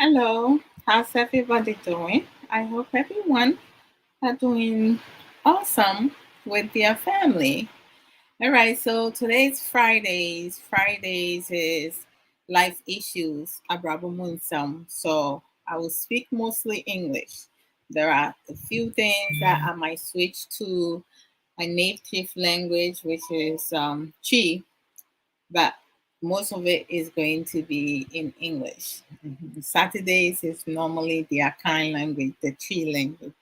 Hello, how's everybody doing? I hope everyone are doing awesome with their family. All right, so today's Fridays. Fridays is life issues, Abrabo Mu Nsem. So I will speak mostly English. There are a few things that I might switch to my native language, which is Chi, but most of it is going to be in English. Saturdays is normally the Akan language, the Tree language.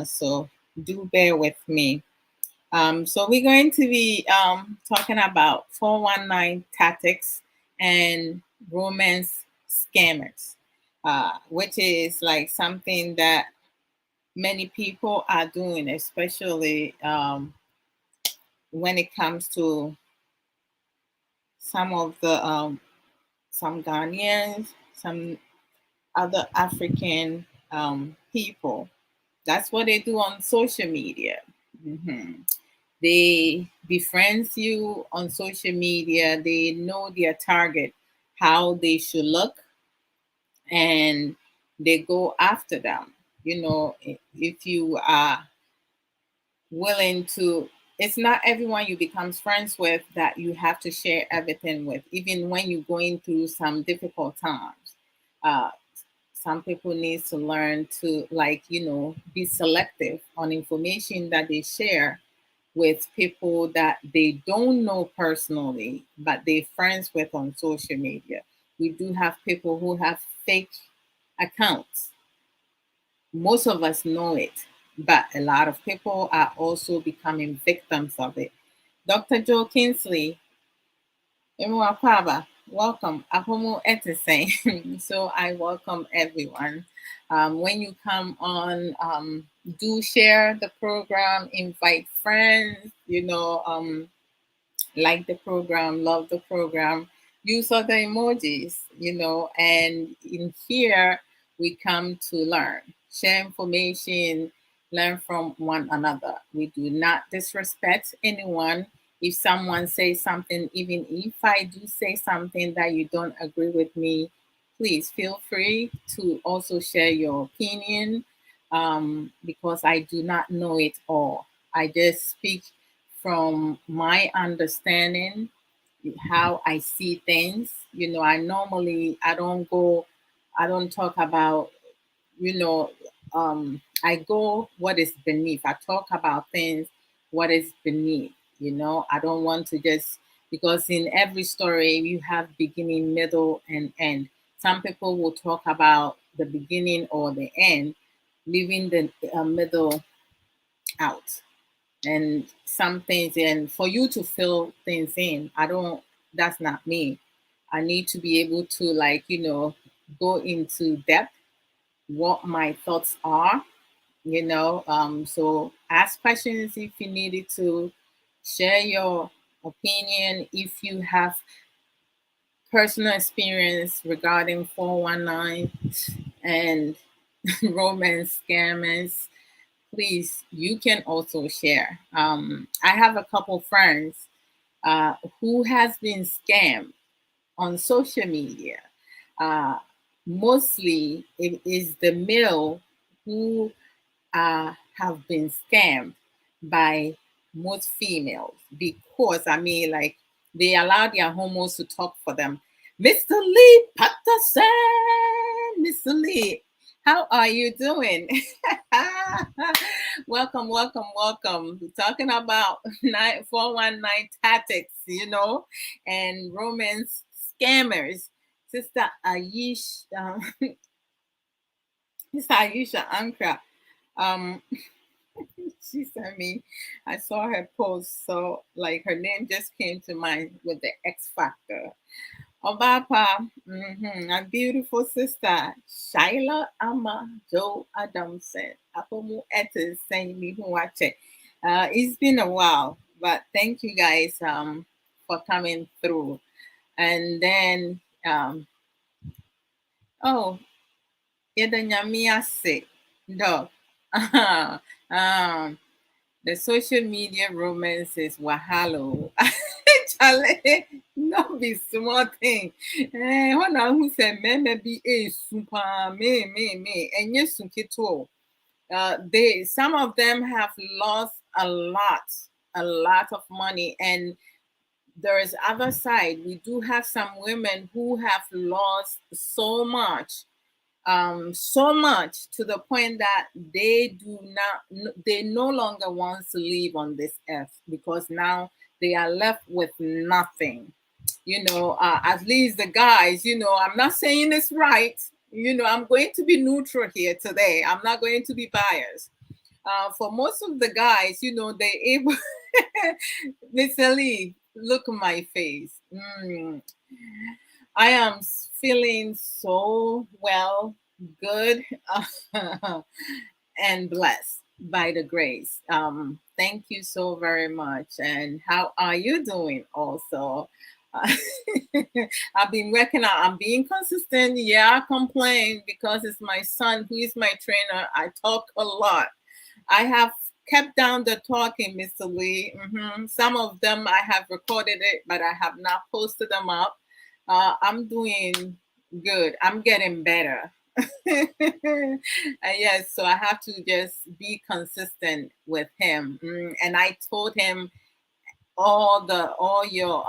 So do bear with me. So we're going to be talking about 419 tactics and romance scammers, which is like something that many people are doing, especially when it comes to some of the some Ghanaians, some other African people. That's what they do on social media. hmm They befriend you on social media. They know their target, how they should look, and they go after them. If you are willing to, it's not everyone you becomes friends with that you have to share everything with, even when you're going through some difficult times. Uh, some people need to learn to, like, be selective on information that they share with people that they don't know personally but they friends with on social media. We do have people who have fake accounts. Most of us know it, but a lot of people are also becoming victims of it. Dr. Joe Kinsley, Kwaba, welcome. Ahomo Etisen. So I welcome everyone. When you come on, do share the program, invite friends, like the program, love the program, use other emojis, and in here we come to learn, share information, learn from one another. We do not disrespect anyone. If someone says something, even if I do say something that you don't agree with me, please feel free to also share your opinion, because I do not know it all. I just speak from my understanding, how I see things. I don't talk about, you know, I go what is beneath. I talk about things, what is beneath. I don't want to just, because in every story you have beginning, middle, and end. Some people will talk about the beginning or the end, leaving the middle out, and some things, and for you to fill things in, I don't that's not me. I need to be able to, like, go into depth what my thoughts are. So ask questions if you needed to, share your opinion if you have personal experience regarding 419 and romance scammers. Please, you can also share. I have a couple friends who has been scammed on social media. Uh, Mostly, it is the male who have been scammed by most females, because I mean, like, they allow their homos to talk for them. Mr. Lee Patterson, Mr. Lee, how are you doing? Welcome, welcome, welcome. We're talking about 419 tactics, and romance scammers. Sister Aish, Sister Ayesha Ankra, um, she sent me, I saw her post, so like her name just came to mind with the X Factor. Obapa, a beautiful sister, Shaila Ama Joe Adamson. Apomu Etis saying me who watch it. It's been a while, but thank you guys for coming through. And then oh, Yedanyamiase, dog. um, the social media romance is wahalo. Charlie, no be small thing. When I who say be a super me, and yes, they some of them have lost a lot of money, and there is other side. We do have some women who have lost so much to the point that they no longer want to live on this earth because now they are left with nothing. At least the guys, I'm not saying it's right. I'm going to be neutral here today. I'm not going to be biased. For most of the guys, they able. Mr. Lee, look at my face. I am feeling so well, good, and blessed by the grace. Thank you so very much. And how are you doing also? Uh, I've been working out. I'm being consistent. Yeah, I complain because it's my son who is my trainer. I talk a lot. I have kept down the talking, Mr. Lee. Some of them I have recorded it, but I have not posted them up. I'm doing good. I'm getting better. Yes, so I have to just be consistent with him. And I told him all your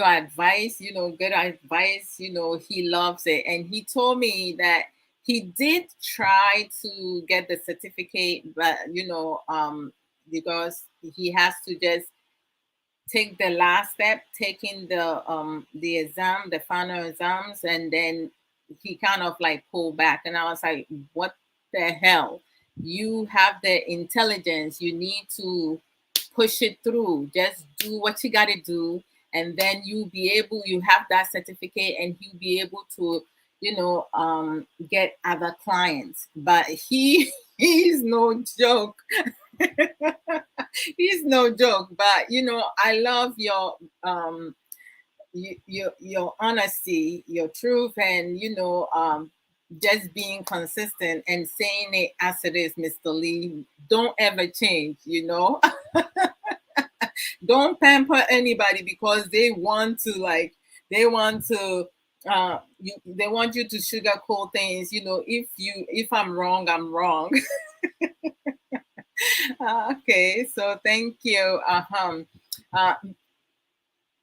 advice, good advice, he loves it. And he told me that he did try to get the certificate, but because he has to just take the last step, taking the exam, the final exams, and then he kind of like pulled back. And I was like, what the hell? You have the intelligence, you need to push it through. Just do what you got to do, and then you have that certificate, and you'll be able to get other clients. But he's no joke. He's no joke. But I love your honesty, your truth, and just being consistent and saying it as it is, Mr. Lee. Don't ever change. Don't pamper anybody because they want to they want you to sugarcoat things. If I'm wrong, I'm wrong. Okay, so thank you. Uh,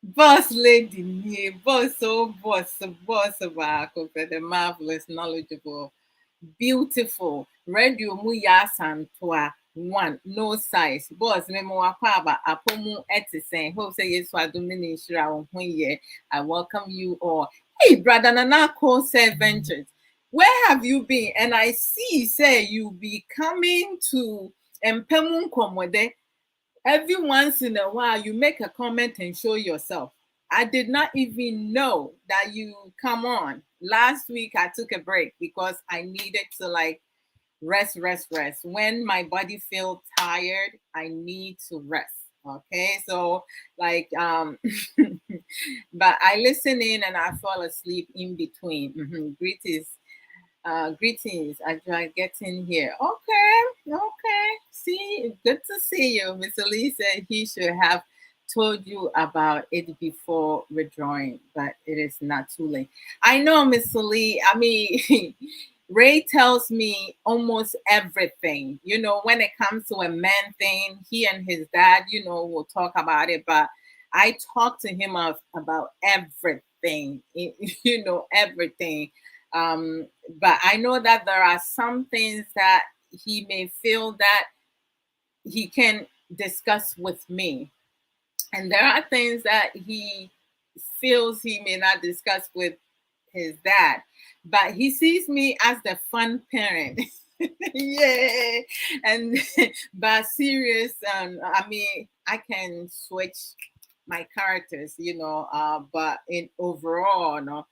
Boss lady, yeah, boss back over the marvelous, knowledgeable, beautiful. Radio mu ya santoa one, no size. Boss memo wakwaba apomu etisen. Hope say yes wa domini shira ye. I welcome you all. Hey, brother Nana Say Ventures. Where have you been? And I see say you be coming to Empemun Komode. Every once in a while, you make a comment and show yourself. I did not even know that you come on. Last week, I took a break because I needed to rest. When my body feels tired, I need to rest. Okay, so but I listen in and I fall asleep in between. Greetings as I get in here. Okay. See, good to see you. Mr. Lee said he should have told you about it before withdrawing, but it is not too late. I know, Mr. Lee. I mean, Ray tells me almost everything. When it comes to a man thing, he and his dad, will talk about it, but I talk to him about everything, everything. But I know that there are some things that he may feel that he can discuss with me. And there are things that he feels he may not discuss with his dad. But he sees me as the fun parent. Yeah. And but serious, I mean, I can switch my characters, but in overall, no,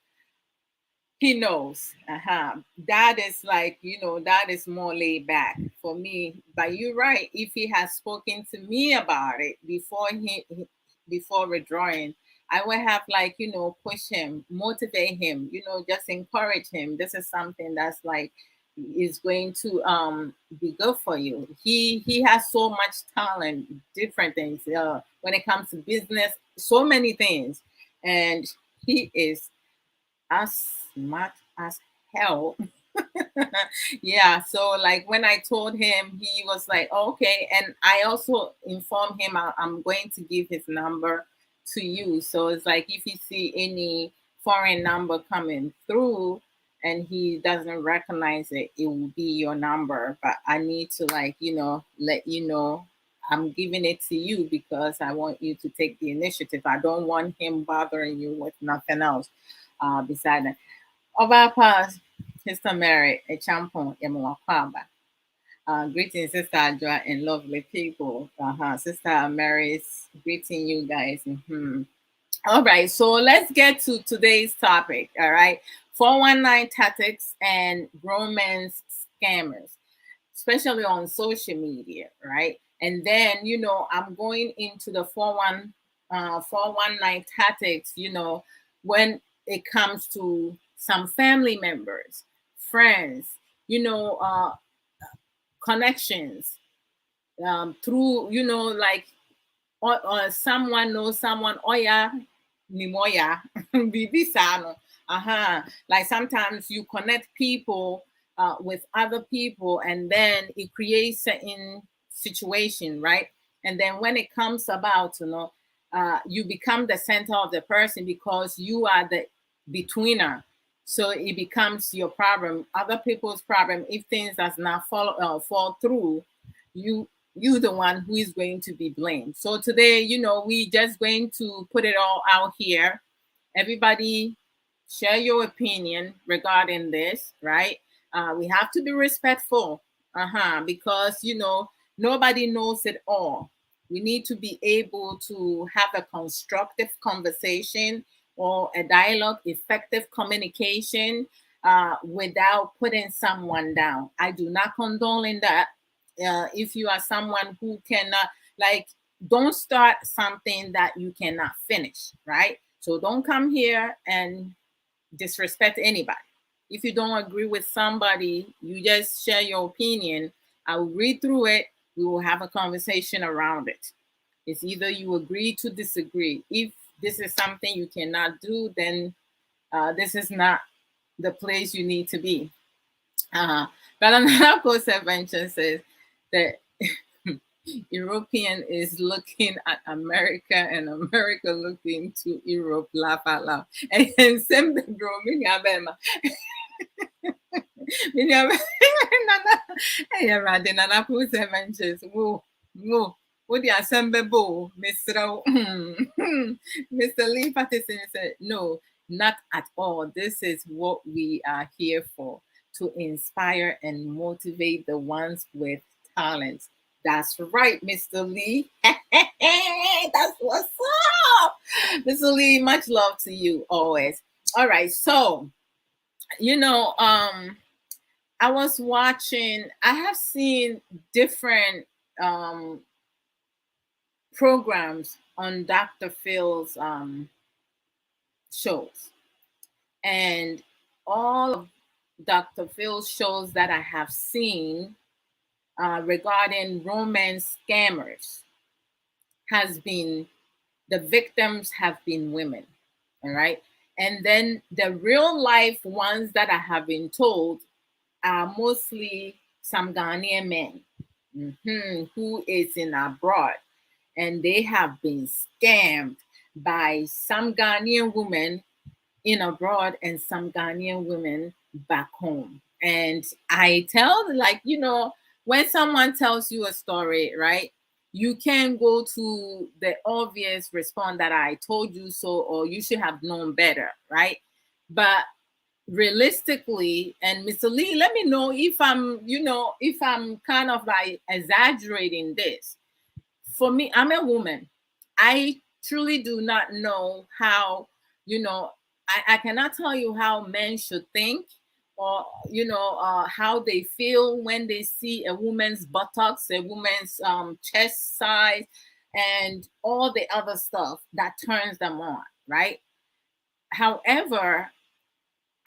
he knows. That is that is more laid back for me. But you're right. If he has spoken to me about it before withdrawing, I would have push him, motivate him, just encourage him. This is something that's is going to be good for you. He has so much talent, different things when it comes to business, so many things, and he is as smart as hell. Yeah, so like when I told him, he was like, oh, okay. And I also informed him I'm going to give his number to you. So it's like if you see any foreign number coming through and he doesn't recognize it, it will be your number. But I need to, like, let you know I'm giving it to you because I want you to take the initiative. I don't want him bothering you with nothing else beside that. Obapa, Sister Mary, a champion, Yamuakwaba. Greetings, Sister Adwoa and lovely people. Sister Mary is greeting you guys. All right, so let's get to today's topic. All right, 419 tactics and romance scammers, especially on social media, right? And then, I'm going into the 419 tactics, when it comes to some family members, friends, connections, through, like, or someone knows someone, oh yeah, Nimoya, Bibi Sano. Like sometimes you connect people with other people and then it creates certain situation, right? And then when it comes about, you become the center of the person because you are the betweener. So it becomes your problem, other people's problem. If things does not fall through, you the one who is going to be blamed. So today, we just going to put it all out here. Everybody share your opinion regarding this, right? We have to be respectful, because nobody knows it all. We need to be able to have a constructive conversation or a dialogue, effective communication, without putting someone down. I do not condone in that. If you are someone who cannot, like, don't start something that you cannot finish, right? So don't come here and disrespect anybody. If you don't agree with somebody, you just share your opinion. I will read through it. We will have a conversation around it. It's either you agree to disagree. If this is something you cannot do, then this is not the place you need to be. But another post adventure says that European is looking at America and America looking to Europe, laugh out loud. And same the bro, me nyabema. Me nyabema. Hey, Radin, and I post adventures. Whoa, whoa. What the assembly bo, Mr. Mr. Lee Patterson said, no, not at all. This is what we are here for, to inspire and motivate the ones with talents. That's right, Mr. Lee. That's what's up. Mr. Lee, much love to you always. All right, so I was watching, I have seen different programs on Dr. Phil's shows. And all of Dr. Phil's shows that I have seen regarding romance scammers has been, the victims have been women. All right. And then the real life ones that I have been told are mostly some Ghanaian men who is in abroad, and they have been scammed by some Ghanaian women in abroad and some Ghanaian women back home. And I tell, like, when someone tells you a story, right? You can go to the obvious response that I told you so, or you should have known better, right? But realistically, and Mr. Lee, let me know if I'm kind of like exaggerating this. For me, I'm a woman. I truly do not know how, I cannot tell you how men should think, or how they feel when they see a woman's buttocks, a woman's chest size, and all the other stuff that turns them on, right? However,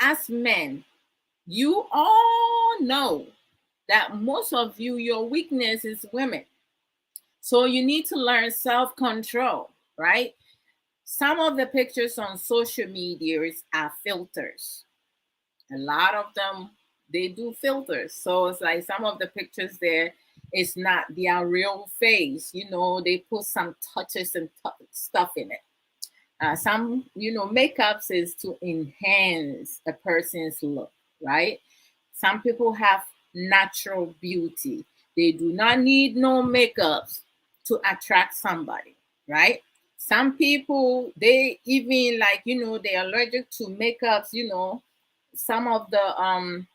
as men, You all know that most of you, your weakness is women. So you need to learn self control, right? Some of the pictures on social medias are filters. A lot of them, they do filters. So it's like some of the pictures there, it's not their real face. They put some touches and stuff in it. Some, makeups is to enhance a person's look, right? Some people have natural beauty. They do not need no makeups to attract somebody, right? Some people, they even like, they're allergic to makeups, some of the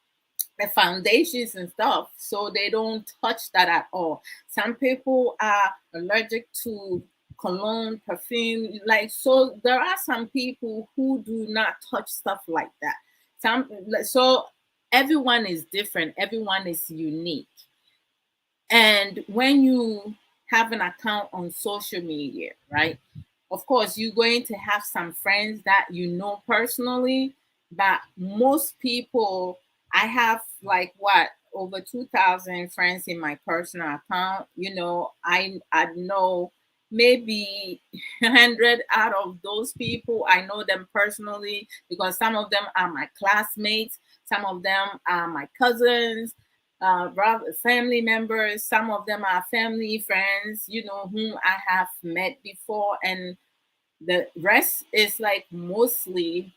foundations and stuff, so they don't touch that at all. Some people are allergic to cologne, perfume, like, so there are some people who do not touch stuff like that. So everyone is different, everyone is unique. And when you have an account on social media, right? Of course, you're going to have some friends that you know personally, but most people, I have like what, over 2,000 friends in my personal account. I know maybe 100 out of those people, I know them personally because some of them are my classmates, some of them are my cousins, brother, family members. Some of them are family friends, whom I have met before, and the rest is like mostly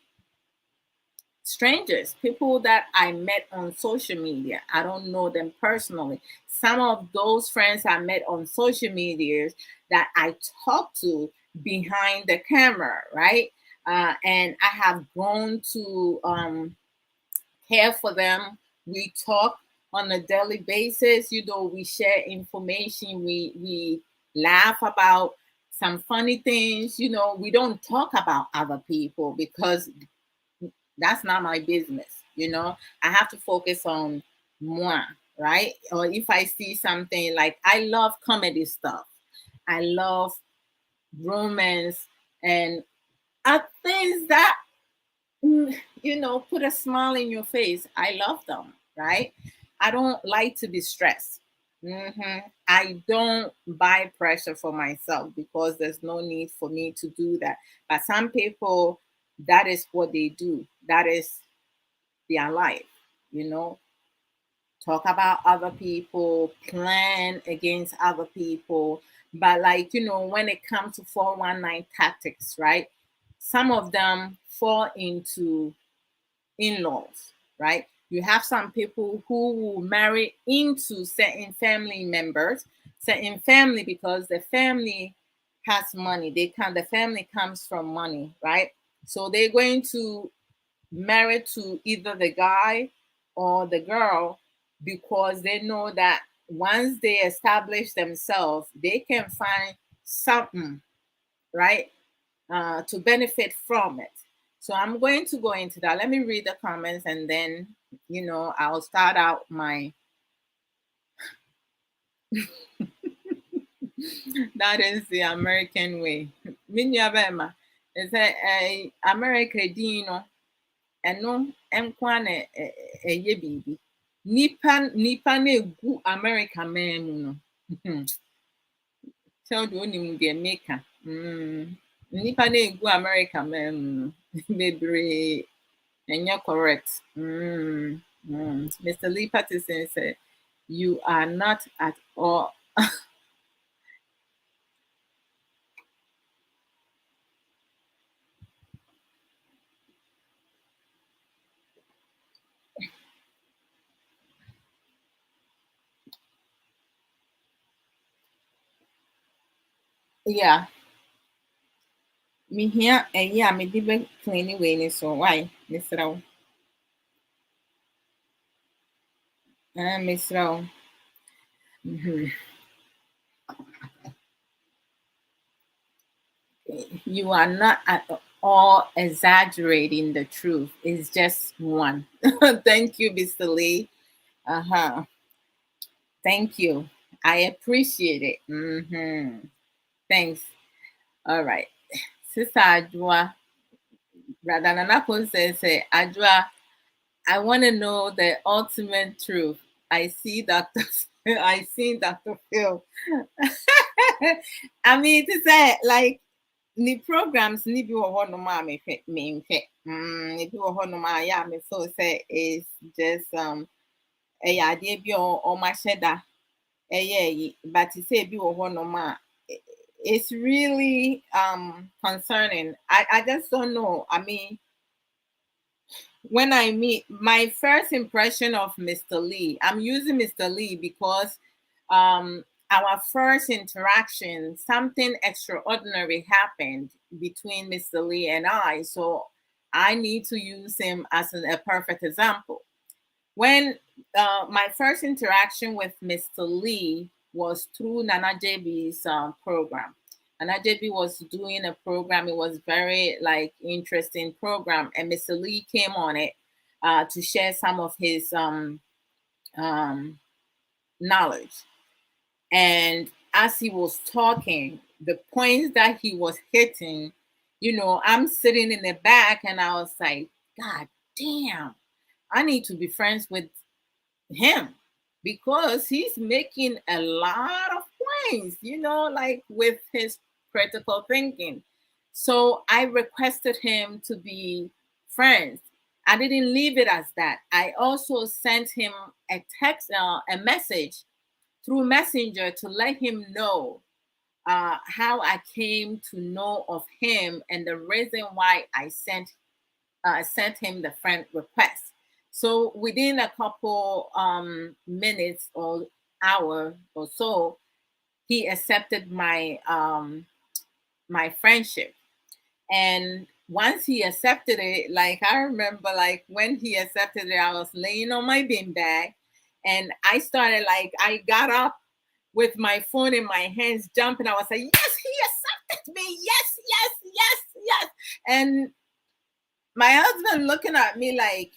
strangers, people that I met on social media. I don't know them personally. Some of those friends I met on social media that I talk to behind the camera, right? And I have grown to care for them. We talk on a daily basis. We share information. We laugh about some funny things. We don't talk about other people because that's not my business. I have to focus on moi, right? Or if I see something, like, I love comedy stuff, I love romance, and things that put a smile in your face. I love them, right? I don't like to be stressed. I don't buy pressure for myself because there's no need for me to do that. But some people, that is what they do. That is their life, you know. Talk about other people, plan against other people. But, like, when it comes to 419 tactics, right? Some of them fall into in-laws, right? You have some people who will marry into certain family members, certain family, because the family has money. The family comes from money, right? So they're going to marry to either the guy or the girl because they know that once they establish themselves, they can find something, right? To benefit from it. So I'm going to go into that. Let me read the comments and then, I'll start out my. That is the American way. Minya Bema. It's a America Dino and no Mkwane a ye baby. Nipa na egu America man mu no. Tell the only the maker. Nipa na egu America man mu no. Bebree. And you're correct. Mr. Lee Patterson said, "You are not at all." Yeah, me here, and yeah, me did cleaning way so why, Miss Row? Miss Row. Mhm. You are not at all exaggerating the truth. It's just one. Thank you, Mr. Lee. Uh huh. Thank you. I appreciate it. Thanks. All right. Sister Adwoa, Brother Nanako says, Adwoa, I want to know the ultimate truth. I see Dr. I see Dr. Phil. I mean, to say like the programs ni bi wɔ hɔ nom a mehwɛ. Ni bi wɔ hɔ nom a yeah, me feel say is just ɛyɛ adeɛ bi a ɔmo ahyɛ da ɛyɛ yi, but to say bi wɔ hɔ nom a it's really concerning. I just don't know. I mean, when I meet my first impression of Mr. Lee, I'm using Mr. Lee because our first interaction, something extraordinary happened between Mr. Lee and I. So I need to use him as a perfect example. When my first interaction with Mr. Lee was through Nana JB's program. Nana JB was doing a program. It was very like interesting program, and Mr. Lee came on it to share some of his knowledge. And as he was talking, the points that he was hitting, I'm sitting in the back, and I was like, God damn, I need to be friends with him because he's making a lot of points, like with his critical thinking. So I requested him to be friends. I didn't leave it as that. I also sent him a text, a message through Messenger to let him know how I came to know of him and the reason why I sent him the friend request. So within a couple minutes or hour or so, he accepted my friendship. And once he accepted it, like I remember, like when he accepted it, I was laying on my bean bag, and I started I got up with my phone in my hands, jumping. I was like, "Yes, he accepted me! Yes, yes, yes, yes!" And my husband looking at me like,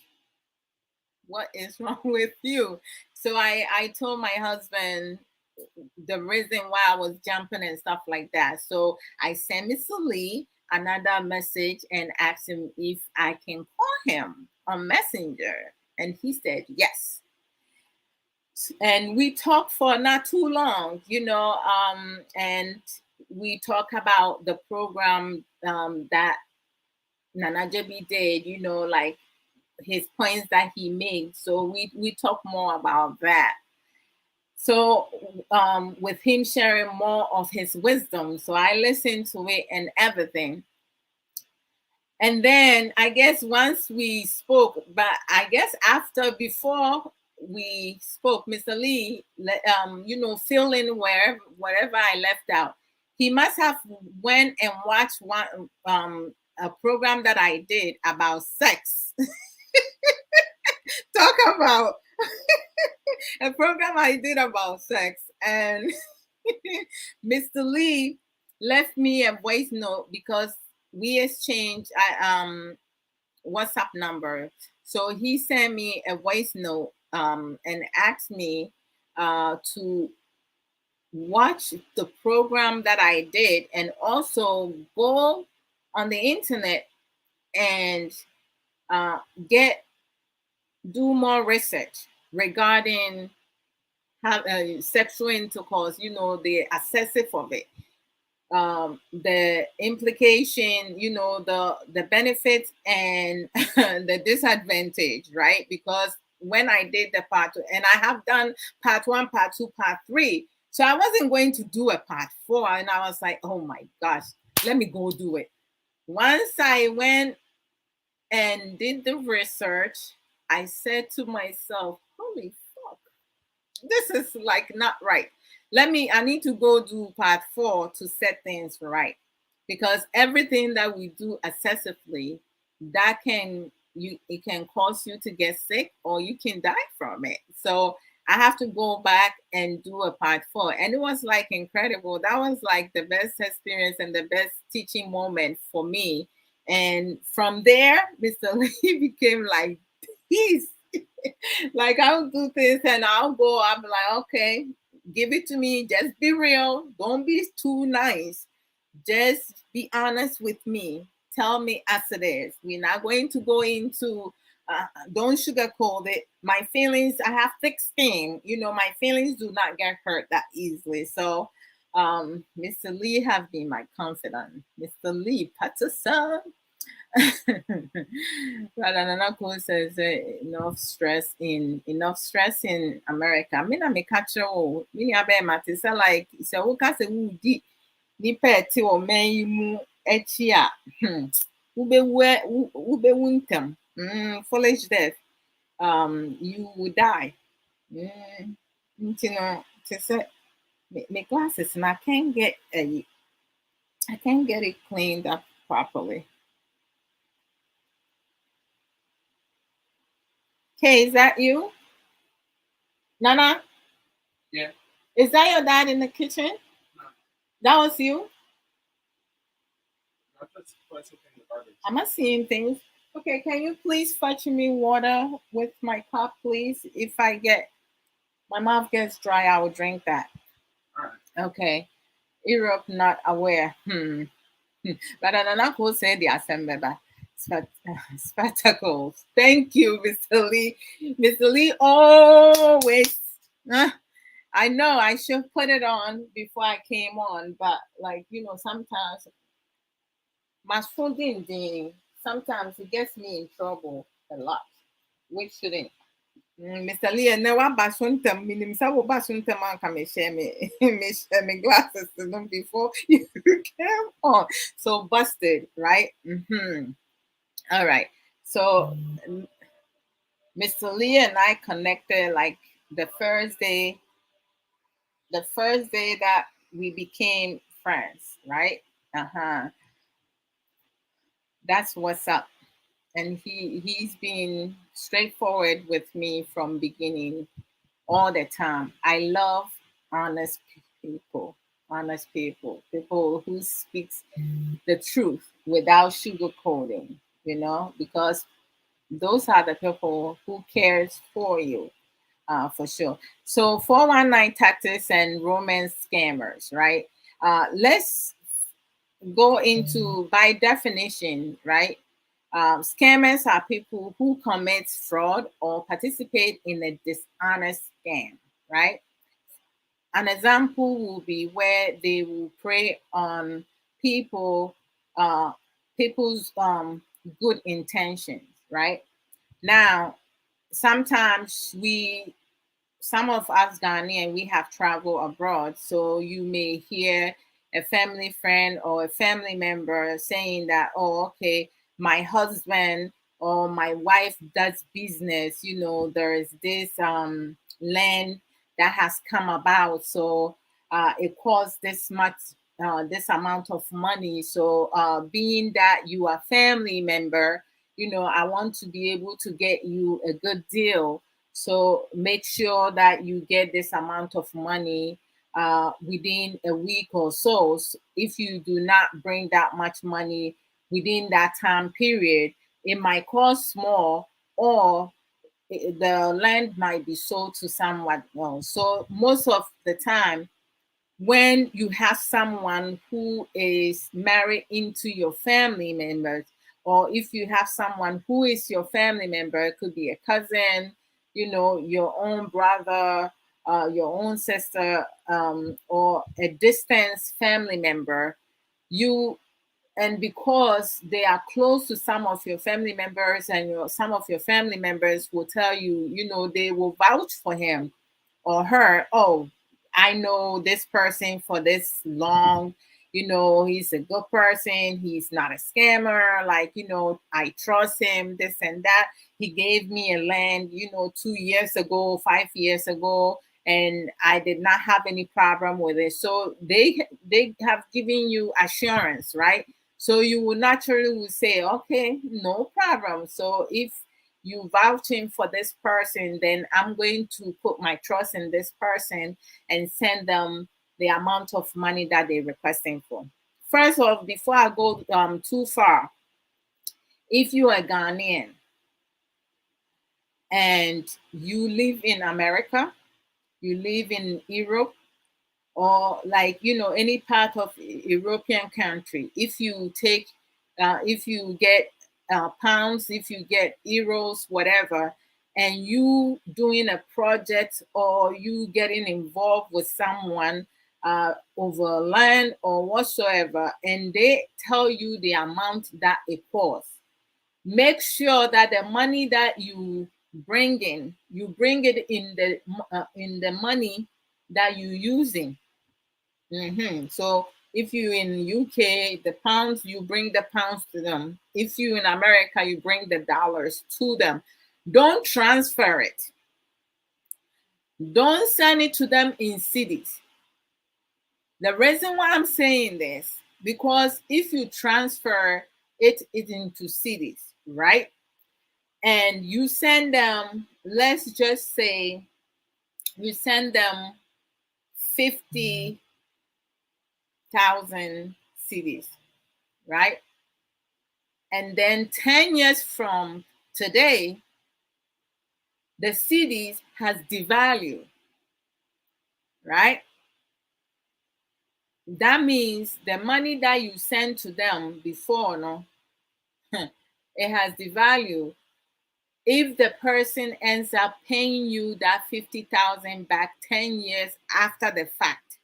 what is wrong with you? So I told my husband the reason why I was jumping and stuff like that. So I sent Mr. Lee another message and asked him if I can call him on Messenger. And he said yes. And we talked for not too long, and we talk about the program that Nana Jebi did, like his points that he made. So we talk more about that. So with him sharing more of his wisdom, so I listened to it and everything. And then I guess once we spoke, but I guess before we spoke, Mr. Lee, fill in wherever I left out. He must have went and watched one a program that I did about sex. Talk about a program I did about sex, and Mr. Lee left me a voice note because we exchanged WhatsApp number. So he sent me a voice note and asked me to watch the program that I did and also go on the internet and do more research regarding sexual intercourse, the excessive of it, the implication, the benefits and the disadvantage, right? Because when I did the part 2, and I have done part 1, part 2, part 3, so I wasn't going to do a part 4, and I was like, oh my gosh, let me go do it. Once I went and did the research, I said to myself, holy fuck, this is like not right. I need to go do part 4 to set things right. Because everything that we do excessively, it can cause you to get sick or you can die from it. So I have to go back and do a part 4. And it was like incredible. That was like the best experience and the best teaching moment for me. And from there, Mr. Lee became like, peace. Like I'll do this and I'll be like, okay, give it to me. Just be real. Don't be too nice. Just be honest with me. Tell me as it is. We're not going to go into Don't sugarcoat it. My feelings, I have thick skin. My feelings do not get hurt that easily. So, Mr. Lee have been my confidant. Mr. Lee Patterson. But another quote says enough stress in America. I mean, I make catch you. Me abe mate say like so we can say we di ni pet or man mu echi a. Ube wintem. Foolish death. You will die. Mm, to say my glasses and I can't get it cleaned up properly. Okay, is that you? Nana? Yeah. Is that your dad in the kitchen? No. That was you? I just put something in the garbage. Am I seeing things? Okay, can you please fetch me water with my cup, please? If my mouth gets dry, I will drink that. All right. Okay. Europe not aware. But an uncle said the assembly. Spectacles. Thank you, Mr. Lee. Mr. Lee always. I know I should put it on before I came on, but sometimes my folding sometimes it gets me in trouble a lot, which shouldn't. Mr. Lee, and now I'm basuntam, minim sa basuntam man can share me, me share me glasses to them before you came on. So busted, right? All right. So Mr. Lee and I connected like the first day, the first day that we became friends, right? Uh-huh. That's what's up. And he's been straightforward with me from beginning all the time. I love honest people, people who speaks the truth without sugarcoating, because those are the people who cares for you, for sure. So 419 tactics and romance scammers, right? Let's go into by definition, right? Scammers are people who commit fraud or participate in a dishonest scam, right? An example will be where they will prey on people, uh, people's good intentions, right? Now, sometimes some of us Ghanaian, we have traveled abroad. So you may hear a family friend or a family member saying that, oh, okay, my husband or my wife does business. There is this land that has come about. So it costs this amount of money. So being that you are family member, I want to be able to get you a good deal, so make sure that you get this amount of money within a week or so. If you do not bring that much money within that time period, it might cost more, or the land might be sold to someone else. So most of the time, when you have someone who is married into your family members, or if you have someone who is your family member, it could be a cousin, your own brother, your own sister, or a distant family member, you and because they are close to some of your family members, and some of your family members will tell you, they will vouch for him or her. Oh, I know this person for this long. He's a good person. He's not a scammer. Like, I trust him, this and that. He gave me a land, 2 years ago, 5 years ago, and I did not have any problem with it. So they have given you assurance, right? So you will naturally will say, okay, no problem. So if you vouching for this person, then I'm going to put my trust in this person and send them the amount of money that they're requesting for. First off, before I go too far, if you are Ghanaian and you live in America, you live in Europe, or like any part of European country, if you get pounds, if you get euros, whatever, and you doing a project or you getting involved with someone over land or whatsoever, and they tell you the amount that it costs, make sure that the money that you bring it in the money that you using. So if you in UK, the pounds, you bring the pounds to them. If you in America, you bring the dollars to them. Don't transfer it. Don't send it to them in cities. The reason why I'm saying this, because if you transfer it into cities, right? And you send them, let's just say you send them 50,000 cities, right? And then 10 years from today, the cities has devalued, right? That means the money that you sent to them before, no, it has devalued. If the person ends up paying you that 50,000 back 10 years after the fact,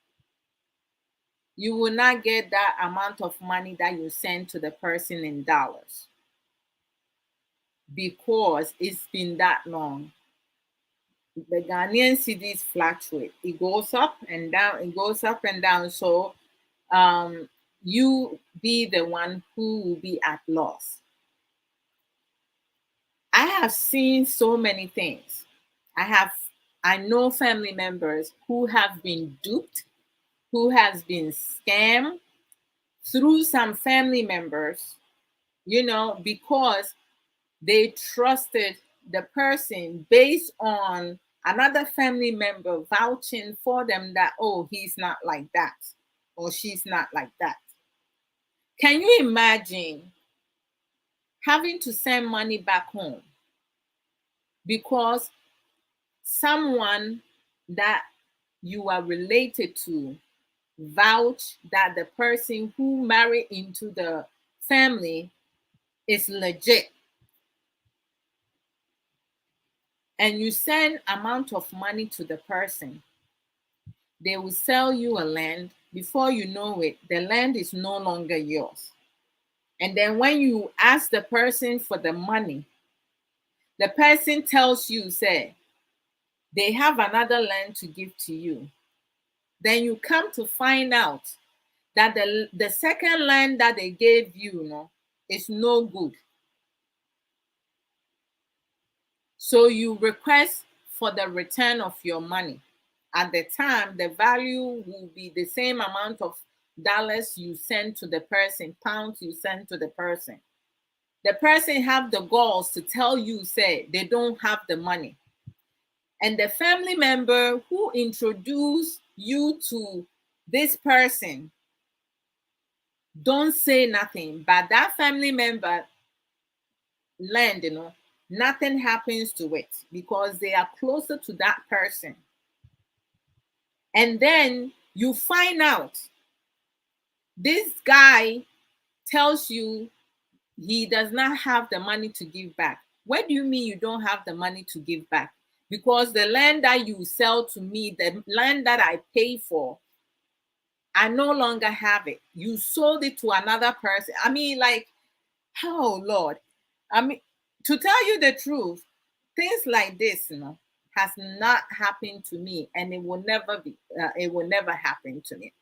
you will not get that amount of money that you sent to the person in dollars, because it's been that long. The Ghanaian cedis fluctuate. It goes up and down, it goes up and down. So you be the one who will be at loss. I have seen so many things. I know family members who have been duped, who has been scammed through some family members, because they trusted the person based on another family member vouching for them that, oh, he's not like that or she's not like that. Can you imagine having to send money back home because someone that you are related to vouch that the person who married into the family is legit, and you send amount of money to the person, they will sell you a land. Before you know it, the land is no longer yours. And then when you ask the person for the money, the person tells you, say, they have another land to give to you. Then you come to find out that the second land that they gave you, is no good. So you request for the return of your money. At the time, the value will be the same amount of dollars you send to the person, pounds you send to the person. The person have the balls to tell you, say, they don't have the money. And the family member who introduced you to this person don't say nothing, but that family member land, nothing happens to it because they are closer to that person. And then you find out this guy tells you he does not have the money to give back. What do you mean you don't have the money to give back? Because the land that you sell to me, the land that I pay for, I no longer have it. You sold it to another person. I mean, like, oh Lord. I mean, to tell you the truth, things like this, has not happened to me, and it will never happen to me.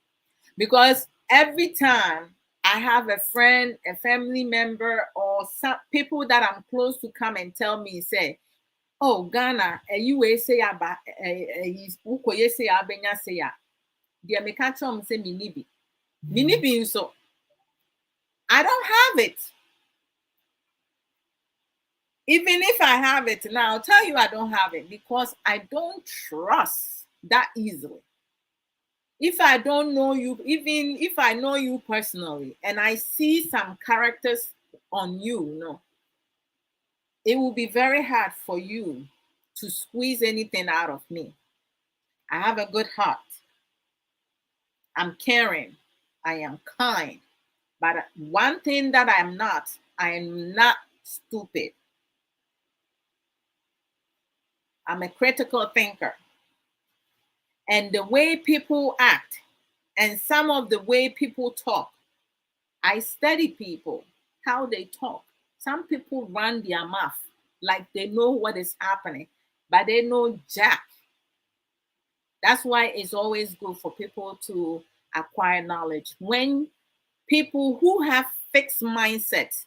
Because every time I have a friend, a family member, or some people that I'm close to come and tell me, say, oh, Ghana, you say about ukoye say abenya say ya. Dear me catch say minibi so I don't have it. Even if I have it now, I'll tell you I don't have it because I don't trust that easily. If I don't know you, even if I know you personally and I see some characters on you, it will be very hard for you to squeeze anything out of me. I have a good heart. I'm caring. I am kind. But one thing that I am not stupid. I'm a critical thinker. And the way people act and some of the way people talk, I study people, how they talk. Some people run their mouth like they know what is happening, but they know jack. That's why it's always good for people to acquire knowledge. When people who have fixed mindsets,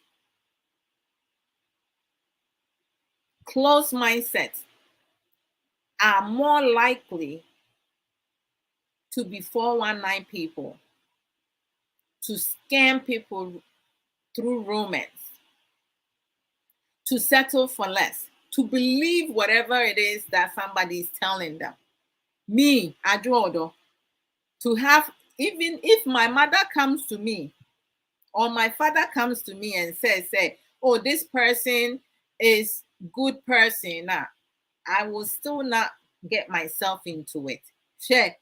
closed mindsets, are more likely to be 419 people, to scam people through romance, to settle for less, to believe whatever it is that somebody is telling them. Me, Adwoa Odo, to have, even if my mother comes to me or my father comes to me and says, oh, this person is good person, I will still not get myself into it. Share.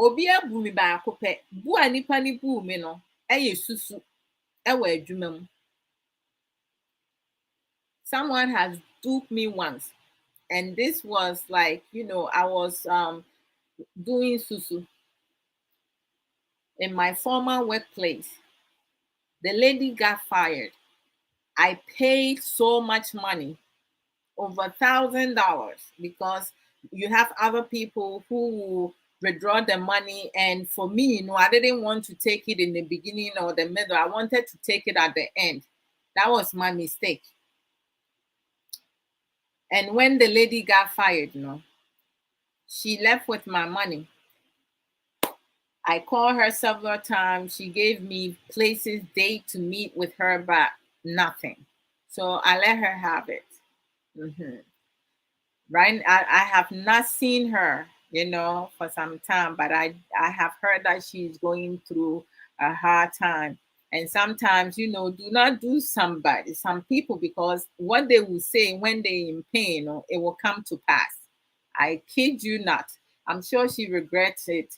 Obi abu mi baako pɛ, bu a nipa ni bu mi no, ɛyɛ susu, ɛwɔ adwuma mu. Someone has duped me once, and this was like, I was doing susu in my former workplace. The lady got fired. I paid so much money, over $1,000, because you have other people who will withdraw the money. And for me, I didn't want to take it in the beginning or the middle. I wanted to take it at the end. That was my mistake. And when the lady got fired, she left with my money. I called her several times. She gave me places, date to meet with her, but nothing. So I let her have it. Right? I have not seen her, for some time, but I have heard that she's going through a hard time. And sometimes, do not do some people, because what they will say when they're in pain, it will come to pass. I kid you not. I'm sure she regrets it,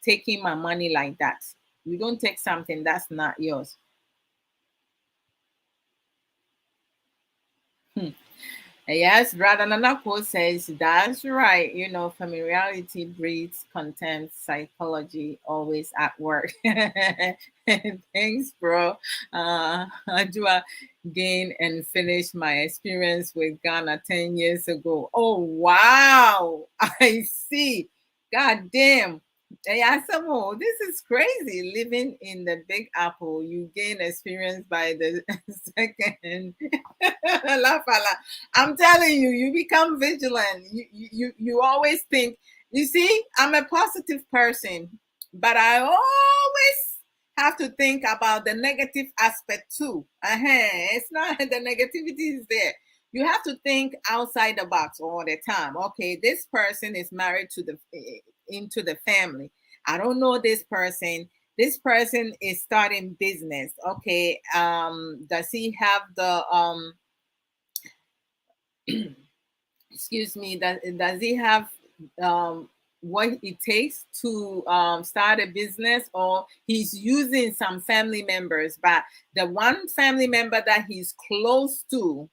taking my money like that. You don't take something that's not yours. Yes, Brother Nanako says that's right. Familiarity breeds contempt. Psychology always at work. Thanks, bro. Adwoa gain and finish my experience with Ghana 10 years ago. Oh, wow. I see. God damn. Yeah, this is crazy. Living in the Big Apple, you gain experience by the second. I'm telling you, you become vigilant. You always think. You see, I'm a positive person, but I always have to think about the negative aspect too. It's not the negativity is there. You have to think outside the box all the time. Okay, this person is married into the family. I don't know this person. This person is starting business. Okay, does he have the excuse me, does he have what it takes to start a business, or he's using some family members, but the one family member that he's close to,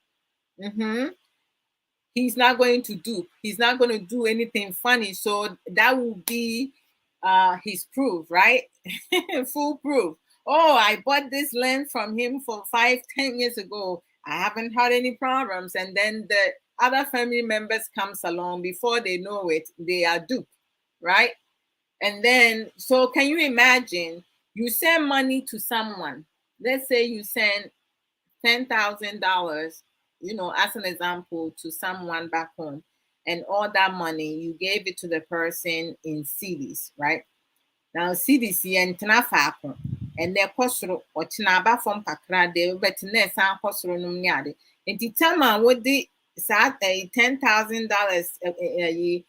he's not going to dupe. He's not going to do anything funny. So that will be his proof, right? Full proof. Oh, I bought this land from him for 5-10 years ago. I haven't had any problems. And then the other family members comes along. Before they know it, they are duped, right? And then, so can you imagine, you send money to someone. Let's say you send $10,000, as an example, to someone back home, and all that money you gave it to the person in cedis, right? Now cedis and faako, and their kosoro or chinaba from kakra de but nessa kosoro no nyade. And the time what the $10,000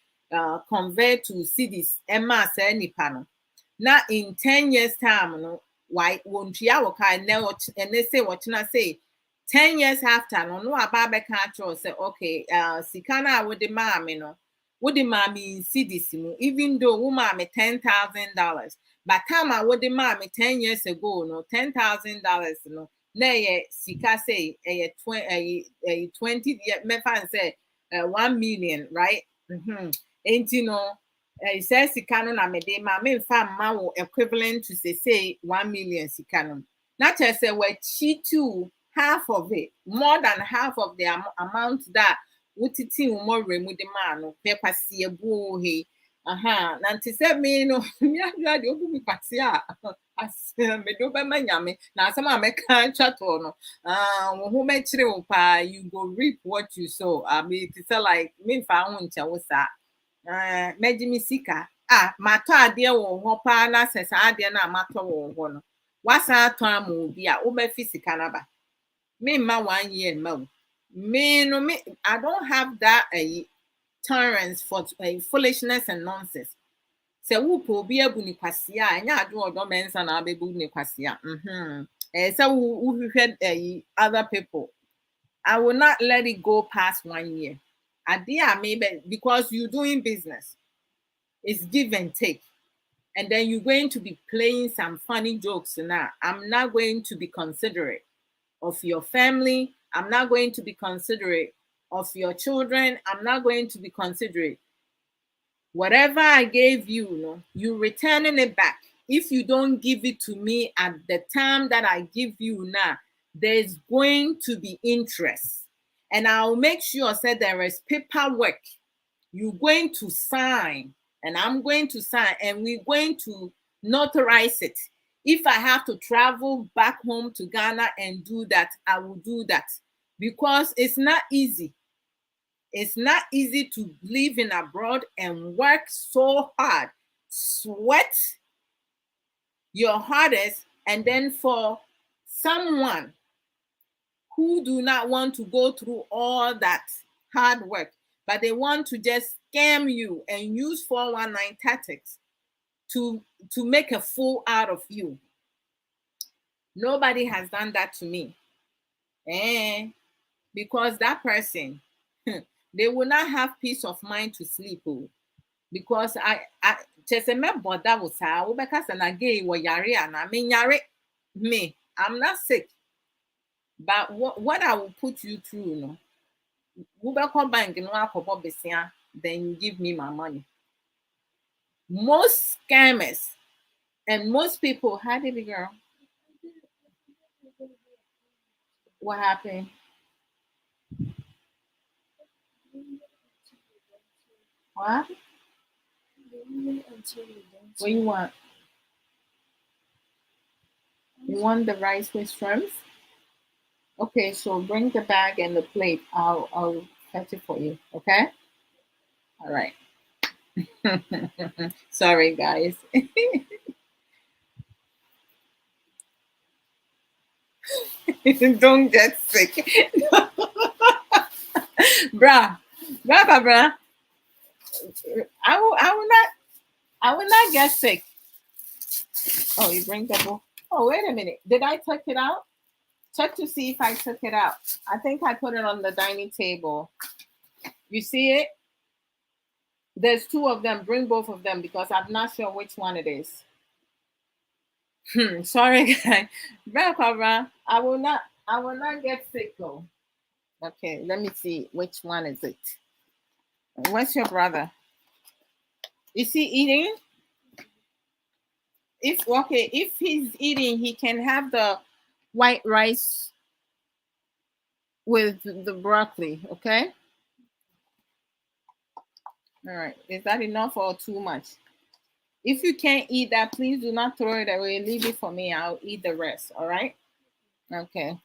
convert to cedis emma say nipa no. Now in 10 years time, why won't you and they say what I say 10 years after, no aba control say, okay, sikana would the mommy no, would the mommy see this, even though woman me $10,000, but time I would the mommy 10 years ago, no $10,000, na ye sika say 20 me fan say 1 million, right? Ain't you know say sika no na me de ma me fa ma wo equivalent to say 1 million sika no. Not just say we cheat you half of it, more than half of the amount that wutiti more remu de man no pe kwase ebu he. Na nti say me no me adwa de obu mi kwase a as me do be manyame na asem a meka twato no wo ho me kire wo pa, you go reap what you sow. I mean it say like me fa ho nche wo sa meji mi sika mato ade wo ho pa na sesa ade na mato wo ho no wasa ato ama obi a wo ba fi sika na ba me ma 1 year ma wo me no me I don't have that tolerance for foolishness and nonsense. Se wo po obi abu ni kwase a nya adu odo mensa na abebu ni kwase a se wo hwehwe other people, I will not let it go past 1 year. Ade a maybe because you doing business, it's give and take. And then you're going to be playing some funny jokes now. I'm not going to be considerate of your family. I'm not going to be considerate of your children. I'm not going to be considerate. Whatever I gave you, you returning it back. If you don't give it to me at the time that I give you now, there's going to be interest. And I'll make sure that there is paperwork you're going to sign, and I'm going to sign, and we're going to notarize it. If I have to travel back home to Ghana and do that, I will do that, because it's not easy. It's not easy to live in abroad and work so hard, sweat your hardest, and then for someone who do not want to go through all that hard work, but they want to just scam you and use 419 tactics to make a fool out of you. Nobody has done that to me. Because that person, they will not have peace of mind to sleep. Because I just remember that was how because I gay yare and I mean yare me. I'm not sick. But what I will put you through, bank then you give me my money. Most scammers and most people, how did the girl? What happened? What? What you want? You want the rice with shrimps? Okay, so bring the bag and the plate. I'll fetch it for you. Okay. All right. Sorry, guys. Don't get sick. Bruh. Bruh. I will not get sick. Oh, you bring the book. Oh, wait a minute. Did I take it out? Check to see if I took it out. I think I put it on the dining table. You see it? There's two of them. Bring both of them because I'm not sure which one it is. Sorry, guys. I will not get sick though. Okay, let me see which one is it. What's your brother? Is he eating? If he's eating, he can have the white rice with the broccoli, okay? All right. Is that enough or too much? If you can't eat that, please do not throw it away. Leave it for me. I'll eat the rest, all right? Okay.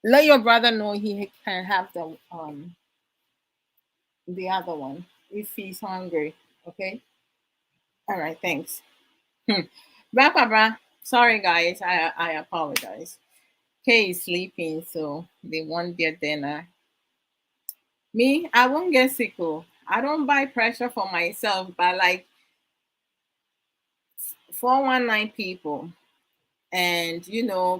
Let your brother know he can have the other one if he's hungry, okay? All right, thanks. Bra. Sorry guys, I apologize. Kay is sleeping, so they won't get dinner. Me, I won't get sick. I don't buy pressure for myself, but like 419 people and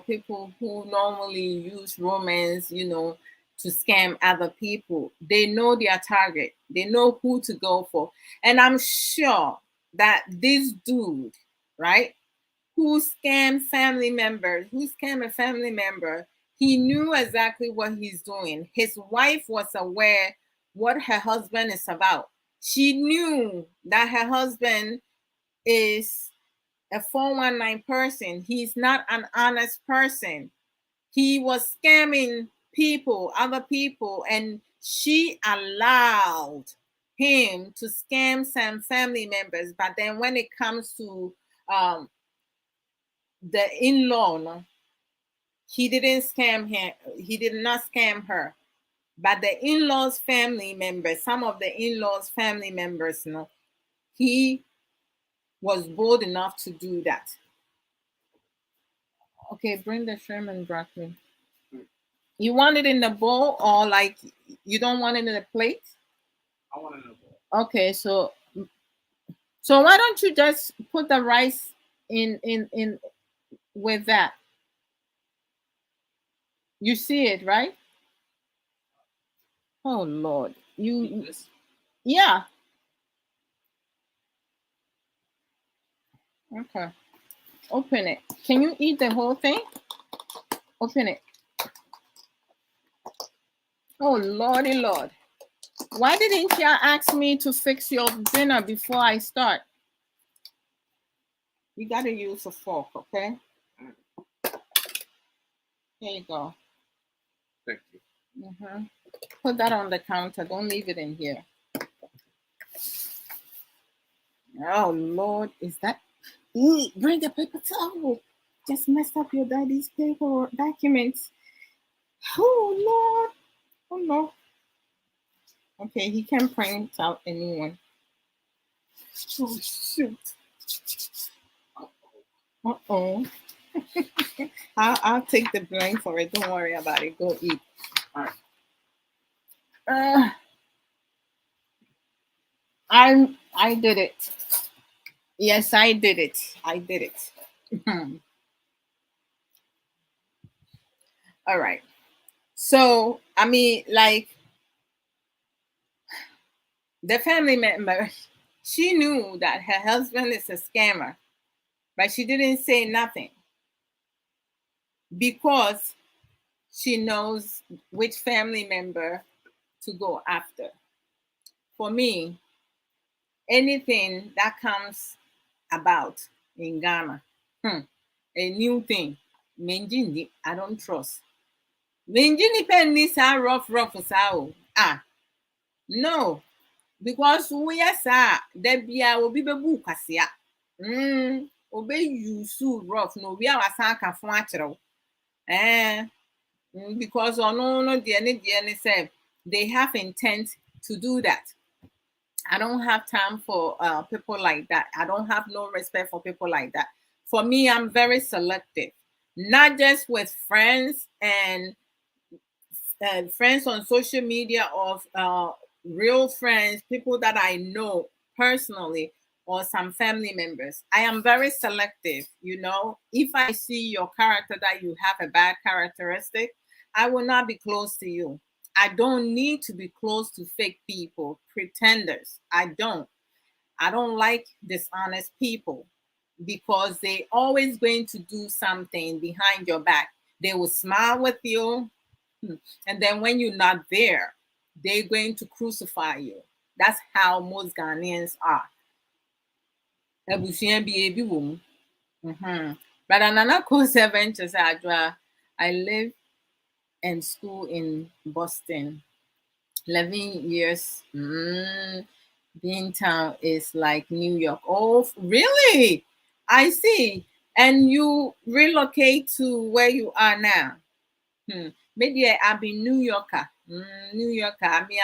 people who normally use romance, to scam other people. They know their target. They know who to go for. And I'm sure that this dude, right? who scammed family members, who scammed a family member. He knew exactly what he's doing. His wife was aware what her husband is about. She knew that her husband is a 419 person. He's not an honest person. He was scamming people, other people, and she allowed him to scam some family members. But then when it comes to um, the in-law, no, he didn't scam him. He did not scam her. But the in-laws family members, some of the in-laws family members, no, he was bold enough to do that. Okay, bring the shrimp and broccoli. You want it in the bowl, or like you don't want it in a plate? I want to know. Okay, so why don't you just put the rice in with that? You see it, right? Oh Lord. This? Yeah. Okay. Open it. Can you eat the whole thing? Open it. Oh Lordy Lord. Why didn't you ask me to fix your dinner before I start? You gotta use a fork, okay? Here you go. Thank you. Put that on the counter. Don't leave it in here. Oh Lord, is that? Bring a paper towel. Just messed up your daddy's paper documents. Oh Lord. Oh no. Okay, he can print out a new one. Oh shoot. Uh-oh. I'll take the blame for it. Don't worry about it. Go eat. All right. I did it. Yes, I did it. I did it. All right. So, I mean, like the family member, she knew that her husband is a scammer, but she didn't say nothing because she knows which family member to go after. For me, anything that comes about in Ghana, a new thing, Menjindi, I don't trust. Menjini penny sa rough sao. No, because we are sa there be a will be bebu kasia. Obey you so rough no we are sanka fun because no the say they have intent to do that. I don't have time for people like that. I don't have no respect for people like that. For me, I'm very selective, not just with friends and friends on social media, of real friends, people that I know personally, or some family members. I am very selective. If I see your character that you have a bad characteristic, I will not be close to you. I don't need to be close to fake people, pretenders. I don't like dishonest people because they always going to do something behind your back. They will smile with you, and then when you're not there, they're going to crucify you. That's how most Ghanaians are. Abusua bi ebi wɔ mu. Brother Nana Kose Ventures Adwoa, I live and school in Boston. 11 years. Beantown is like New York. Oh, really? I see. And you relocate to where you are now? Maybe I've been New Yorker. New Yorker. I mean,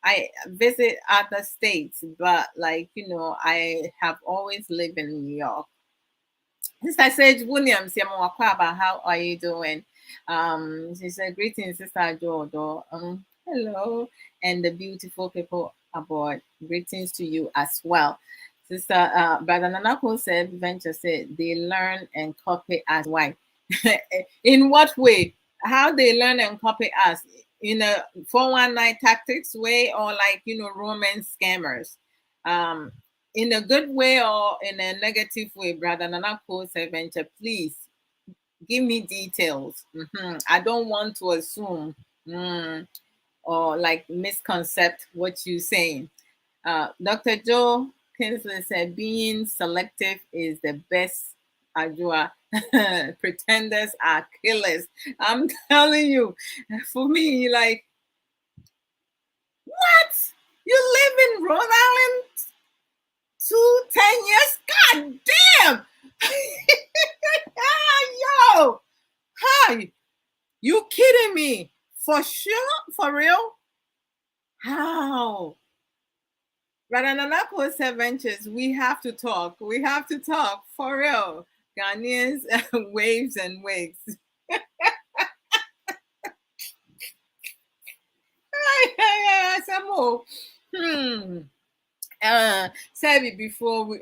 I visit other states, but I have always lived in New York. Sister Sage Williams, Yamawakwaba, how are you doing? She said, greetings, Sister Adwoa Odo. Hello, and the beautiful people aboard. Greetings to you as well. Sister Brother Nanako said, Venture said, they learn and copy us. Why? In what way? How they learn and copy us? In a 419 tactics way, or like, Roman scammers? in a good way or in a negative way, Brother Nana Venture, please give me details. I don't want to assume or like misconcept what you're saying. Dr. Joe Kinsley said being selective is the best. Adwoa. Pretenders are killers. I'm telling you, for me, like, what? You live in Rhode Island 10 years? God damn! Yo! Hi! You kidding me? For sure? For real? How? Radananako Ventures, we have to talk. We have to talk. For real. Ghanaians, waves and wigs. Some more. Say before we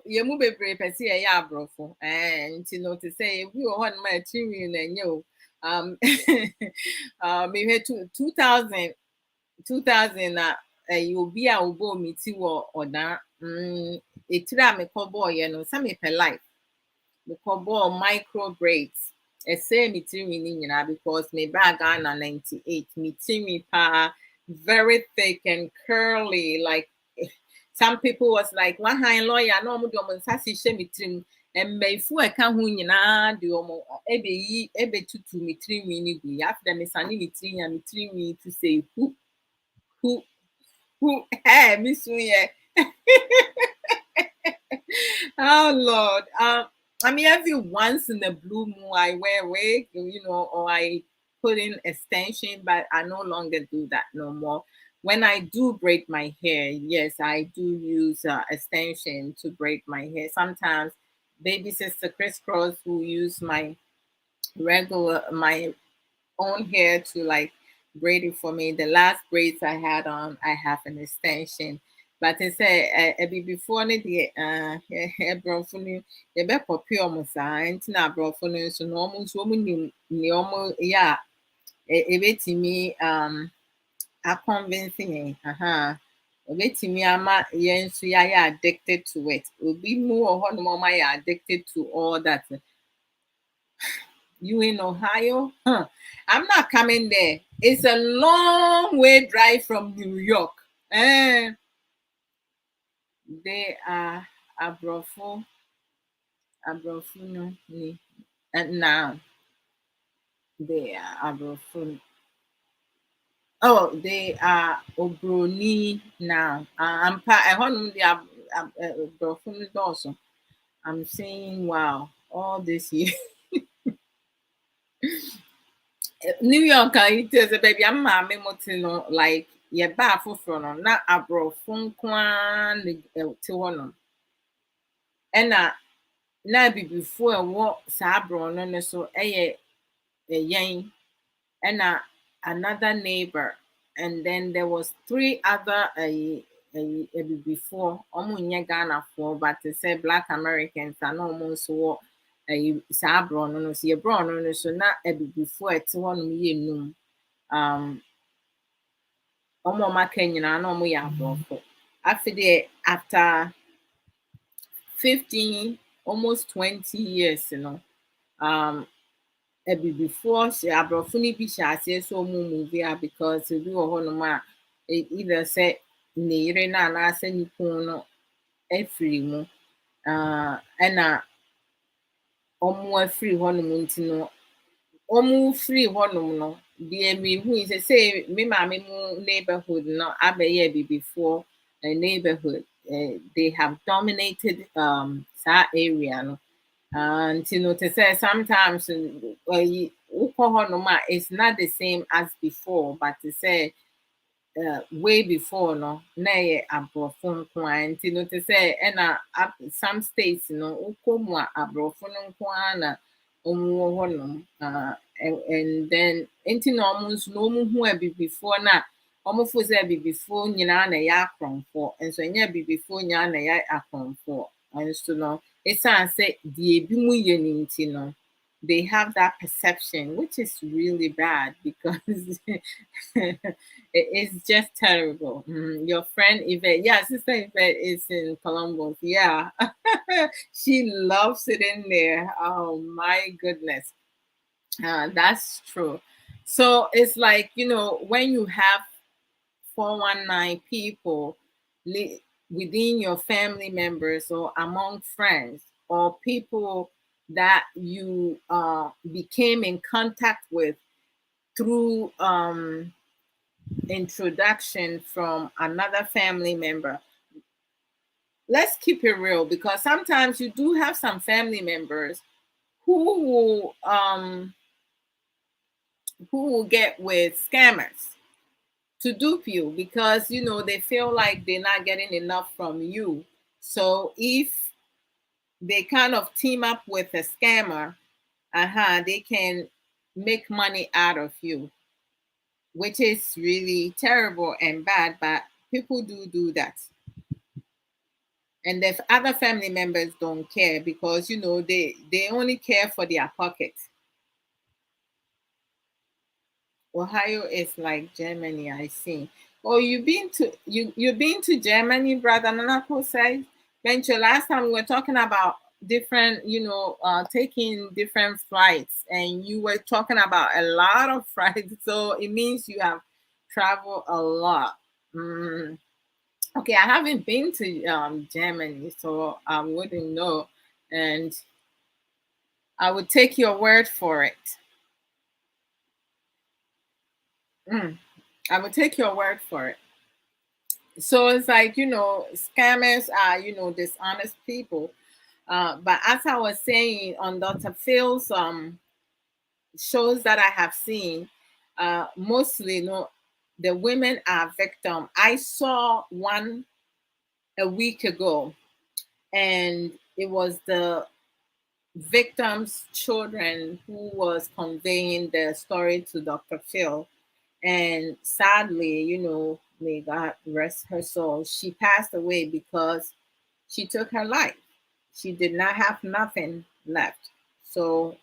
you move a brave and see a yabrofo and you know to say we were on my children and you maybe 2000 you'll be a ubo miti or that it tira me call you know some per life the call micro braids a say me because me bag on 98 me pa very thick and curly like some people was like one high lawyer no mo do mo nsase hye mitrim mbaifu eka ho nyina de omo ebe tutu mitrim ni gu ya after me sane mitrim to say who hey miss ye. Oh Lord, I mean every once in a blue moon I wear a wig, you know, or I put in extension, but I no longer do that no more. When I do braid my hair, yes, I do use extension to braid my hair. Sometimes baby sister crisscross will use my my own hair to like braid it for me. The last braids I had on, I have an extension. But they say before the brofuni the be copy almost and na brofuni so no almost woman ni almost yeah a bit me a convincing obetimi ama yen so ya addicted to it. Obi mu or no more addicted to all that. You in Ohio? Huh. I'm not coming there. It's a long way drive from New York. They are Abrofo, no, and now they are Abrofo. Oh, they are Obroni now. I'm I want the Abrofo also. I'm saying, wow, all this year. New York, it is a baby. I'm motino like yeah, baffle from not abro phone kwan to one. And na be before what sabro no so a yang and another neighbor, and then there was three other before omunya Ghana for but to say Black Americans and almost what sabro no so your bro no so not before it's one year noon. Omo maka nyinaa na omo yɛ aborɔfo. After after 15 almost 20 years no before hyɛ aborɔfo no bi hyɛ aseɛ sɛ ɔmo move a because ebi wɔ hɔnom a either sɛ ne yere no anaasɛ ne kunu no afiri mu ɛna ɔmo afiri hɔnom nti no ɔmo firi hɔnom no deɛ mehu yi sɛ me maame mu neighborhood no abɛyɛ bi before a neighborhood they have dominated that area no nti no to say sometimes wokɔ hɔnom a it's not the same as before but to say way before no na ɛyɛ aborɔfo nko ara nti no te sɛ ɛna some states no wokɔ mu a aborɔfo no nko ara na ɔmo wɔ hɔnom and then nti na ɔmo nso na ɔmo hu abibifoɔ na ɔmo fo sɛ abibifoɔ nyinaa na ɛyɛ akorɔmfoɔ nso ɛnyɛ abibifoɔ nyinaa na ɛyɛ akorɔmfoɔ nso no ɛsiane sɛ deɛ ebi mu yɛ ne nti no they have that perception, which is really bad because it's just terrible. Your friend Yvette, yeah, Sister Yvette is in Columbus. Yeah, she loves it in there. Oh my goodness, that's true. So it's like, when you have 419 people within your family members or among friends or people that you became in contact with through introduction from another family member. Let's keep it real, because sometimes you do have some family members who will get with scammers to dupe you, because they feel like they're not getting enough from you. So if they kind of team up with a scammer, they can make money out of you, which is really terrible and bad, but people do that. And the other family members don't care, because they only care for their pocket. Ohio is like Germany, I see. Oh, you've been to Germany, brother Nanako said. Venture, last time we were talking about different, taking different flights, and you were talking about a lot of flights. So it means you have traveled a lot. Mm. Okay, I haven't been to Germany, so I wouldn't know, and I would take your word for it. Mm, I would take your word for it. So it's like, scammers are, dishonest people. But as I was saying, on Dr. Phil's shows that I have seen, mostly, the women are victim. I saw one a week ago, and it was the victim's children who was conveying the story to Dr. Phil. And sadly, may God rest her soul, she passed away because she took her life. She did not have nothing left. So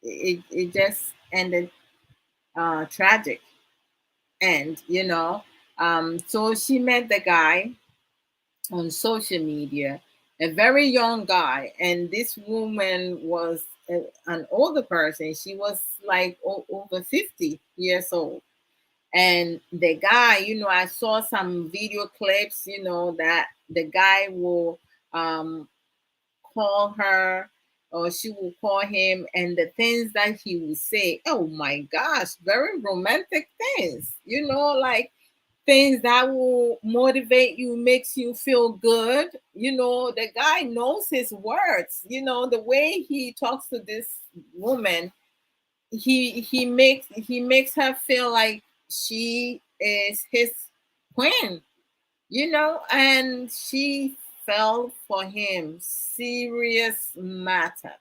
it just ended tragic. And, so she met the guy on social media, a very young guy. And this woman was an older person. She was like over 50 years old. And the guy, I saw some video clips, that the guy will call her, or she will call him, and the things that he will say, oh my gosh, very romantic things, like things that will motivate you, makes you feel good. The guy knows his words. The way he talks to this woman, he makes her feel like she is his queen, and she fell for him. Serious matter.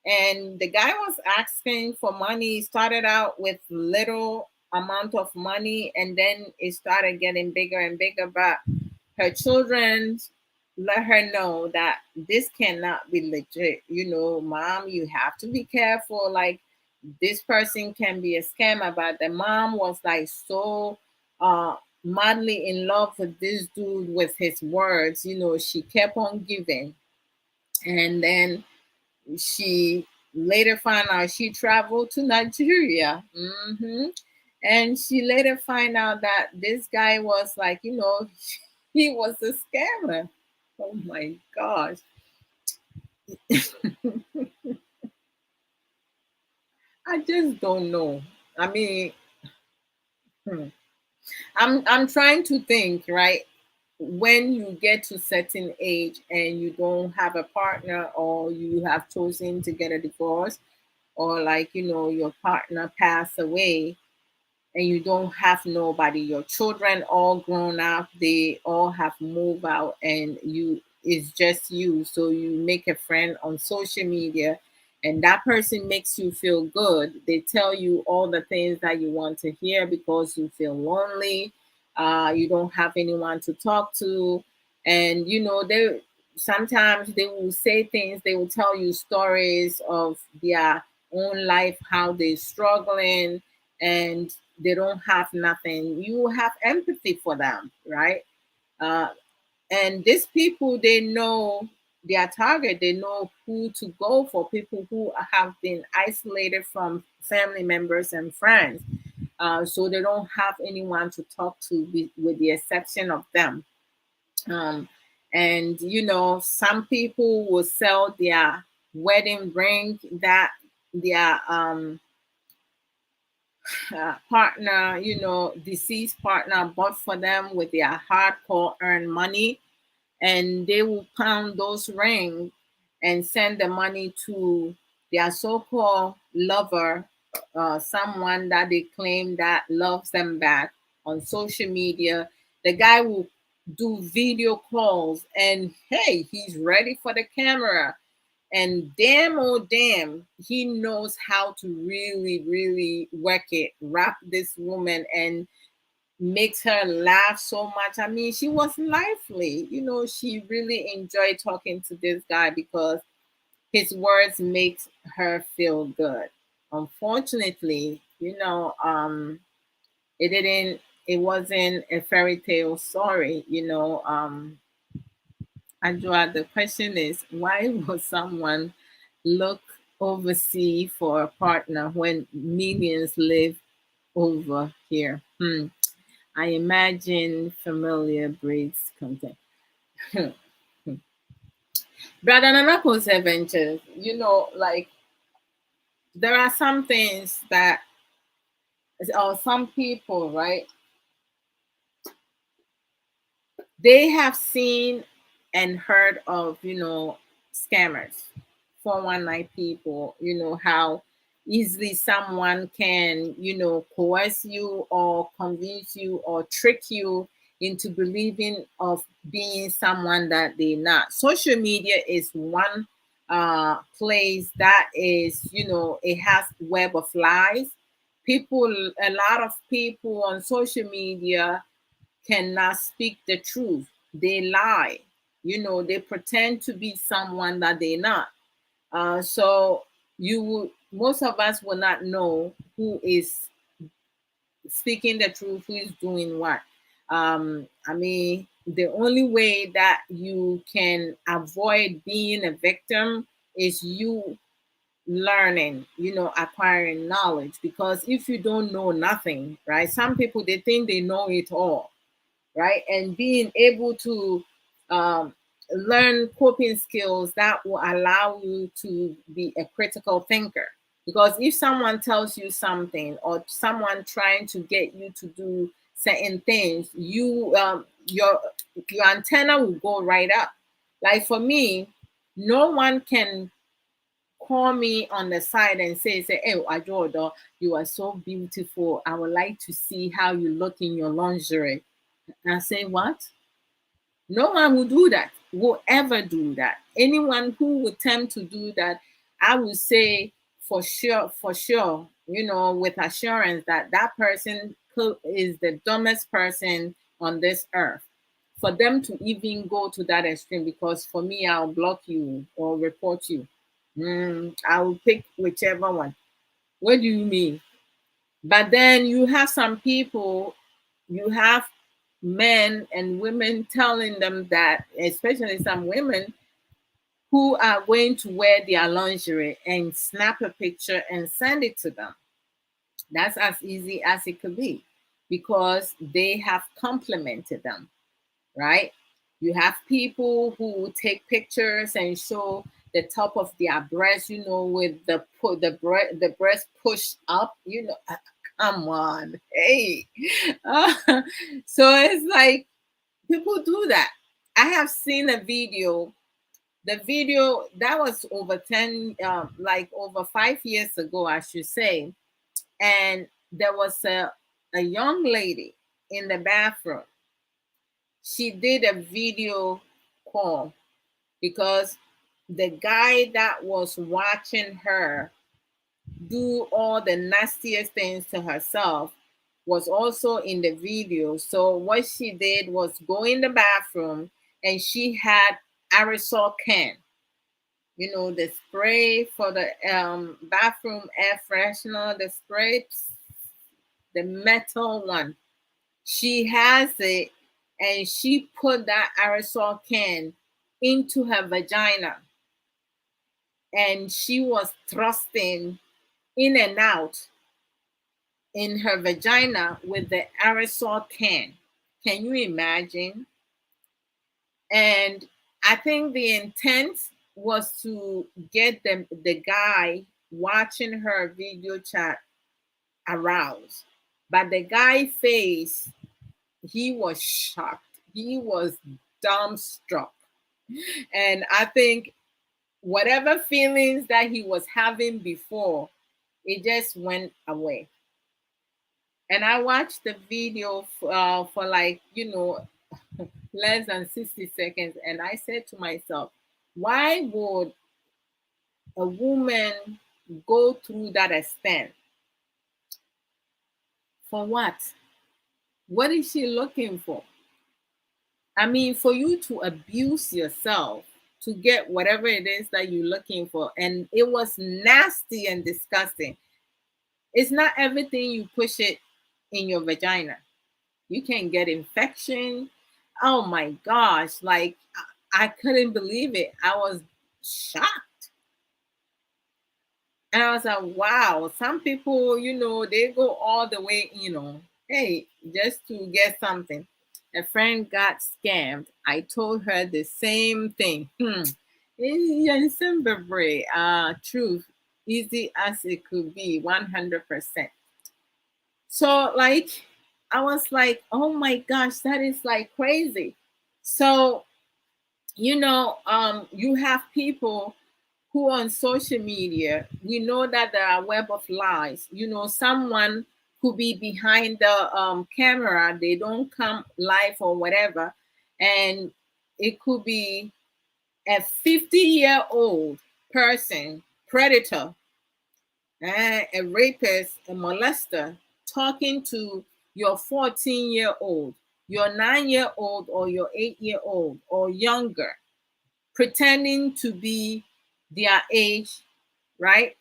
And the guy was asking for money. He started out with little amount of money, and then it started getting bigger and bigger. But her children let her know that this cannot be legit. Mom, you have to be careful. Like, this person can be a scammer. But the mom was like so madly in love with this dude, with his words. She kept on giving. And then she later found out she traveled to Nigeria. And she later find out that this guy was like, he was a scammer. Oh my gosh. I just don't know. I mean, hmm. I'm trying to think, right? When you get to certain age and you don't have a partner, or you have chosen to get a divorce, or like, your partner passed away, and you don't have nobody, your children all grown up, they all have moved out, and it's just you. So you make a friend on social media, and that person makes you feel good. They tell you all the things that you want to hear because you feel lonely. You don't have anyone to talk to, and sometimes they will say things, they will tell you stories of their own life, how they're struggling and they don't have nothing. You have empathy for them, right? uh, and these people, they know their target, they know who to go for, people who have been isolated from family members and friends. So they don't have anyone to talk to, with the exception of them. um, and some people will sell their wedding ring that their partner, deceased partner bought for them with their hardcore earned money, and they will pound those rings and send the money to their so-called lover, someone that they claim that loves them back on social media. The guy will do video calls, and hey, he's ready for the camera. And damn, oh damn, he knows how to really, really work it, wrap this woman, and makes her laugh so much. I mean, she was lively. She really enjoyed talking to this guy because his words makes her feel good. Unfortunately, it wasn't a fairy tale story. Adwoa, the question is, why would someone look overseas for a partner when millions live over here? I imagine familiar breeds content. Brother Nanako's adventures, like there are some things that, or some people, right? They have seen and heard of, scammers, 419 people, how easily someone can, coerce you or convince you or trick you into believing of being someone that they're not. Social media is one place that is, it has web of lies. People, a lot of people on social media cannot speak the truth. They lie. They pretend to be someone that they're not. So most of us will not know who is speaking the truth, who is doing what. I mean, the only way that you can avoid being a victim is you learning, acquiring knowledge. Because if you don't know nothing, right? Some people, they think they know it all, right? And being able to um, learn coping skills that will allow you to be a critical thinker. Because if someone tells you something, or someone trying to get you to do certain things, your antenna will go right up. Like for me, no one can call me on the side and say, hey, Adwoa Odo, you are so beautiful. I would like to see how you look in your lingerie. And I say, what? No one will do that, will ever do that. Anyone who would attempt to do that, I would say for sure, with assurance that that person is the dumbest person on this earth. For them to even go to that extreme, because for me, I'll block you or report you. I will pick whichever one. What do you mean? But then you have some people, you have men and women telling them that, especially some women who are going to wear their lingerie and snap a picture and send it to them. That's as easy as it could be, because they have complimented them, right? You have people who take pictures and show the top of their breast, with the breast pushed up, come on, hey. Uh, so it's like people do that. I have seen a video. The video that was over 10, like over 5 years ago, I should say, and there was a young lady in the bathroom. She did a video call because the guy that was watching her do all the nastiest things to herself was also in the video. So what she did was go in the bathroom, and she had aerosol can. You know, the spray for the bathroom air freshener, the spray, the metal one. She has it, and she put that aerosol can into her vagina, and she was thrusting in and out in her vagina with the aerosol can. Can you imagine? And I think the intent was to get the guy watching her video chat aroused. But the guy face, he was shocked. He was dumbstruck. And I think whatever feelings that he was having before, it just went away. And I watched the video for like, less than 60 seconds. And I said to myself, why would a woman go through that extent? For what? What is she looking for? I mean, for you to abuse yourself to get whatever it is that you're looking for. And it was nasty and disgusting. It's not everything you push it in your vagina. You can get infection. Oh my gosh. Like, I couldn't believe it. I was shocked. And I was like, wow, some people, they go all the way, hey, just to get something. A friend got scammed. I told her the same thing. Truth, easy as it could be, 100%. So, like, I was like, oh my gosh, that is like crazy. So, you have people who on social media, we know that there are web of lies. Someone could be behind the camera, they don't come live or whatever, and it could be a 50-year-old person, predator, a rapist, a molester, talking to your 14-year-old, your 9-year-old, or your 8-year-old, or younger, pretending to be their age, right?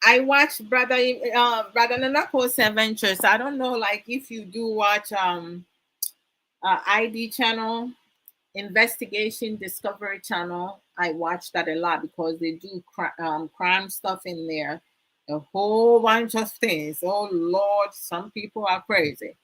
I watched Brother Nanako's Adventures. I don't know, like if you do watch ID channel, Investigation Discovery channel. I watch that a lot because they do crime stuff in there, a whole bunch of things. Oh Lord, some people are crazy.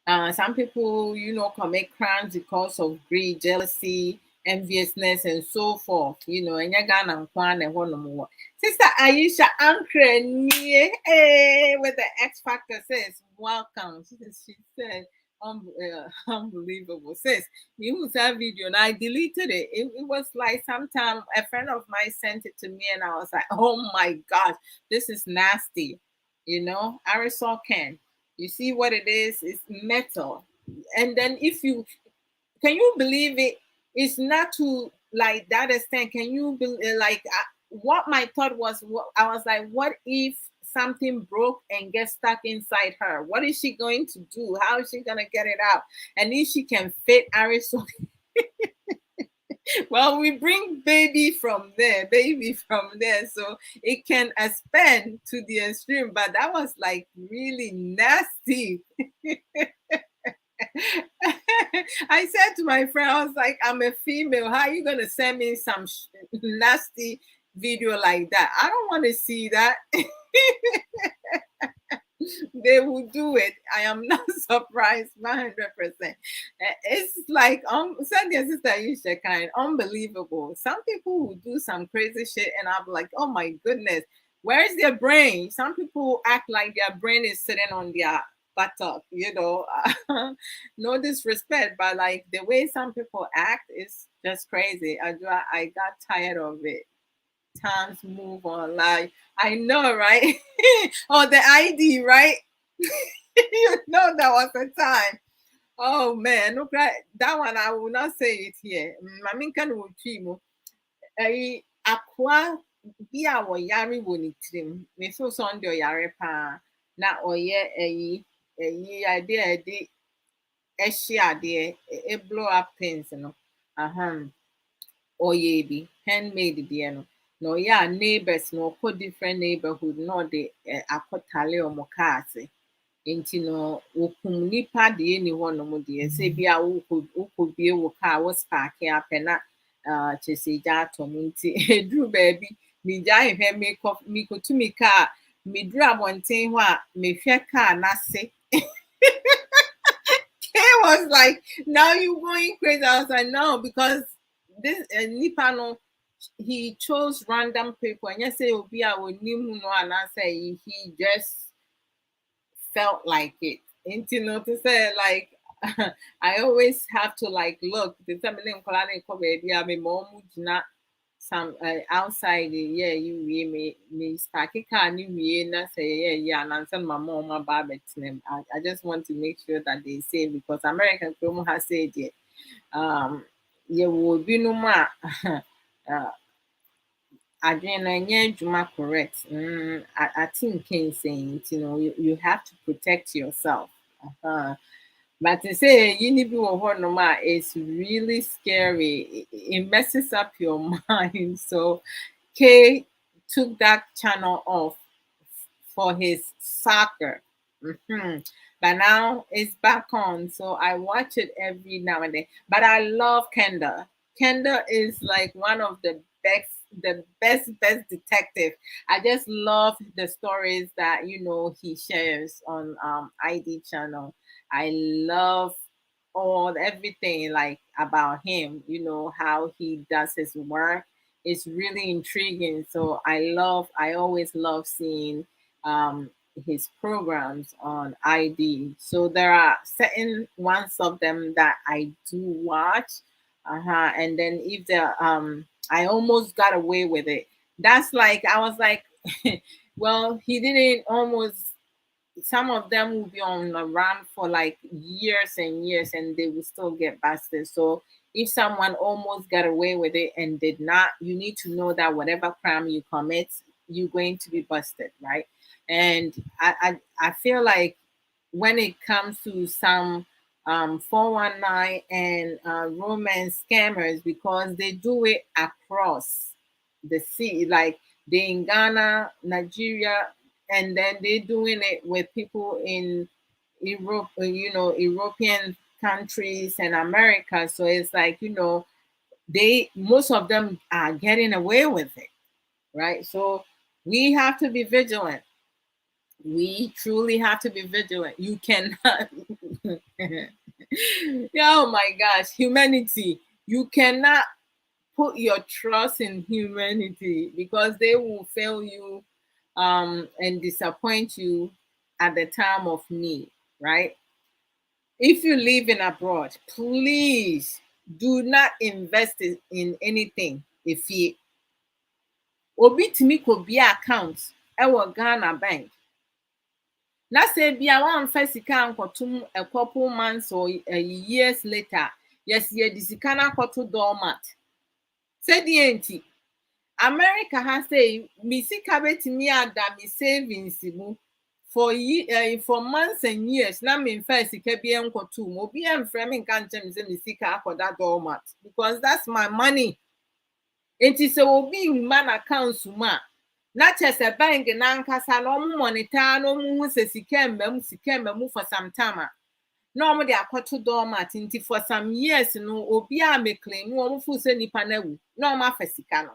Some people, commit crimes because of greed, jealousy, enviousness, and so forth. And you Ghana and one. Sister Aisha Ankre with the X Factor says, welcome. She said, unbelievable. Sis, you that video and I deleted it. It was like sometime a friend of mine sent it to me and I was like, oh my gosh, this is nasty. Aerosol can. You see what it is? It's metal. And then can you believe it? It's not to like that extent. Can you like what my thought was? I was like, what if something broke and gets stuck inside her? What is she going to do? How is she gonna get it out? And if she can fit aerosol. Well, we bring baby from there, so it can expand to the extreme. But that was like really nasty. I said to my friend, I was like, I'm a female. How are you going to send me some nasty video like that? I don't want to see that. They will do it. I am not surprised 100%. It's like, send your sister Aisha kind, unbelievable. Some people will do some crazy shit, and I'm like, oh my goodness, where's their brain? Some people act like their brain is sitting on their buttock, no disrespect, but like the way some people act is just crazy. I got tired of it. Times move on, like I know, right? Oh, the ID, right? That was the time. Oh man, look, that one I will not say it here. Mami kan wo twi mu. Akwa bi a wo yare wo ni trim. Me feel so on yare pa na oye ade ehye ade e blow up things no. ɔyɛ bi handmade deɛ no na ɔyɛ a neighbors na ɔkɔ different neighborhood na ɔde akɔtale ɔmo kaa ase nti no wokum nipa deɛ ni hɔnom deɛ sɛ bi a wokɔ bie wo kaa wo sparke apɛ na kyerɛ sɛ gya atɔ mu nti eduru baabi megya hwehwɛ mekɔtumi kaa meduru abɔnten hɔ a mehwɛ kaa n'ase. It was like, now you going crazy. I was like, no, because this Nipano, he chose random people. And yes, it will be our new no, and I say he just felt like it. And you know, to say like, I always have to like look. The time baby, I mean, mom not some outside. Yeah, you me sparky can you na say yeah, and I send my mom my baby name. I just want to make sure that they say because American promo has said it. You will be no more. Adwene correct. I think Ken saying, you know, you have to protect yourself. But to say you need to it's really scary. It messes up your mind. So Kay took that channel off for his soccer. But now it's back on. So I watch it every now and then. But I love Kenda. Kenda is like one of the best detective. I just love the stories that he shares on ID channel. I love everything like about him, how he does his work. It's really intriguing. So I always love seeing his programs on ID. So there are certain ones of them that I do watch. And then if I almost got away with it. That's like I was like, well, he didn't almost. Some of them will be on a run for like years and years, and they will still get busted. So if someone almost got away with it and did not, you need to know that whatever crime you commit, you're going to be busted, right? And I feel like when it comes to some 419 and romance scammers, because they do it across the sea, like they in Ghana, Nigeria, and then they're doing it with people in Europe, European countries and America. So it's like, they most of them are getting away with it, right? So we have to be vigilant. We truly have to be vigilant. You cannot oh my gosh, humanity. You cannot put your trust in humanity because they will fail you and disappoint you at the time of need, right? If you live in abroad, please do not invest in anything. If you obi timi ko be account ewo Ghana bank, na say bia wamfa sika nkotum a couple months or years later, yes, ye di sika na koto dormant. Say the enti America has say me sika betimi ada me savings mu for months and years. Na me mfa sika bi enkoto mu obi emfrɛ me nka nkyem say me sika akoda dormant because that's my money. Enti se obi man accounts mu a na chese bank na nkasa na omo monitor na omo hu se sika mbam for some time. No omo de akoto dormant nti for some years no obi a me claim omo fu se nipa na wu na omo afa sika no.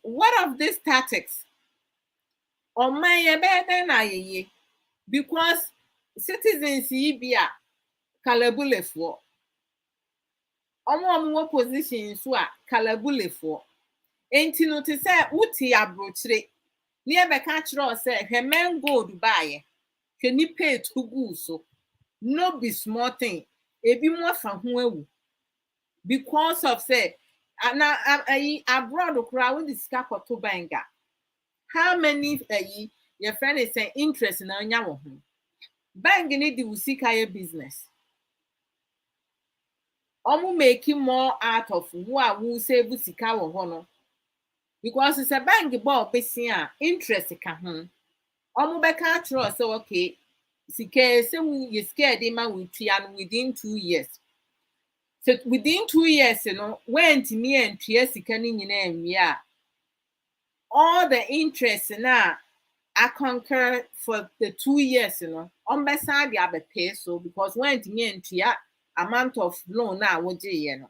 What of these tactics? Oman ye be na ye because citizens yi bi a kalabulefo omo position so a kalabulefo enti no te say wuti abrochire ne e be ka kire say hwemen gold baaye hwe ni pay to gu so no be small thing ebi mo fa ho awu because of say abroad okra with the sika koto banga. How many your friend is saying interest na nya wo ho bank ni di usika ye business omo making more out of who save sika wo ho no because it's a bank ball pesi a interest ka ho omo be ka tro say okay sika say you scared dey man with within 2 years So within 2 years, went me and sika ni nyina anwie all the interest na I concur for the 2 years, on my side the pay so because went me and amount of loan na wogye ye no.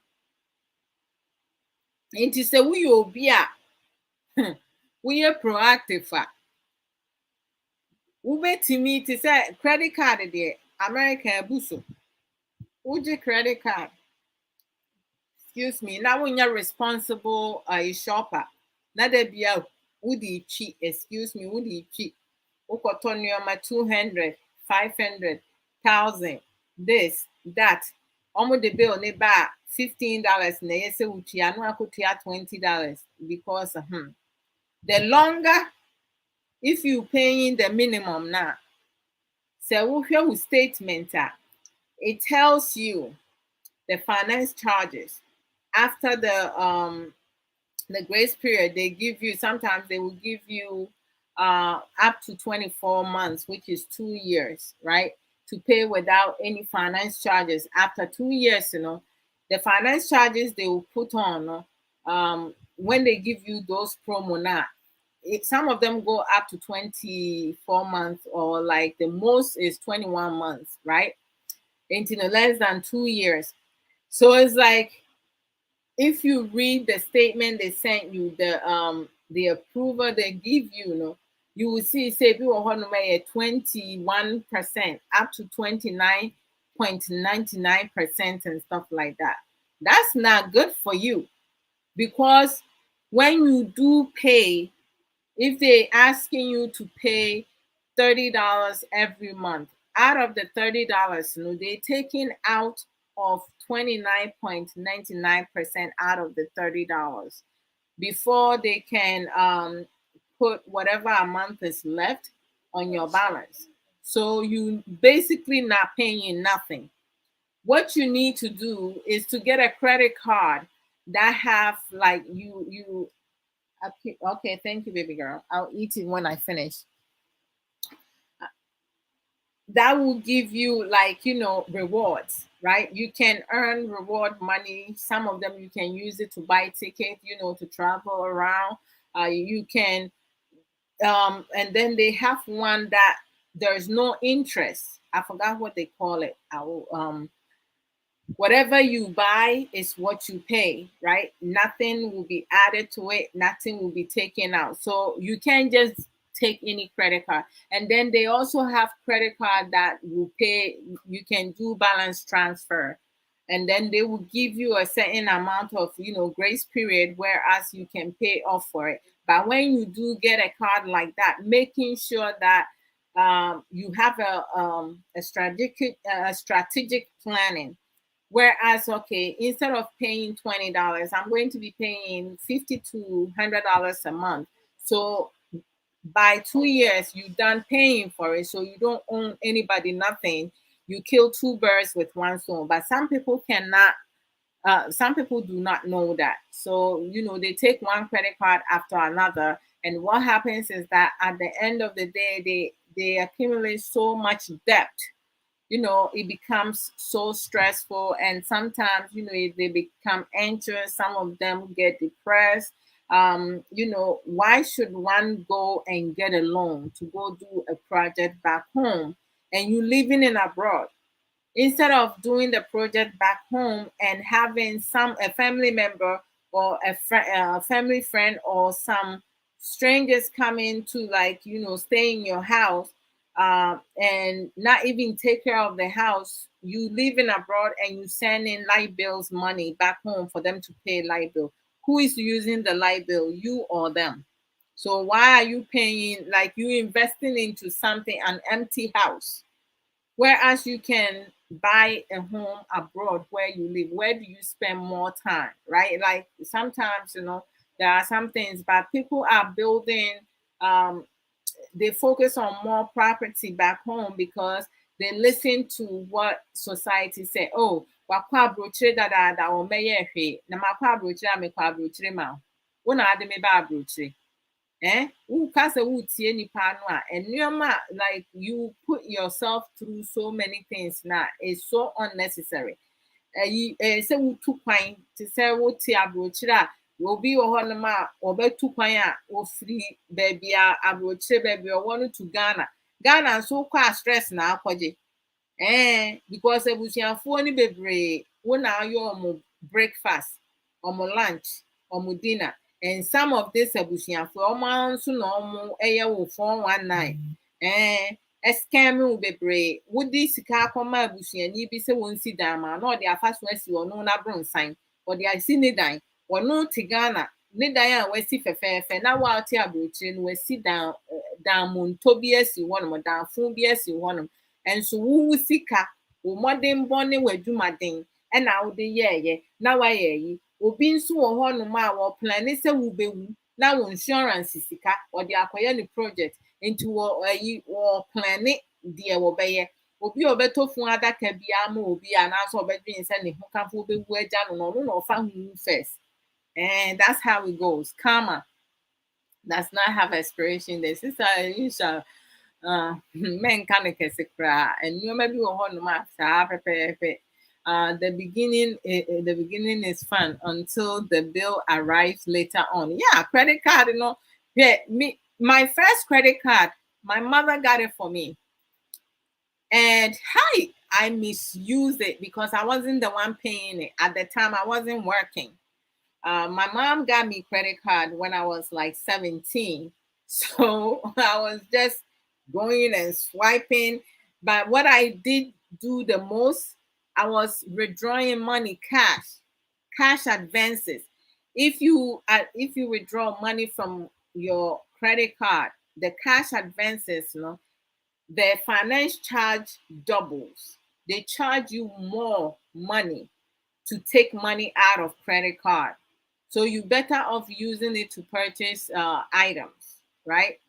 Nti sɛ woyɛ obi a woyɛ proactive a wobɛtumi te sɛ credit card deɛ America abu so. Wogye credit card, excuse me, na wonyɛ responsible shopper. Na da bia wode twi, excuse me, wode twi. Wokɔtɔ nneɛma 200, 500, 1,000, this, that. Omo the bill ne ba $15 na ɛyɛ sɛ wotua no akotua $20 because the longer if you paying the minimum now, sɛ wohwɛ wo statement it tells you the finance charges after the grace period. They give you, sometimes they will give you up to 24 months, which is 2 years, right, to pay without any finance charges. After 2 years, the finance charges they will put on when they give you those promo now. Some of them go up to 24 months, or like the most is 21 months, right? Into less than 2 years. So it's like, if you read the statement they sent you, the approval they give you, you will see say people want to make 21% up to 29.99% and stuff like that. That's not good for you, because when you do pay, if they asking you to pay $30 every month, out of the $30, they're taking out of 29.99% out of the $30 before they can put whatever amount is left on your balance. So you basically not paying nothing. What you need to do is to get a credit card that have like you okay, thank you, baby girl. I'll eat it when I finish. That will give you like rewards, right? You can earn reward money. Some of them you can use it to buy tickets, to travel around. You can and then they have one that there's no interest. I forgot what they call it. I will whatever you buy is what you pay, right? Nothing will be added to it, nothing will be taken out. So you can't just take any credit card. And then they also have credit card that will pay, you can do balance transfer. And then they will give you a certain amount of, grace period, whereas you can pay off for it. But when you do get a card like that, making sure that you have a strategic planning. Whereas, okay, instead of paying $20, I'm going to be paying $50 to $100 a month. So by 2 years, you're done paying for it. So you don't owe anybody nothing. You kill two birds with one stone. But some people cannot. Some people do not know that. So they take one credit card after another, and what happens is that at the end of the day, they accumulate so much debt. It becomes so stressful, and sometimes they become anxious. Some of them get depressed. Why should one go and get a loan to go do a project back home, and you living in abroad, instead of doing the project back home and having a family member or a family friend or some strangers come in to stay in your house and not even take care of the house. You living abroad and you send in light bills money back home for them to pay light bill. Who is using the light bill, you or them? So why are you paying, like you investing into something, an empty house? Whereas you can buy a home abroad where you live. Where do you spend more time, right? Like sometimes, there are some things, but people are building, they focus on more property back home because they listen to what society say. Oh, wakwa abrochire dadaada o meye hwe na makwa abrochire amekwa abrochire ma wo na ade me ba abrochire woka sɛ wotie nipa no a nneɛma like you put yourself through so many things now, it's so unnecessary. sɛ wotu kwan te sɛ wote aburokyire a obi wɔ hɔnom a wɔbɛtu kwan a ofiri baabi a aburokyire baabi a ɔwɔ no to Ghana nso kɔ a stress na akɔgye because abusuafoɔ no bebree wo na ayɛ ɔmo breakfast ɔmo lunch ɔmo dinner and some of this abusuafoɔ ɔmo nso na ɔmo ɛyɛ wo 419 scam wo bebree wodi sika akɔma abusuani bi sɛ wɔnsi dan ma na ɔde afa so asi ɔno n'abrɔnsan ɔde asi ne dan ɔno te Ghana ne dan a wasi fɛfɛɛfɛ na wɔate aburokyire no wasi dan monto bi asi hɔnom danfo bi asi hɔnom nso wo sika wo mmɔdenbɔ ne w'adwumaden ɛna wode yɛɛyɛ na wayɛ yi obi nso wɔ hɔnom a wɔplane sɛ wobɛwu na wo insurance sika ɔde akɔyɛ ne project nti wɔplane deɛ wɔbɛyɛ obi a ɔbɛtɔ funu adaka bi ama obi anaasɛ ɔbɛdwen sɛ ne ho kafo bɛwu agya no na ɔno na ɔfa ho first and that's how it goes. Karma does not have expiration date. Sister Aisha, men kind of cry, and you maybe will hold them up. The beginning is fun until the bill arrives later on. Yeah, credit card, Yeah, my first credit card, my mother got it for me, and I misused it because I wasn't the one paying it at the time. I wasn't working. My mom got me credit card when I was like 17. So I was just going and swiping. But what I did do the most, I was withdrawing money cash advances. If you withdraw money from your credit card, the cash advances, the finance charge doubles. They charge you more money to take money out of credit card. So you better off using it to purchase items, right?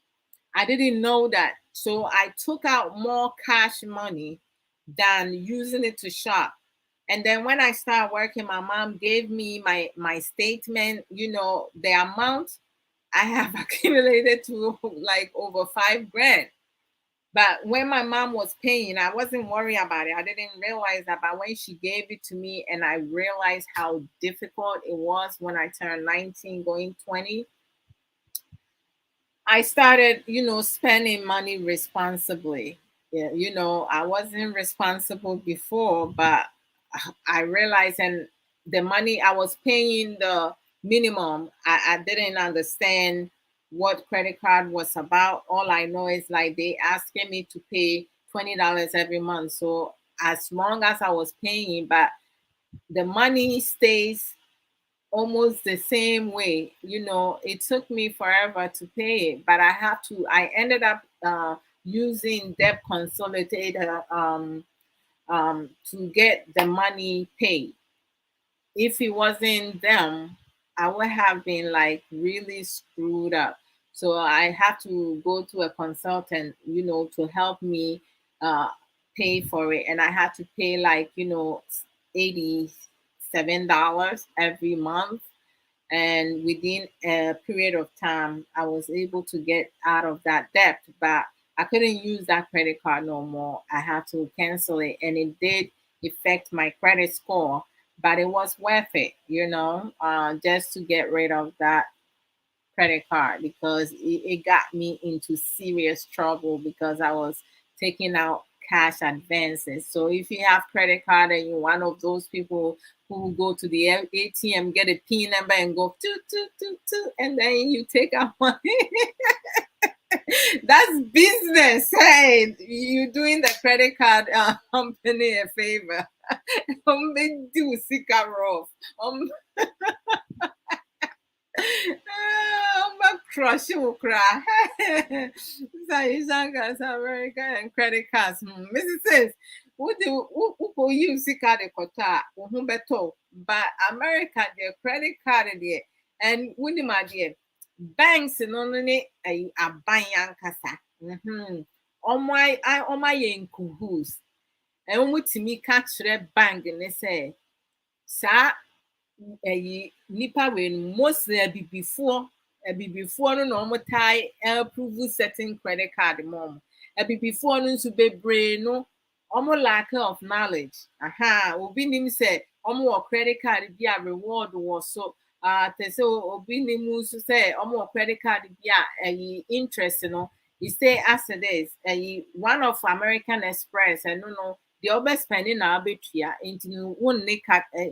I didn't know that. So I took out more cash money than using it to shop. And then when I started working, my mom gave me my statement, the amount I have accumulated to like over $5,000. But when my mom was paying, I wasn't worried about it. I didn't realize that. But when she gave it to me and I realized how difficult it was when I turned 19, going 20, I started, spending money responsibly. Yeah, I wasn't responsible before, but I realized, and the money I was paying the minimum, I didn't understand what credit card was about. All I know is like they asking me to pay $20 every month. So as long as I was paying, but the money stays almost the same way. It took me forever to pay it, but I ended up using debt consolidator to get the money paid. If it wasn't them, I would have been like really screwed up. So I had to go to a consultant, to help me pay for it. And I had to pay like, $87 every month. And within a period of time, I was able to get out of that debt. But I couldn't use that credit card no more. I had to cancel it. And it did affect my credit score, but it was worth it, just to get rid of that credit card because it got me into serious trouble because I was taking out cash advances. So if you have credit card and you're one of those people who go to the ATM, get a PIN number and go toot, toot, toot, toot, and then you take out money. That's business. Hey, you doing the credit card company a favor. Do sick off. Crush you cry. America and credit cards. Mrs. says, what do who use the card kota who beto? But America their credit card there and when my dear banks in only a banyan kasa. On my in kuhus. And what to me catch red bank and they say, sir. Nipa wei no mostly abibifoɔ no na ɔmo tae approve certain credit card mom abibifoɔ no nso bebree no ɔmo lack of knowledge obi nim sɛ omo credit card be a reward was so te say obi ni mu so say omo credit card be a interest no you say as it is one of American Express and no the over spending na abetua into no won make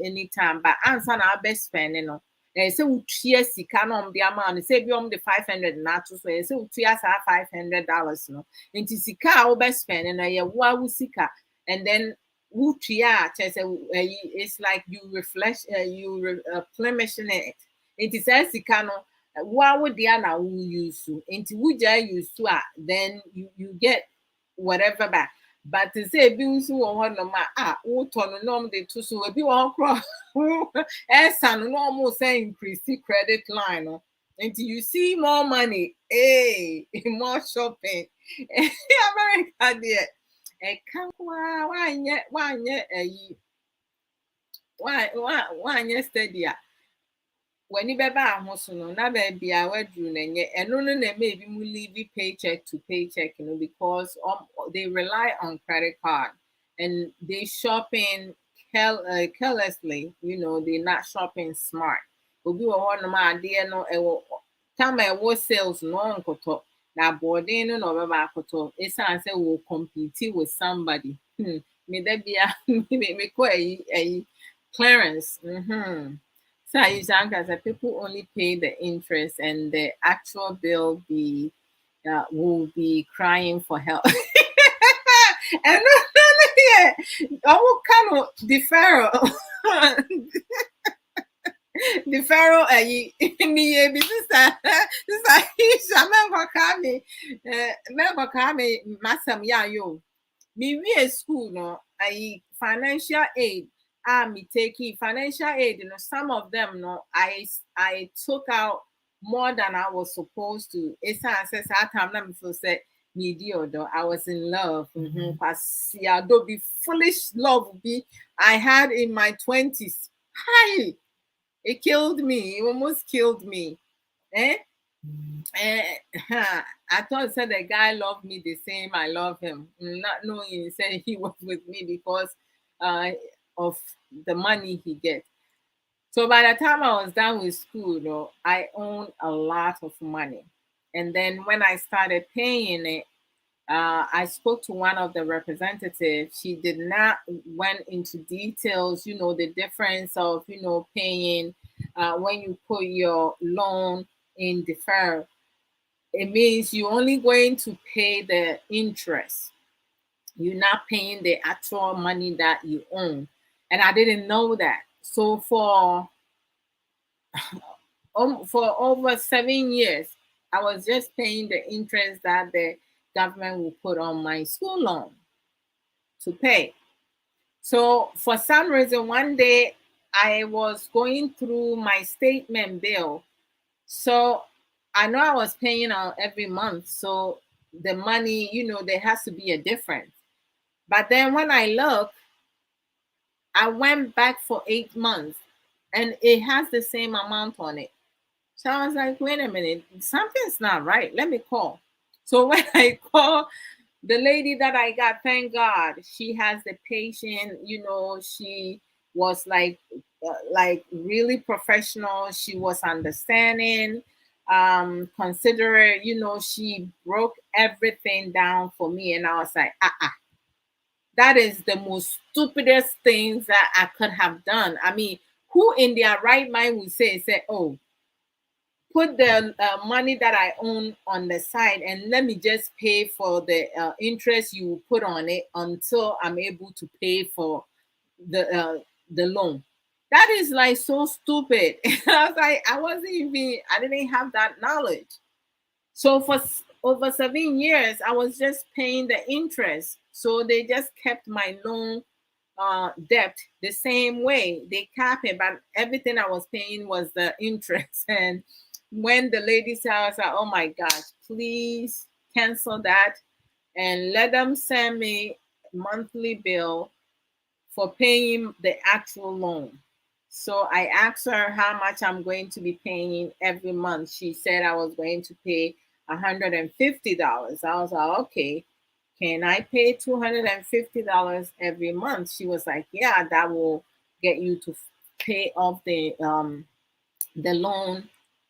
anytime but answer na abe spending no say utua sika no the amount say bi the 500 na to so say utua sa $500 no into sika over spending na ye wa sika and then utua it's like you refresh replenishing it into say sika no what would the na who use to into would use to then you get whatever back but to say bi nso wo ho no ma wo to no nom de to so bi wo kro san no almost say increase the credit line no until you see more money more shopping America there can why steady when you beba ahoso no na ba bia wadru na nye eno no na maybe mu live paycheck to paycheck because they rely on credit card and they shopping carelessly they not shopping smart obi wo ho no ma ade no time sales no nkoto na boarding no beba akoto esan say we compete with somebody me da bia me ko clearance so I use that people only pay the interest and the actual bill will be crying for help. And yeah, all kind of deferral. Deferral me this is masam ya yo. Me school no financial aid me taking financial aid some of them I took out more than I was supposed to it's that time let me feel say though I was in love be foolish love be I had in my 20s hi it killed me it almost killed me I thought said the guy loved me the same I love him not knowing he said he was with me because of the money he gets. So by the time I was done with school, I owned a lot of money. And then when I started paying it, I spoke to one of the representatives. She did not went into details, the difference of, paying when you put your loan in defer. It means you're only going to pay the interest. You're not paying the actual money that you own. And I didn't know that. So for over 7 years, I was just paying the interest that the government will put on my school loan to pay. So for some reason, one day I was going through my statement bill. So I know I was paying every month. So the money, there has to be a difference. But then when I look, I went back for 8 months and it has the same amount on it. So I was like, wait a minute, something's not right. Let me call. So when I call the lady that I got, thank God, she has the patient, she was like really professional. She was understanding, considerate, she broke everything down for me. And I was like, that is the most stupidest things that I could have done. I mean, who in their right mind would say, oh, put the money that I own on the side and let me just pay for the interest you put on it until I'm able to pay for the loan. That is like so stupid. I was like, I didn't have that knowledge. So for over 7 years, I was just paying the interest. So they just kept my loan debt the same way. They capped it, but everything I was paying was the interest. And when the lady said, I was like, oh my gosh, please cancel that and let them send me monthly bill for paying the actual loan. So I asked her how much I'm going to be paying every month. She said I was going to pay $150. I was like, okay, can I pay $250 every month? She was like, yeah, that will get you to pay off the loan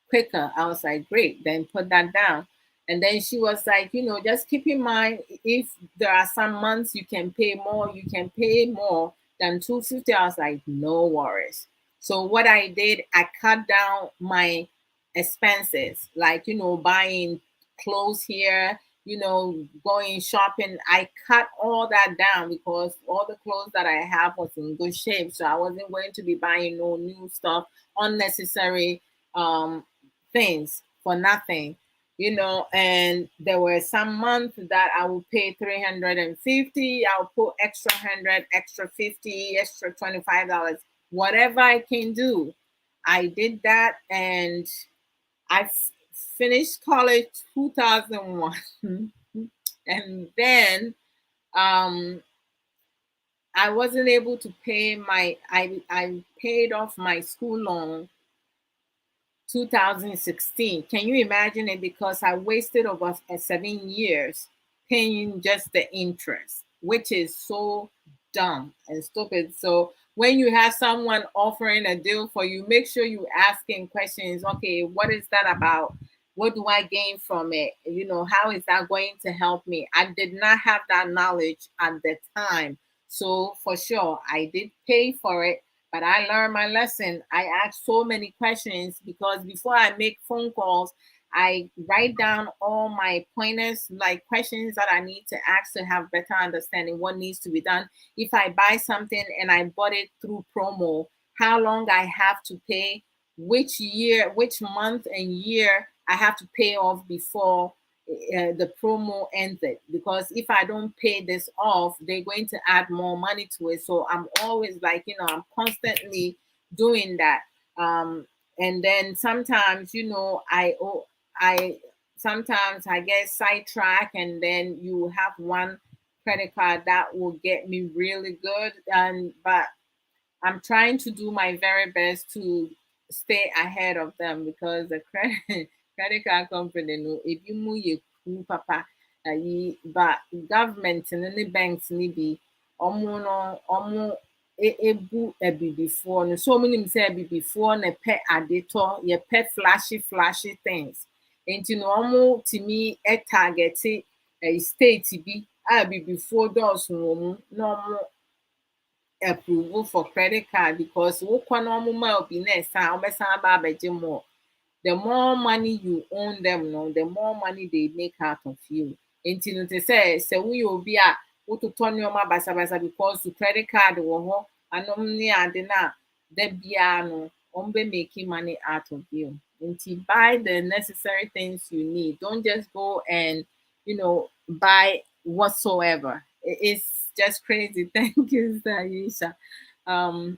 quicker. I was like, great, then put that down. And then she was like, just keep in mind, if there are some months you can pay more, you can pay more than 250. I was like, no worries. So what I did, I cut down my expenses, like, buying clothes here, going shopping. I cut all that down because all the clothes that I have was in good shape. So I wasn't going to be buying no new stuff, unnecessary um things for nothing, and there were some months that I would pay 350. I'll put extra 100, extra 50, extra $25, whatever I can do. I did that, and finished college 2001. And then um I wasn't able to pay I paid off my school loan 2016. Can you imagine it? Because I wasted over 7 years paying just the interest, which is so dumb and stupid. So when you have someone offering a deal for you, make sure you asking questions. Okay, what is that about? What do I gain from it? How is that going to help me? I did not have that knowledge at the time. So for sure, I did pay for it, but I learned my lesson. I ask so many questions because before I make phone calls, I write down all my pointers, like questions that I need to ask to have better understanding what needs to be done. If I buy something and I bought it through promo, how long I have to pay, which year, which month and year I have to pay off before the promo ended, because if I don't pay this off, they're going to add more money to it. So I'm always like, I'm constantly doing that. And then sometimes, I sometimes I get sidetracked, and then you have one credit card that will get me really good, and but I'm trying to do my very best to stay ahead of them, because the credit credit card company, no, if you move your cool papa, but government and the banks be no ebu ebi before no, so many say ebi before na pet adito ye pet flashy things, and you know to me a target a state be a be before doors no approval for credit card, because wokɔ na ɔmo ma obi na ɛsan ɔbɛsan aba abɛgye more. The more money you own them, no, the more money they make out of you. Nti no te sɛ woyɛ obi a wototɔ nneɛma basabasa because the credit card wɔ hɔ anom ne ade na da biara no ɔmo bɛ making money out of you. Nti buy the necessary things you need. Don't just go and buy whatsoever. It's just crazy. Thank you, Sister Aisha. Um,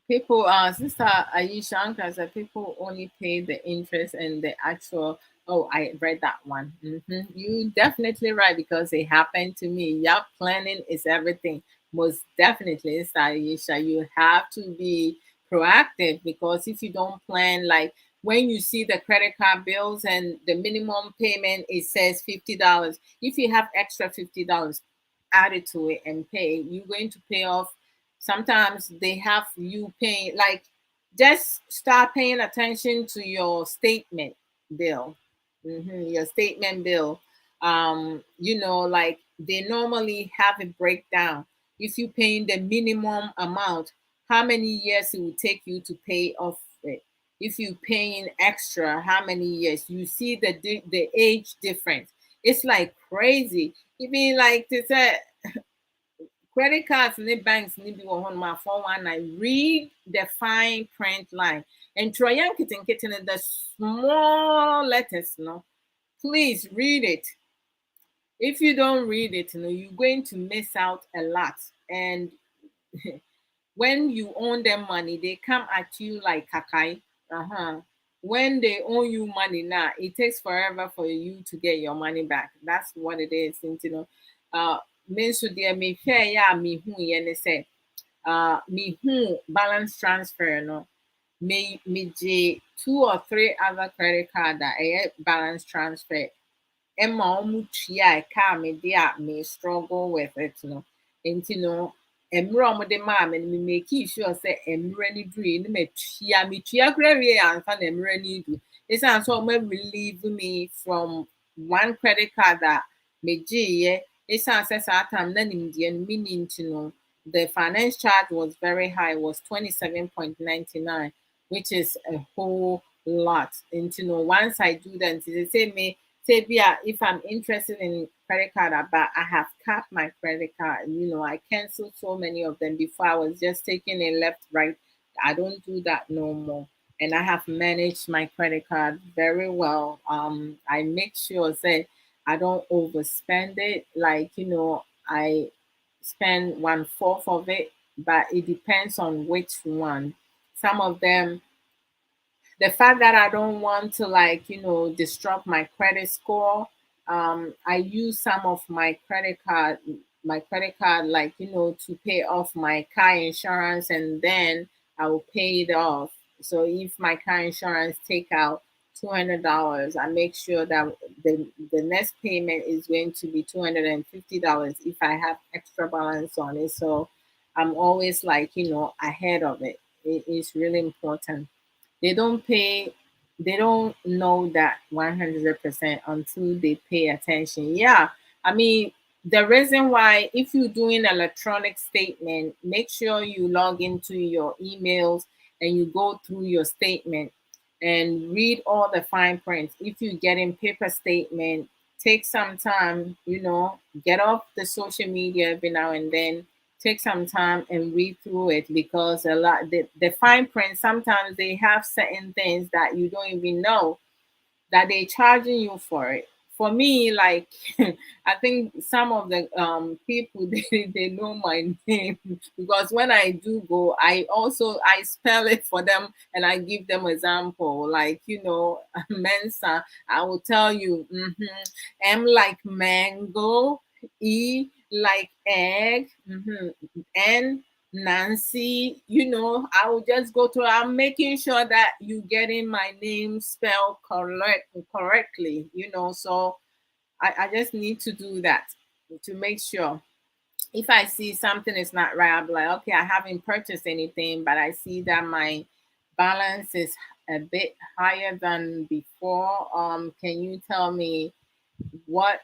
people, Sister Aisha Anka said people only pay the interest and the actual. Oh, I read that one. You definitely right, because it happened to me. Yeah, planning is everything. Most definitely, Sister Aisha, you have to be proactive, because if you don't plan, like when you see the credit card bills and the minimum payment, it says $50. If you have extra $50 added to it and pay, you're going to pay off. Sometimes they have you paying, like, just start paying attention to your statement bill. Your statement bill. Like they normally have a breakdown. If you paying the minimum amount, how many years it will take you to pay off it. If you paying extra, how many years? You see the age difference. It's like crazy. Even like they said, credit cards and the banks need to on my 419. Read the fine print line. And try and kitten in the small letters, no. Please read it. If you don't read it, you're going to miss out a lot. And when you own them money, they come at you like kakai. When they owe you money now, it takes forever for you to get your money back. That's what it is. And, me nso deɛ mehwɛ yɛ a mehu yɛ ne sɛ mehu balance transfer no, megye 2 or 3 other credit card a ɛyɛ balance transfer ɛma ɔmo tua ɛka a mede a me struggle with it no, nti no mmerɛ a wɔde maa me no me make sure sɛ mmerɛ no duru no metua koraa wie ansa na mmerɛ no du. Ɛsiane sɛ wɔn relieve me from one credit card a megyeeɛ. Ɛsiane sɛ saa time na nimdeɛ no menni nti no, the finance charge was very high. It was 27.99, which is a whole lot. And you know, once I do that, they say me, say, yeah, if I'm interested in credit card, but I have capped my credit card. You know, I canceled so many of them before. I was just taking it left, right. I don't do that no more. And I have managed my credit card very well. I make sure say I don't overspend it. Like, you know, I spend one fourth of it, but it depends on which one. Some of them, the fact that I don't want to, like, you know, disrupt my credit score, I use some of my credit card, like, you know, to pay off my car insurance, and then I will pay it off. So if my car insurance take out $200, I make sure that the next payment is going to be $250 if I have extra balance on it. So I'm always, like, you know, ahead of it. It is really important. They don't pay, they don't know that 100% until they pay attention. Yeah, I mean, the reason why, if you're doing electronic statement, make sure you log into your emails and you go through your statement and read all the fine prints. If you get in paper statement, take some time, you know, get off the social media every now and then, take some time and read through it, because a lot the fine print, sometimes they have certain things that you don't even know that they charging you for it. For me, like, I think some of the people they know my name, because when I do go, I spell it for them and I give them example. Like, you know, Mensa, I will tell you, M like mango, E like egg, N Nancy, you know, I will just go through. I'm making sure that you getting my name spelled correctly, you know. So I just need to do that to make sure. If I see something is not right, I'm like, okay, I haven't purchased anything, but I see that my balance is a bit higher than before. Can you tell me what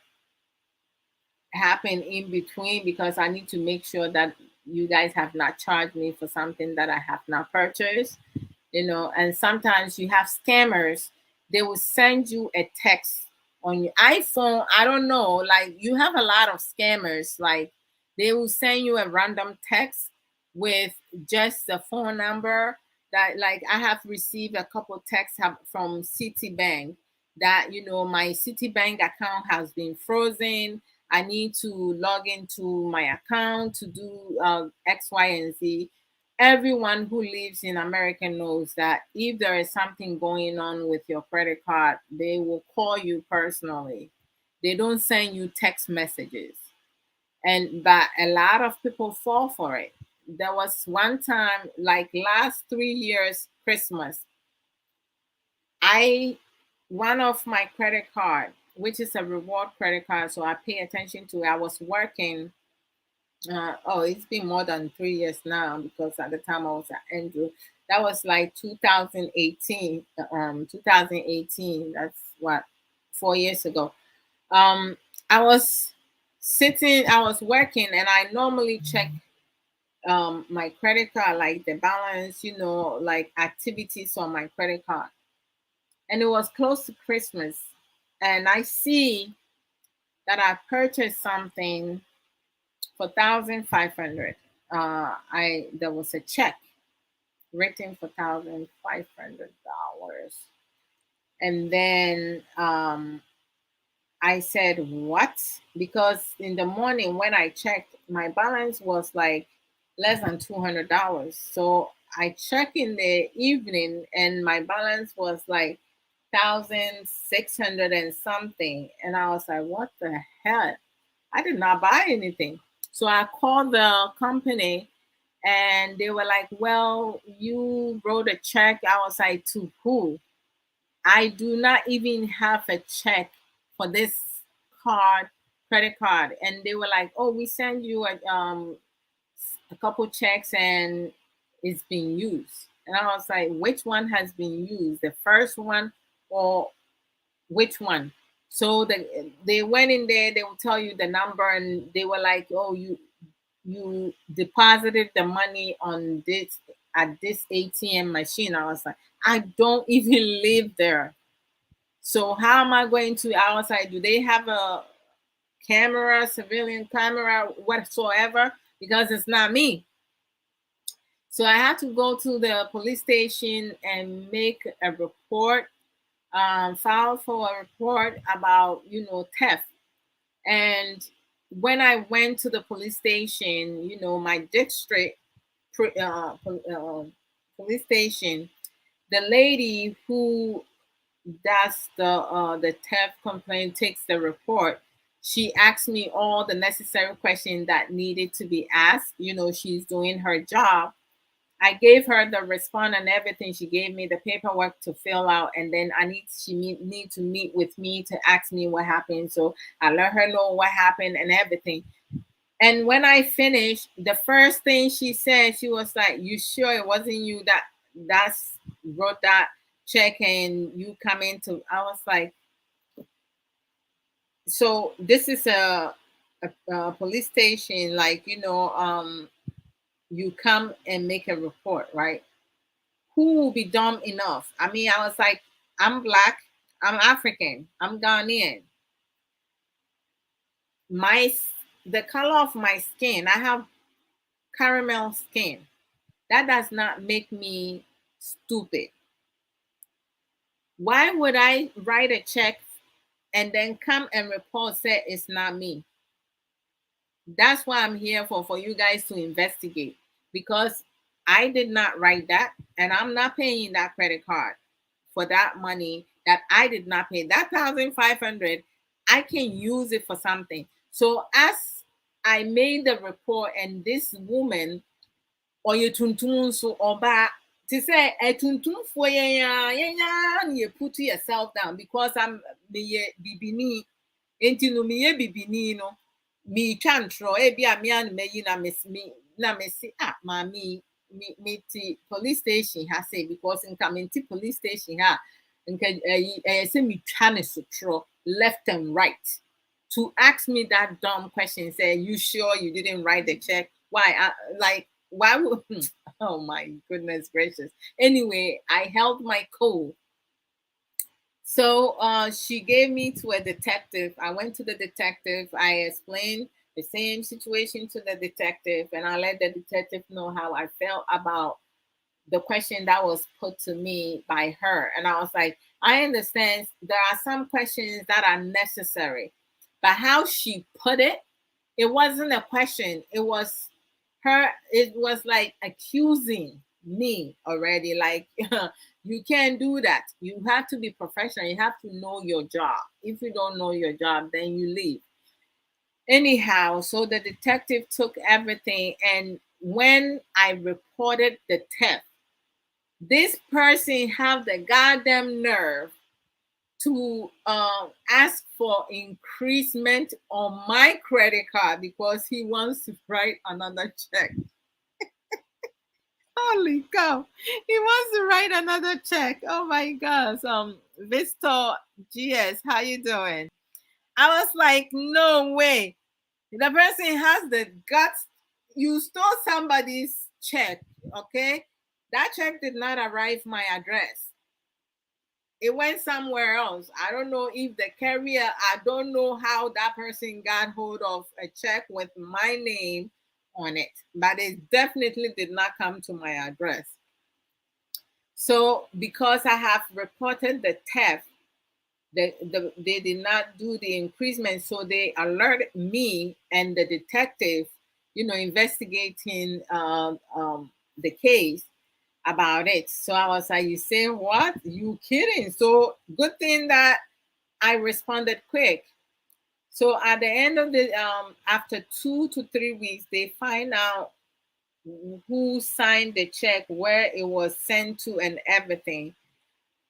happen in between, because I need to make sure that you guys have not charged me for something that I have not purchased, you know. And sometimes you have scammers, they will send you a text on your iPhone. I don't know, like, you have a lot of scammers, like, they will send you a random text with just the phone number. That, like, I have received a couple texts from Citibank that, you know, my Citibank account has been frozen. I need to log into my account to do X, Y, and Z. Everyone who lives in America knows that if there is something going on with your credit card, they will call you personally. They don't send you text messages. And but a lot of people fall for it. There was one time, like last 3 years, Christmas, I one of my credit card, which is a reward credit card, so I pay attention to it. I was working. It's been more than 3 years now, because at the time I was at Andrew. That was like 2018. 2018. That's what, 4 years ago. Um, I was I was working, and I normally check my credit card, like the balance, you know, like activities on my credit card. And it was close to Christmas, and I see that I purchased something for 1,500. I There was a check written for $1,500, and then I said, "What?" Because in the morning when I checked, my balance was like less than $200. So I checked in the evening, and my balance was like 1,600 and something, and I was like, "What the hell?" I did not buy anything. So I called the company, and they were like, "Well, you wrote a check." I was like, "To who?" I do not even have a check for this credit card. And they were like, "Oh, we send you a couple checks and it's been used. And I was like, which one has been used? The first one or which one? So they went in there, they will tell you the number, and they were like, oh, you deposited the money on this at this ATM machine. I was like, I don't even live there. So how am I going to? I was like, do they have a camera, civilian camera, whatsoever? Because it's not me. So I had to go to the police station and make a report, file for a report about theft. And when I went to the police station, my district police station, the lady who does the theft complaint takes the report. She asked me all the necessary questions that needed to be asked. She's doing her job. I gave her the response and everything. She gave me the paperwork to fill out, and then need to meet with me to ask me what happened. So I let her know what happened and everything. And when I finished, the first thing she said, she was like, "You sure it wasn't you that's wrote that check and you come into?" I was like, "So this is a police station, like you come and make a report, right? Who will be dumb enough?" I mean, I was like, "I'm black, I'm African, I'm Ghanaian. My the color of my skin, I have caramel skin. That does not make me stupid. Why would I write a check and then come and report say it's not me?" That's why I'm here for you guys to investigate, because I did not write that, and I'm not paying that credit card for that money that I did not pay. That 1,500, I can use it for something. So as I made the report, and this woman, ɔyɛ tuntum nso ɔbaa, te sɛ ɛtuntumfoɔ yɛn na you put yourself down, because meyɛ bibini, nti no meyɛ bibini no metwa ntorɔ ebi a mea na mayi na mesi maame me ti police station ha say, because nka me ti police station ha nka ɛyɛ sɛ metwa ne sotorɔ left and right to ask me that dumb question, say, "You sure you didn't write the check? Why?" Why would oh my goodness gracious. Anyway, I held my cool. So she gave me to a detective. I went to the detective. I explained the same situation to the detective, and I let the detective know how I felt about the question that was put to me by her. And I was like, I understand there are some questions that are necessary, but how she put it, it wasn't a question. It was like accusing me already. Like, you can't do that. You have to be professional. You have to know your job. If you don't know your job, then you leave. Anyhow, so the detective took everything, and when I reported the theft, this person have the goddamn nerve to ask for increasement on my credit card because he wants to write another check. Holy cow! He wants to write another check. Oh my gosh. Victor GS, how you doing? I was like, no way. The person has the guts. You stole somebody's check, okay? That check did not arrive my address. It went somewhere else. I don't know if the carrier, I don't know how that person got hold of a check with my name on it, but it definitely did not come to my address. So because I have reported the theft, they did not do the increasement, so they alerted me and the detective, investigating the case about it. So I was like, "You saying what? You kidding?" So good thing that I responded quick. So at the end of the after 2 to 3 weeks, they find out who signed the check, where it was sent to, and everything.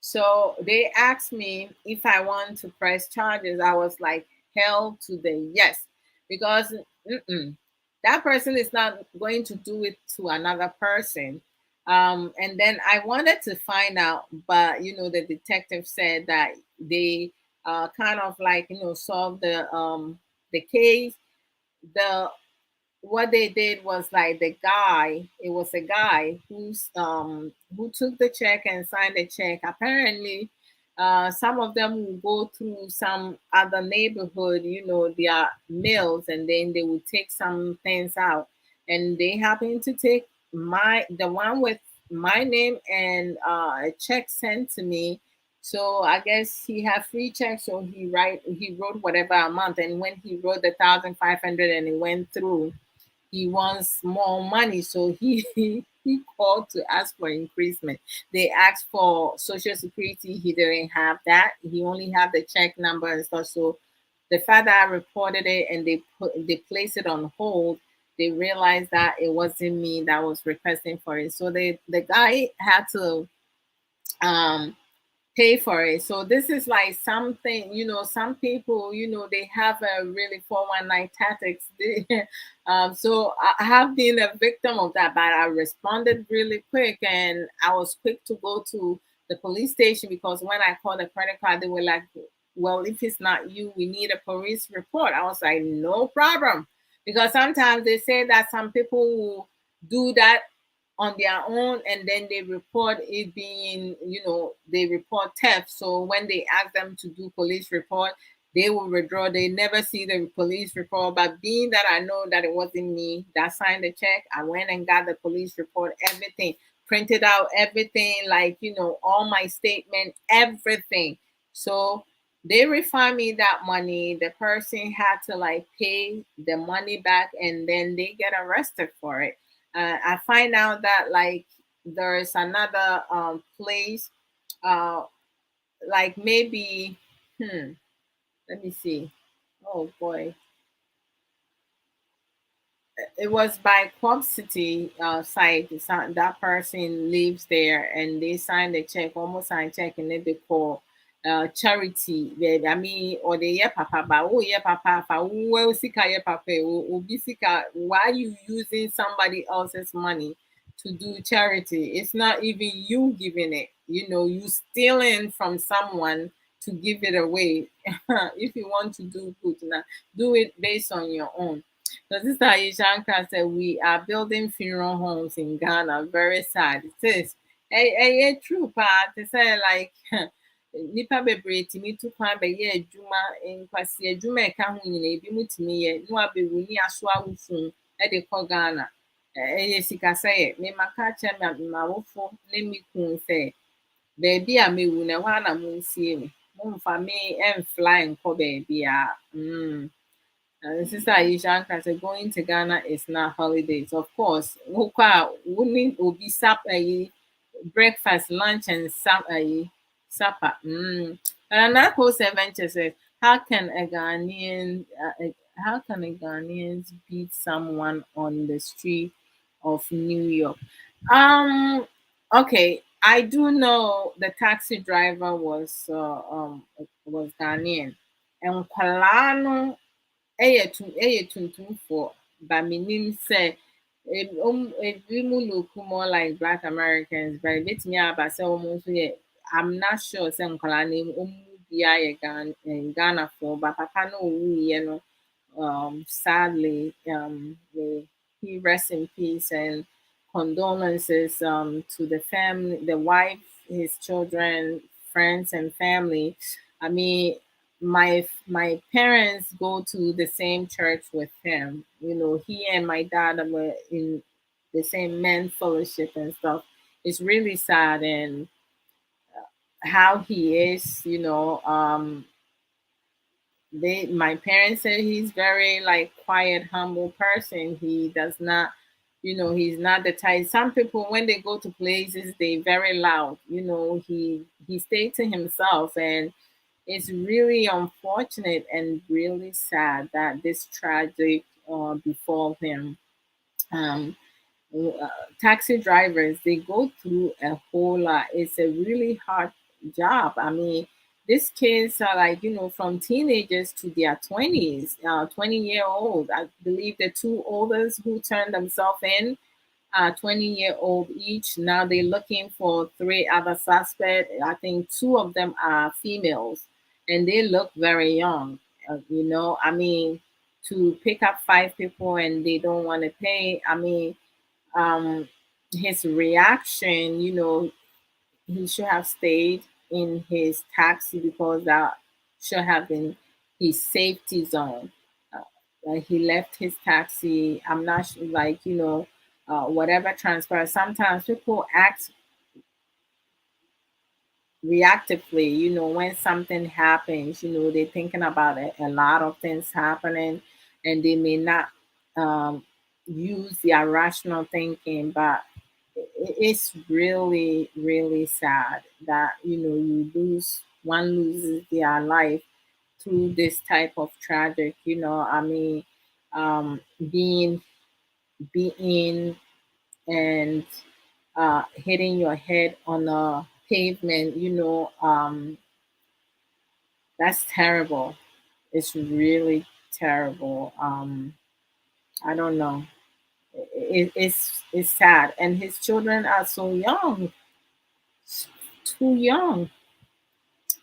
So they asked me if I want to press charges. I was like, hell to the yes, because that person is not going to do it to another person. And then I wanted to find out, but the detective said that they kind of like solved the case. The What they did was like the guy, it was a guy who took the check and signed the check. Apparently some of them will go through some other neighborhood, their mills, and then they will take some things out, and they happen to take the one with my name and a check sent to me. So I guess he had free checks, so he wrote whatever amount, and when he wrote the 1,500 and it went through, he wants more money. So he he called to ask for increasement. They asked for social security. He didn't have that. He only had the check number and stuff. So the fact that I reported it and they placed it on hold, they realized that it wasn't me that was requesting for it. So the guy had to um pay for it. So this is like something, some people, they have a really 419 tactics. So I have been a victim of that, but I responded really quick, and I was quick to go to the police station, because when I called the credit card, they were like, well, if it's not you, we need a police report. I was like, no problem. Because sometimes they say that some people will do that on their own, and then they report it being, they report theft. So when they ask them to do police report, they will withdraw. They never see the police report. But being that I know that it wasn't me that signed the check, I went and got the police report, everything, printed out everything, like, all my statement, everything. So they refund me that money. The person had to like pay the money back, and then they get arrested for it. I find out that like there is another place, uh, like maybe, let me see. Oh boy, it was by Quad City site. That person lives there, and they signed a check, almost signed a check, and then they call charity. I mean, or the yeah papa, but oh yeah papa, well sika yeah papa, be sika. Why are you using somebody else's money to do charity? It's not even you giving it. You stealing from someone to give it away. If you want to do good, now do it based on your own. So Sister Aishanka said we are building funeral homes in Ghana. Very sad. It is. True part. They say like nipa bebree tumi tu kwan bɛyɛ adwuma, nkwasi adwuma a ɛka ho nyinaa ebi mu tumi yɛ na wabɛwu ni aso awofo de kɔ Ghana. Ɛyɛ sikasɛyɛ. Memaka kyerɛ m'awofo ne me kun sɛ beebi a mewu no ɛhɔ a na monsie me. Momfa me ɛmfla nkɔ beebiara. Sister Aisha Anka said going to Ghana is not holidays. Of course, wouldn't be breakfast, lunch, and supper. And Anako Venture says, how can a Ghanaian beat someone on the street of New York? Um, okay, I do know the taxi driver was Ghanaian, and Kwalano ɛyɛ tuntumfoɔ, but menim sɛ ebi mu look more like Black Americans, but ebetumi aba sɛ wɔn nso yɛ. I'm not sure sɛ nkwadaa no wɔn mu biara yɛ Ghanafoɔ, but papa no owuiɛ no, sadly, may he rest in peace, and condolences to the family, the wife, his children, friends, and family. I mean, my parents go to the same church with him. He and my dad were in the same men fellowship and stuff. It's really sad, and how he is. My parents say he's very like quiet, humble person. He does not, he's not the type. Some people when they go to places, they very loud. He stayed to himself, and it's really unfortunate and really sad that this tragic befall him. Um, Taxi drivers, they go through a whole lot. It's a really hard job. I mean, these kids are like, from teenagers to their 20s, 20-year-old. I believe the two oldest who turned themselves in, 20-year-old each. Now they're looking for three other suspects. I think two of them are females, and they look very young. I mean, to pick up five people and they don't want to pay. I mean, um, his reaction, he should have stayed in his taxi because that should have been his safety zone. Like he left his taxi. I'm not sure, like, whatever transpires. Sometimes people act reactively, when something happens, they're thinking about it, a lot of things happening, and they may not use their rational thinking, but it's really, really sad that, one loses their life through this type of tragic, I mean, being beaten and hitting your head on a pavement, that's terrible. It's really terrible. I don't know. It's sad, and his children are so young, too young,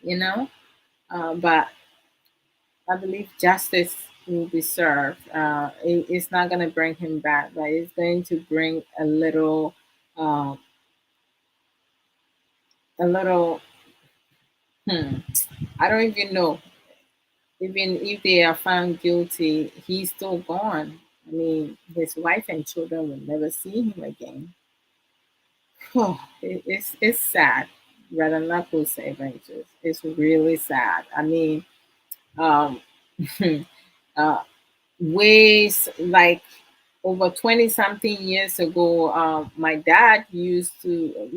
you know. But I believe justice will be served. It's not going to bring him back, but it's going to bring uh, a little. Hmm, I don't even know. Even if they are found guilty, he's still gone. I mean, his wife and children will never see him again. Oh, it's sad. Rather not to say, Ventures. It's really sad. I mean, um, uh, ways like over 20 something years ago, my dad used to,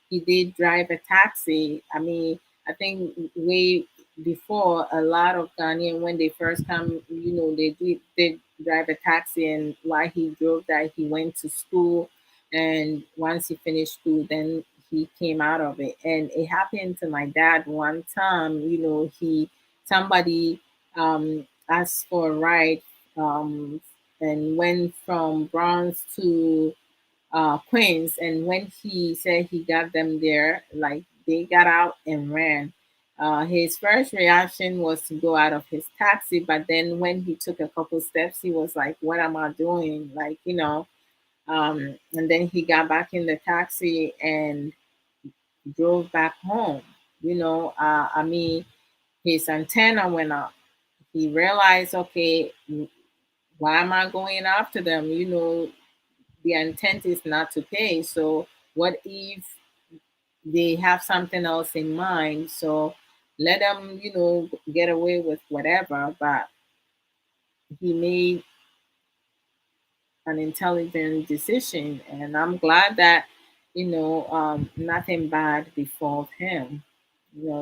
he did drive a taxi. I mean, I think way before, a lot of Ghanaian, when they first come, they did drive a taxi, and while he drove that, he went to school, and once he finished school, then he came out of it. And it happened to my dad one time. Somebody asked for a ride, um, and went from Bronx to Queens. And when he said he got them there, like they got out and ran. His first reaction was to go out of his taxi, but then when he took a couple steps, he was like, "What am I doing?" Like, and then he got back in the taxi and drove back home. I mean, his antenna went up. He realized, okay, why am I going after them? The intent is not to pay. So what if they have something else in mind? So let them, get away with whatever. But he made an intelligent decision, and I'm glad that nothing bad befall him.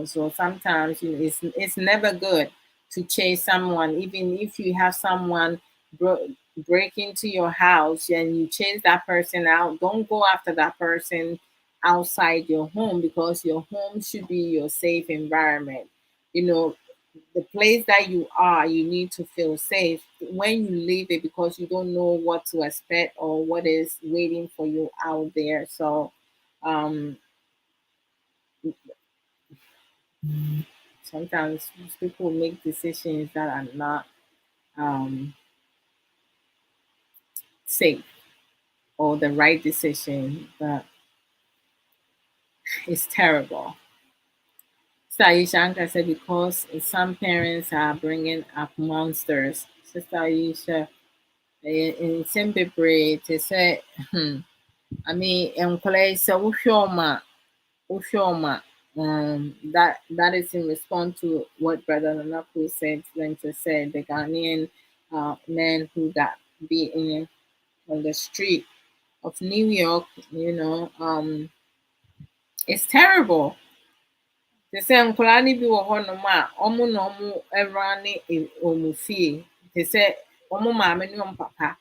So sometimes it's never good to chase someone, even if you have someone break into your house and you chase that person out. Don't go after that person outside your home, because your home should be your safe environment. You know, the place that you are, you need to feel safe when you leave it, because you don't know what to expect or what is waiting for you out there. So um, sometimes people make decisions that are not um, safe or the right decision, but it's terrible. Sister Aisha Anka said because some parents are bringing up monsters. Sister Aisha, in simple braid, they say, I mean, so Ushoma, that is in response to what Brother Nanaku said, Venture said, the Ghanaian man who got beaten on the street of New York. It's terrible. Te sɛ nkwadaa no bi wɔ hɔnom a ɔmo na ɔmo ɛwura ne ɔmo fie. Te sɛ ɔmo maame ne ɔmo papa.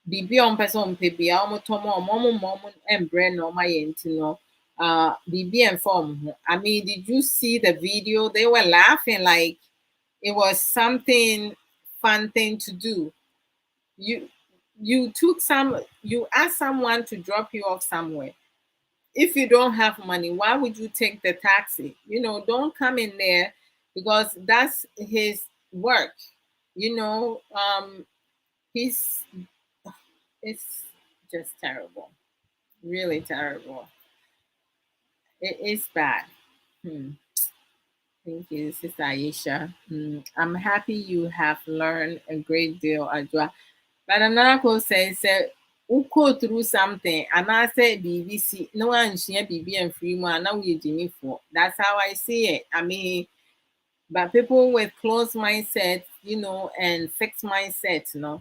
Biribi a ɔmo pɛ sɛ ɔmo pɛ bia ɔmo tɔ ma ɔmo ma ɔmo ɛmbrɛ na ɔmo ayɛ nti no BB and form. I mean, did you see the video? They were laughing like it was something fun thing to do. You you asked someone to drop you off somewhere. If you don't have money, why would you take the taxi? Don't come in there because that's his work. He's it's just terrible, really terrible. It is bad. Hmm. Thank you, Sister Aisha. I'm happy you have learned a great deal, Adwoa. But another quote says, "Who go through something, and I say BBC, no one share BB and free one, now we Jimmy for." That's how I see it. I mean, but people with closed mindset, and fixed mindset,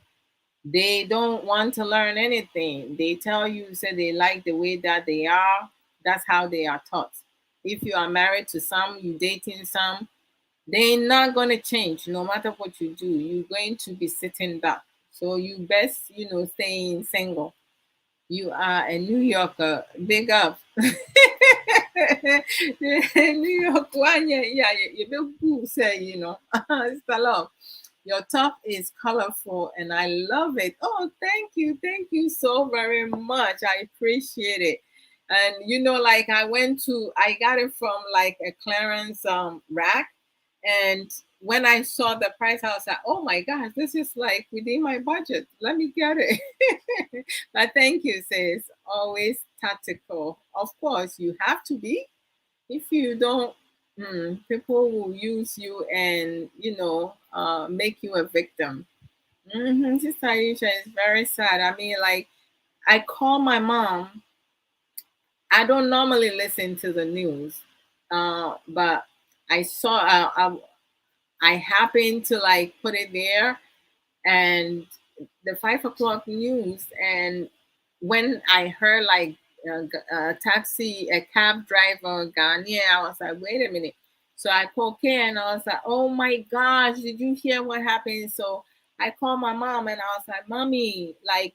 they don't want to learn anything. They tell you, say they like the way that they are. That's how they are taught. If you are married to some, you dating some, they're not gonna change no matter what you do. You're going to be sitting back. So you best, staying single. You are a New Yorker. Big up. New York one, yeah, you be say, it's a lot. Your top is colorful and I love it. Oh, thank you. Thank you so very much. I appreciate it. And like I got it from like a clearance rack. And when I saw the price, I was like, oh my gosh, this is like within my budget. Let me get it. But thank you, sis. Always tactical. Of course, you have to be. If you don't, people will use you and make you a victim. Sister Aisha is very sad. I mean, like I call my mom. I don't normally listen to the news, but I saw. I happened to like put it there, and the 5 o'clock news, and when I heard like a cab driver Ghanaian, I was like, wait a minute. So I called Kay and I was like, oh my gosh, did you hear what happened? So I called my mom and I was like, Mommy, like,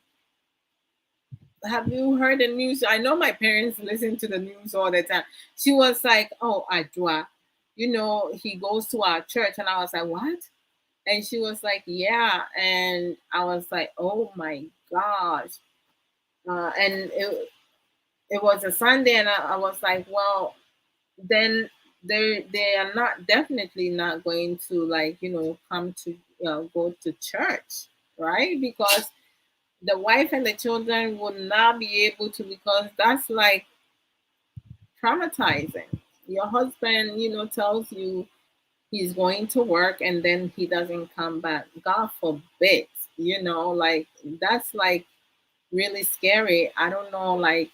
have you heard the news? I know my parents listen to the news all the time. She was like, oh, Adwoa, he goes to our church. And I was like, what? And she was like, yeah. And I was like, oh my gosh. And it was a Sunday, and I was like, well, then they are not definitely not going to like come to go to church, right? Because the wife and the children would not be able to, because that's like traumatizing. Your husband, tells you he's going to work and then he doesn't come back. God forbid, like that's like really scary. I don't know, like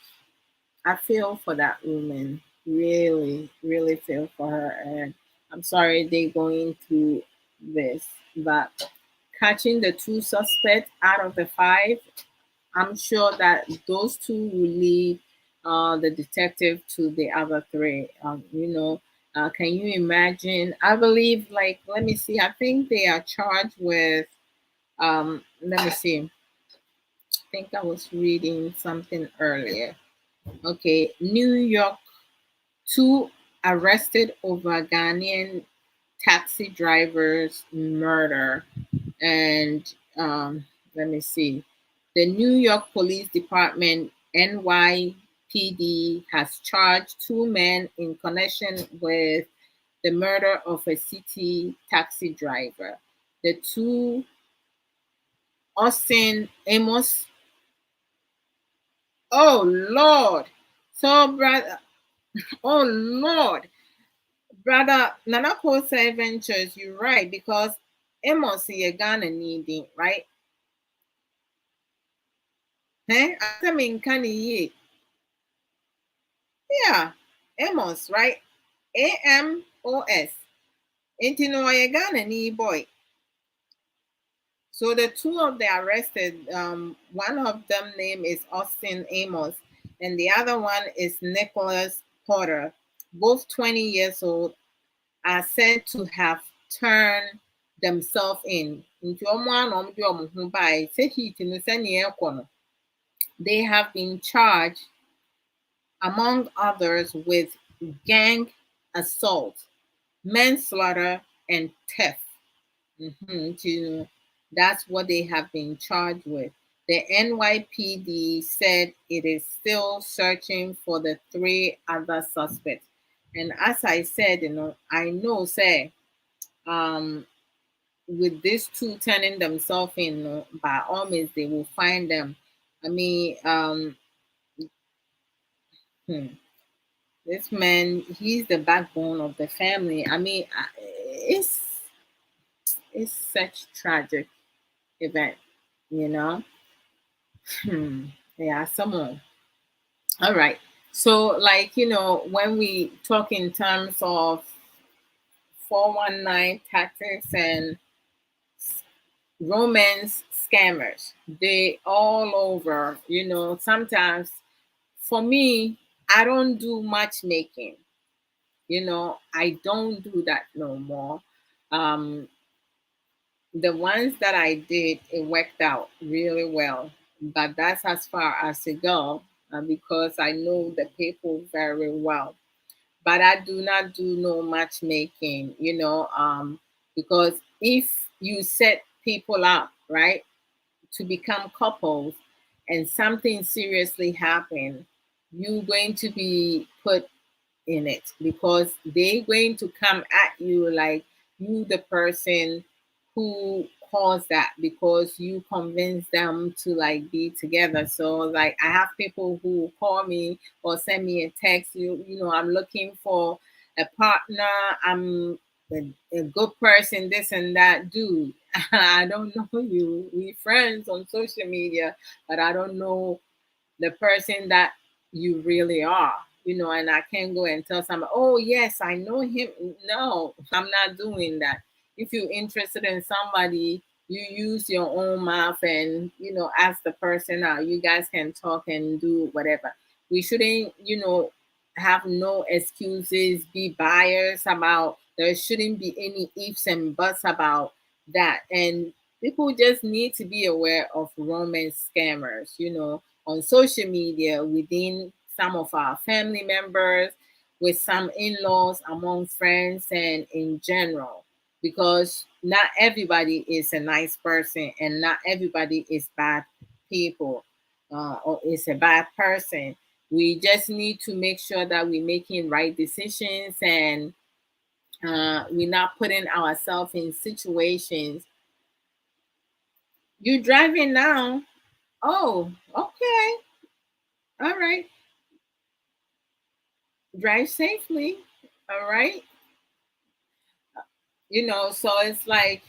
I feel for that woman. Really, really feel for her. And I'm sorry they're going through this. But catching the two suspects out of the five, I'm sure that those two will lead the detective to the other three. Can you imagine? I believe, like, let me see. I think they are charged with. Let me see. I think I was reading something earlier. Okay, New York, two arrested over Ghanaian taxi driver's murder. And let me see. The New York Police Department, NYPD, has charged two men in connection with the murder of a city taxi driver. The two, Austin Amos. Oh Lord. So brother, oh Lord. Brother Nana Kosa Ventures, you're right, because Amos is a Ghana needing, right? I mean, can you? Yeah, Amos, right? Amos. Ain't no Ghana ni boy. So the two of the arrested, one of them name is Austin Amos, and the other one is Nicholas Porter. Both 20 years old, are said to have turned themselves in. They have been charged among others, with gang assault, manslaughter, and theft. That's what they have been charged with. The NYPD said it is still searching for the three other suspects. And as I said, I know, say, um, with these two turning themselves in, by all means, they will find them. I mean, hmm, this man, he's the backbone of the family. I mean, it's such tragic event, you know. Yeah, someone. All right. So, like, when we talk in terms of 419 tactics and romance scammers, they all over, sometimes for me, I don't do matchmaking. I don't do that no more. Um, the ones that I did, it worked out really well. But that's as far as it go, because I know the people very well. But I do not do no matchmaking, because if you set people up, right, to become couples and something seriously happen, you're going to be put in it because they're going to come at you like you the person who caused that because you convinced them to like be together. So like I have people who call me or send me a text, I'm looking for a partner, I'm a good person, this and that. Dude, I don't know you. We friends on social media, but I don't know the person that you really are, and I can't go and tell somebody, oh, yes, I know him. No, I'm not doing that. If you're interested in somebody, you use your own mouth and, ask the person out. You guys can talk and do whatever. We shouldn't, have no excuses, be biased about, there shouldn't be any ifs and buts about that. And people just need to be aware of romance scammers, on social media, within some of our family members, with some in laws, among friends, and in general. Because not everybody is a nice person and not everybody is bad people, or is a bad person. We just need to make sure that we're making right decisions and we're not putting ourselves in situations. You're driving now. Oh, okay. All right. Drive safely. All right. So it's like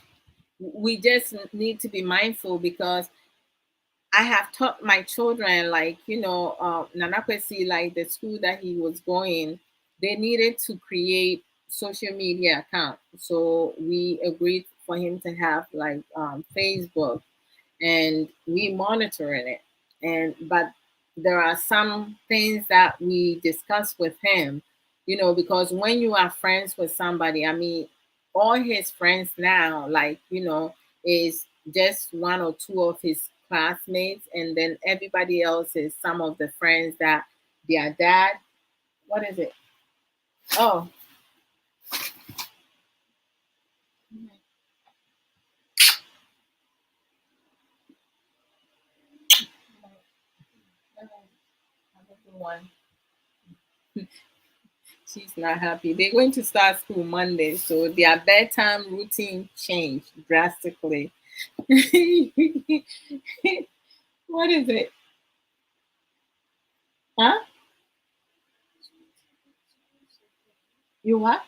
we just need to be mindful because I have taught my children, like, Nanakwesi, like the school that he was going, they needed to create social media account. So we agreed for him to have like Facebook, and we monitoring it. And but there are some things that we discuss with him, because when you are friends with somebody, I mean, all his friends now, like, is just one or two of his classmates, and then everybody else is some of the friends that their dad, what is it? Oh, one. She's not happy. They're going to start school Monday, so their bedtime routine changed drastically. What is it? Huh? You what?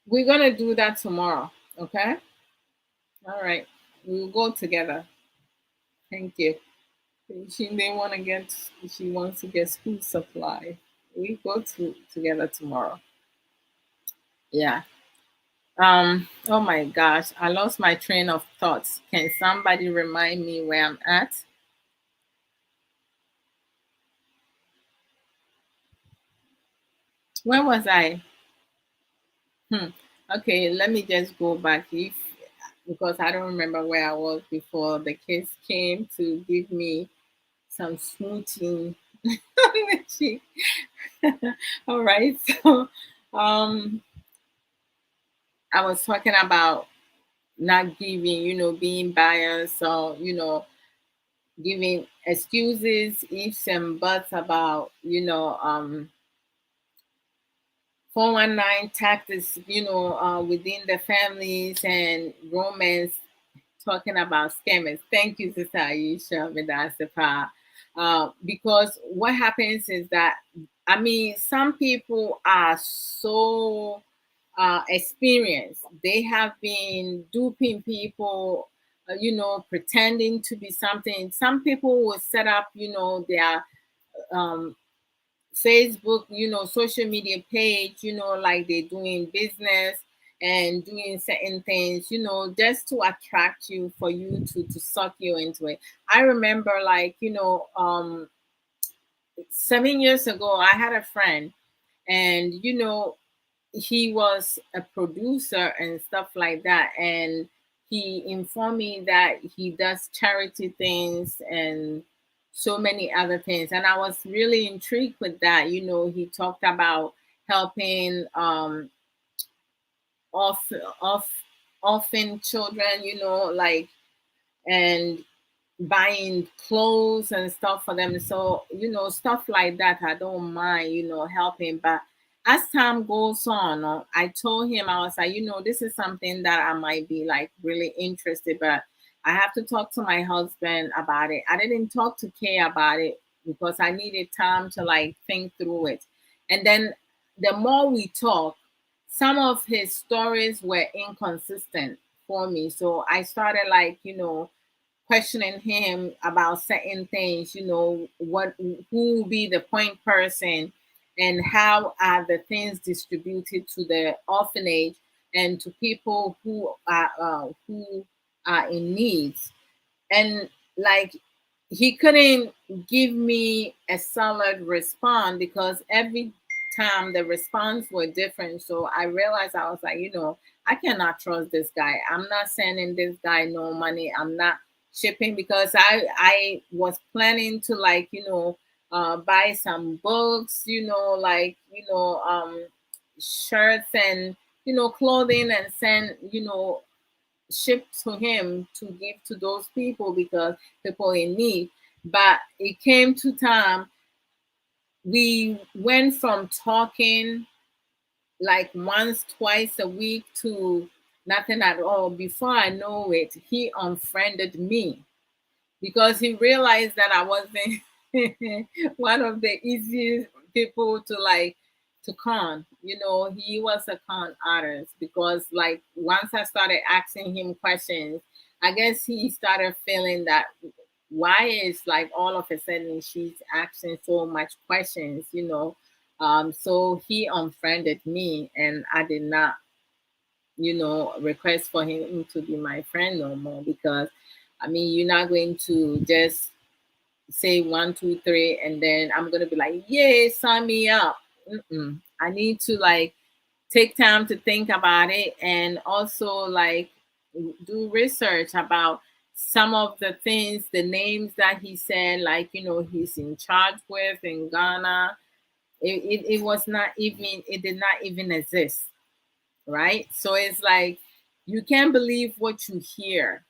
We're gonna do that tomorrow. Okay. All right. We'll go together. Thank you. She may want to get. She wants to get school supply. We go together tomorrow. Yeah. Oh my gosh, I lost my train of thoughts. Can somebody remind me where I'm at? Where was I? Hmm. Okay, let me just go back if because I don't remember where I was before the kids came to give me some smoothie. She- all right. So um I was talking about not giving, being biased, or giving excuses, ifs and buts about, 419 tactics, within the families and romance, talking about scammers. Thank you, Sister Aisha Medasipa. Because what happens is that, I mean, some people are so experienced. They have been duping people, pretending to be something. Some people will set up, their um, Facebook, social media page, like they're doing business and doing certain things, just to attract you, for you to suck you into it. I remember, like, 7 years ago, I had a friend, and he was a producer and stuff like that, and he informed me that he does charity things and so many other things, and I was really intrigued with that. He talked about helping off off orphan children, like, and buying clothes and stuff for them. So, stuff like that, I don't mind, helping. But as time goes on, I told him, I was like, this is something that I might be like really interested, but I have to talk to my husband about it. I didn't talk to Kay about it because I needed time to like think through it. And then the more we talk, some of his stories were inconsistent for me. So I started, like, questioning him about certain things, who will be the point person, and how are the things distributed to the orphanage and to people who are in needs. And, like, he couldn't give me a solid response because every time the response were different. So I realized, I was like, I cannot trust this guy. I'm not sending this guy no money. I'm not shipping, because I was planning to, like, buy some books, like, shirts and, clothing, and send, ship to him to give to those people, because people in need. But it came to time, we went from talking like once, twice a week to nothing at all. Before I know it, he unfriended me because he realized that I wasn't one of the easiest people to, like, to con. He was a con artist, because, like, once I started asking him questions, I guess he started feeling that, why is, like, all of a sudden she's asking so much questions. So he unfriended me, and I did not, request for him to be my friend no more, because, I mean, you're not going to just say one, two, three, and then I'm gonna be like, "Yay, sign me up." I need to, like, take time to think about it, and also, like, do research about some of the things, the names that he said, like, he's in charge with in Ghana. It was not even, it did not even exist, right? So it's like, you can't believe what you hear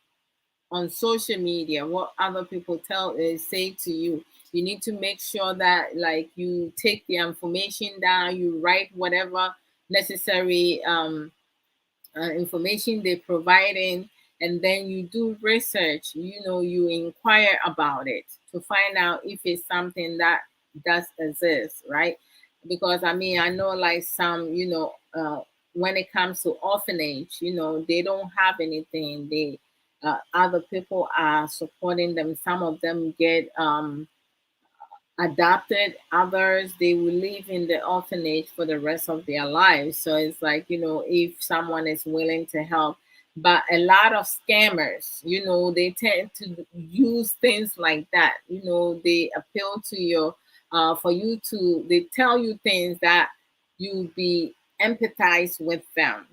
on social media, what other people say to you. You need to make sure that, like, you take the information down, you write whatever necessary information they're providing, and then you do research. You inquire about it to find out if it's something that does exist, right? Because, I mean, I know, like, some, when it comes to orphanage, they don't have anything. They Other people are supporting them. Some of them get adopted, others they will live in the orphanage for the rest of their lives. So it's like, if someone is willing to help. But a lot of scammers, they tend to use things like that. They appeal to your for you to they tell you things that you be empathize with them.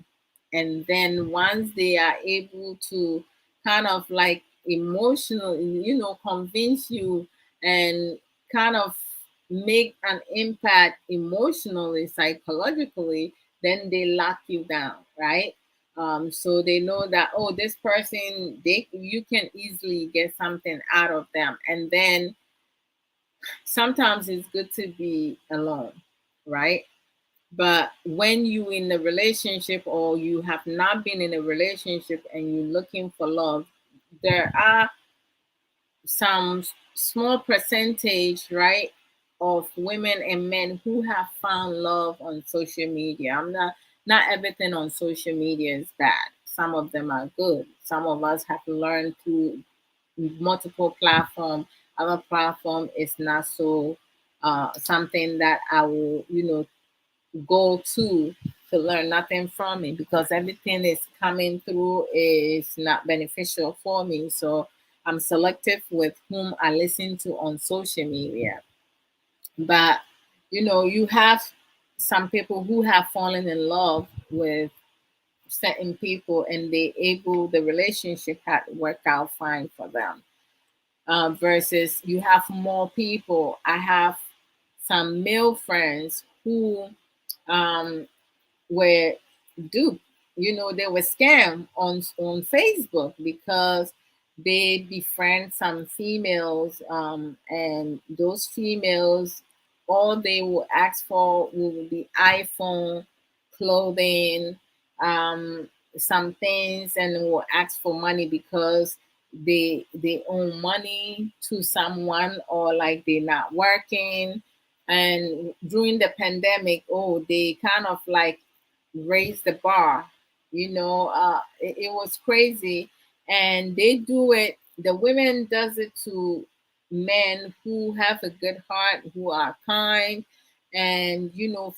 And then once they are able to kind of, like, emotional, convince you, and kind of make an impact emotionally, psychologically, then they lock you down, right? So they know that, oh, this person, they you can easily get something out of them. And then sometimes it's good to be alone, right? But when you in a relationship or you have not been in a relationship and you're looking for love, there are some small percentage, right, of women and men who have found love on social media. Not everything on social media is bad. Some of them are good. Some of us have learned through multiple platform. Other platform is not so something that I will, go to learn nothing from it, because everything is coming through is not beneficial for me. So I'm selective with whom I listen to on social media. But you have some people who have fallen in love with certain people, and the relationship had worked out fine for them. Versus you have more people. I have some male friends who um, were duped. They were scammed on Facebook because they befriend some females, and those females, all they will ask for will be iPhone, clothing, some things, and will ask for money because they owe money to someone, or like they're not working. And during the pandemic, oh, they kind of like raised the bar. It was crazy. And they do it, the women does it to men who have a good heart, who are kind, and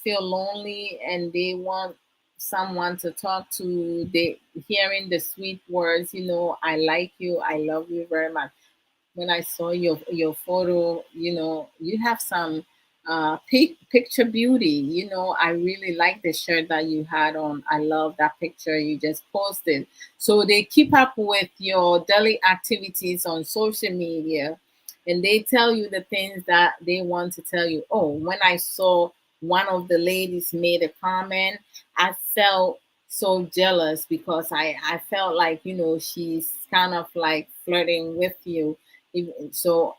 feel lonely, and they want someone to talk to. They hearing the sweet words, I like you, I love you very much. When I saw your photo, you have some picture beauty. I really like the shirt that you had on. I love that picture you just posted. So they keep up with your daily activities on social media, and they tell you the things that they want to tell you. Oh, when I saw one of the ladies made a comment, I felt so jealous because I felt like, she's kind of like flirting with you. So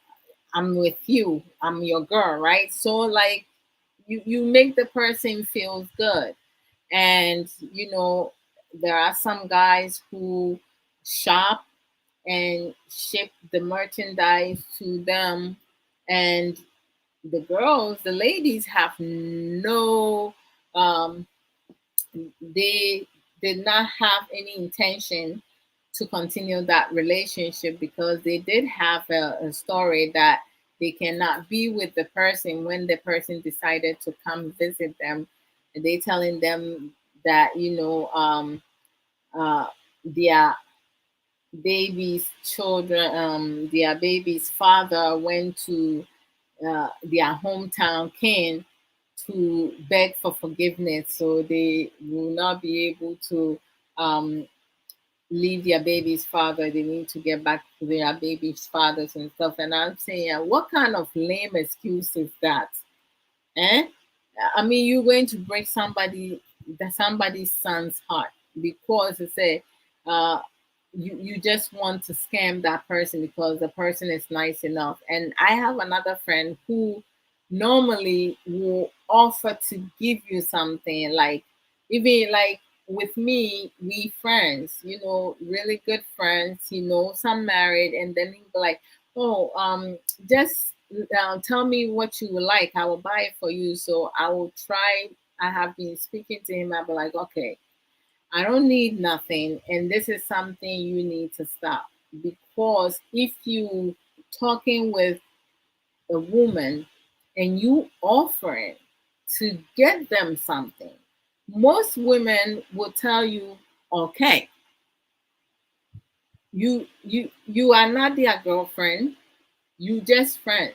I'm with you, I'm your girl, right? So like you make the person feel good. And there are some guys who shop and ship the merchandise to them, and the girls, the ladies have no they did not have any intention to continue that relationship, because they did have a story that they cannot be with the person when the person decided to come visit them. They telling them that their their baby's father went to their hometown king to beg for forgiveness, so they will not be able to um, leave their baby's father. They need to get back to their baby's fathers and stuff. And I'm saying, what kind of lame excuse is that? Eh? I mean, you're going to break somebody's son's heart because they say you just want to scam that person because the person is nice enough. And I have another friend who normally will offer to give you something, like even like with me, we friends, really good friends, some married, and then he'll be like, oh, just tell me what you would like, I will buy it for you. So I will try. I have been speaking to him. I'll be like, okay, I don't need nothing, and this is something you need to stop. Because if you talking with a woman and you offering to get them something, most women will tell you, okay, you are not their girlfriend, you just friends.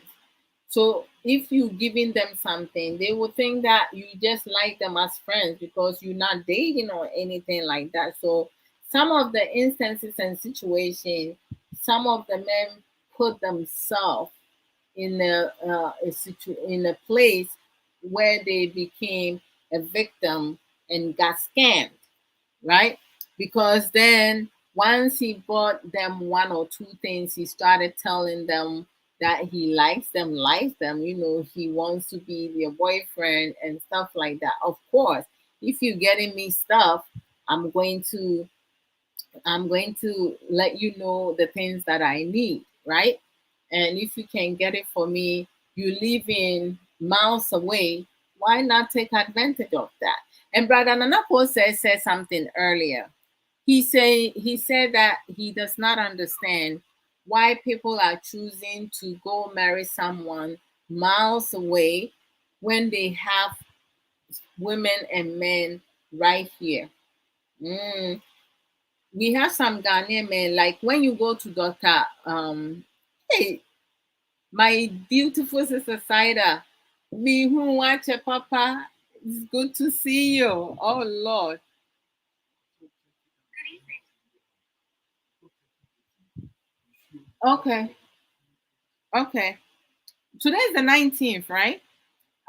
So if you giving them something, they will think that you just like them as friends because you're not dating or anything like that. So some of the instances and situations, some of the men put themselves in a place where they became a victim and got scammed, right? Because then once he bought them one or two things, he started telling them that he likes them, he wants to be their boyfriend and stuff like that. Of course, if you're getting me stuff, I'm going to I'm going to let you know the things that I need, right? And if you can get it for me, you live in miles away, why not take advantage of that? And Brother Nanako said something earlier. He said that he does not understand why people are choosing to go marry someone miles away when they have women and men right here. Mm, we have some Ghanaian men, like when you go to Doctor, hey, my beautiful sister Saida, me who watch a papa, it's good to see you. Oh Lord. Okay, okay. Today's the 19th, right?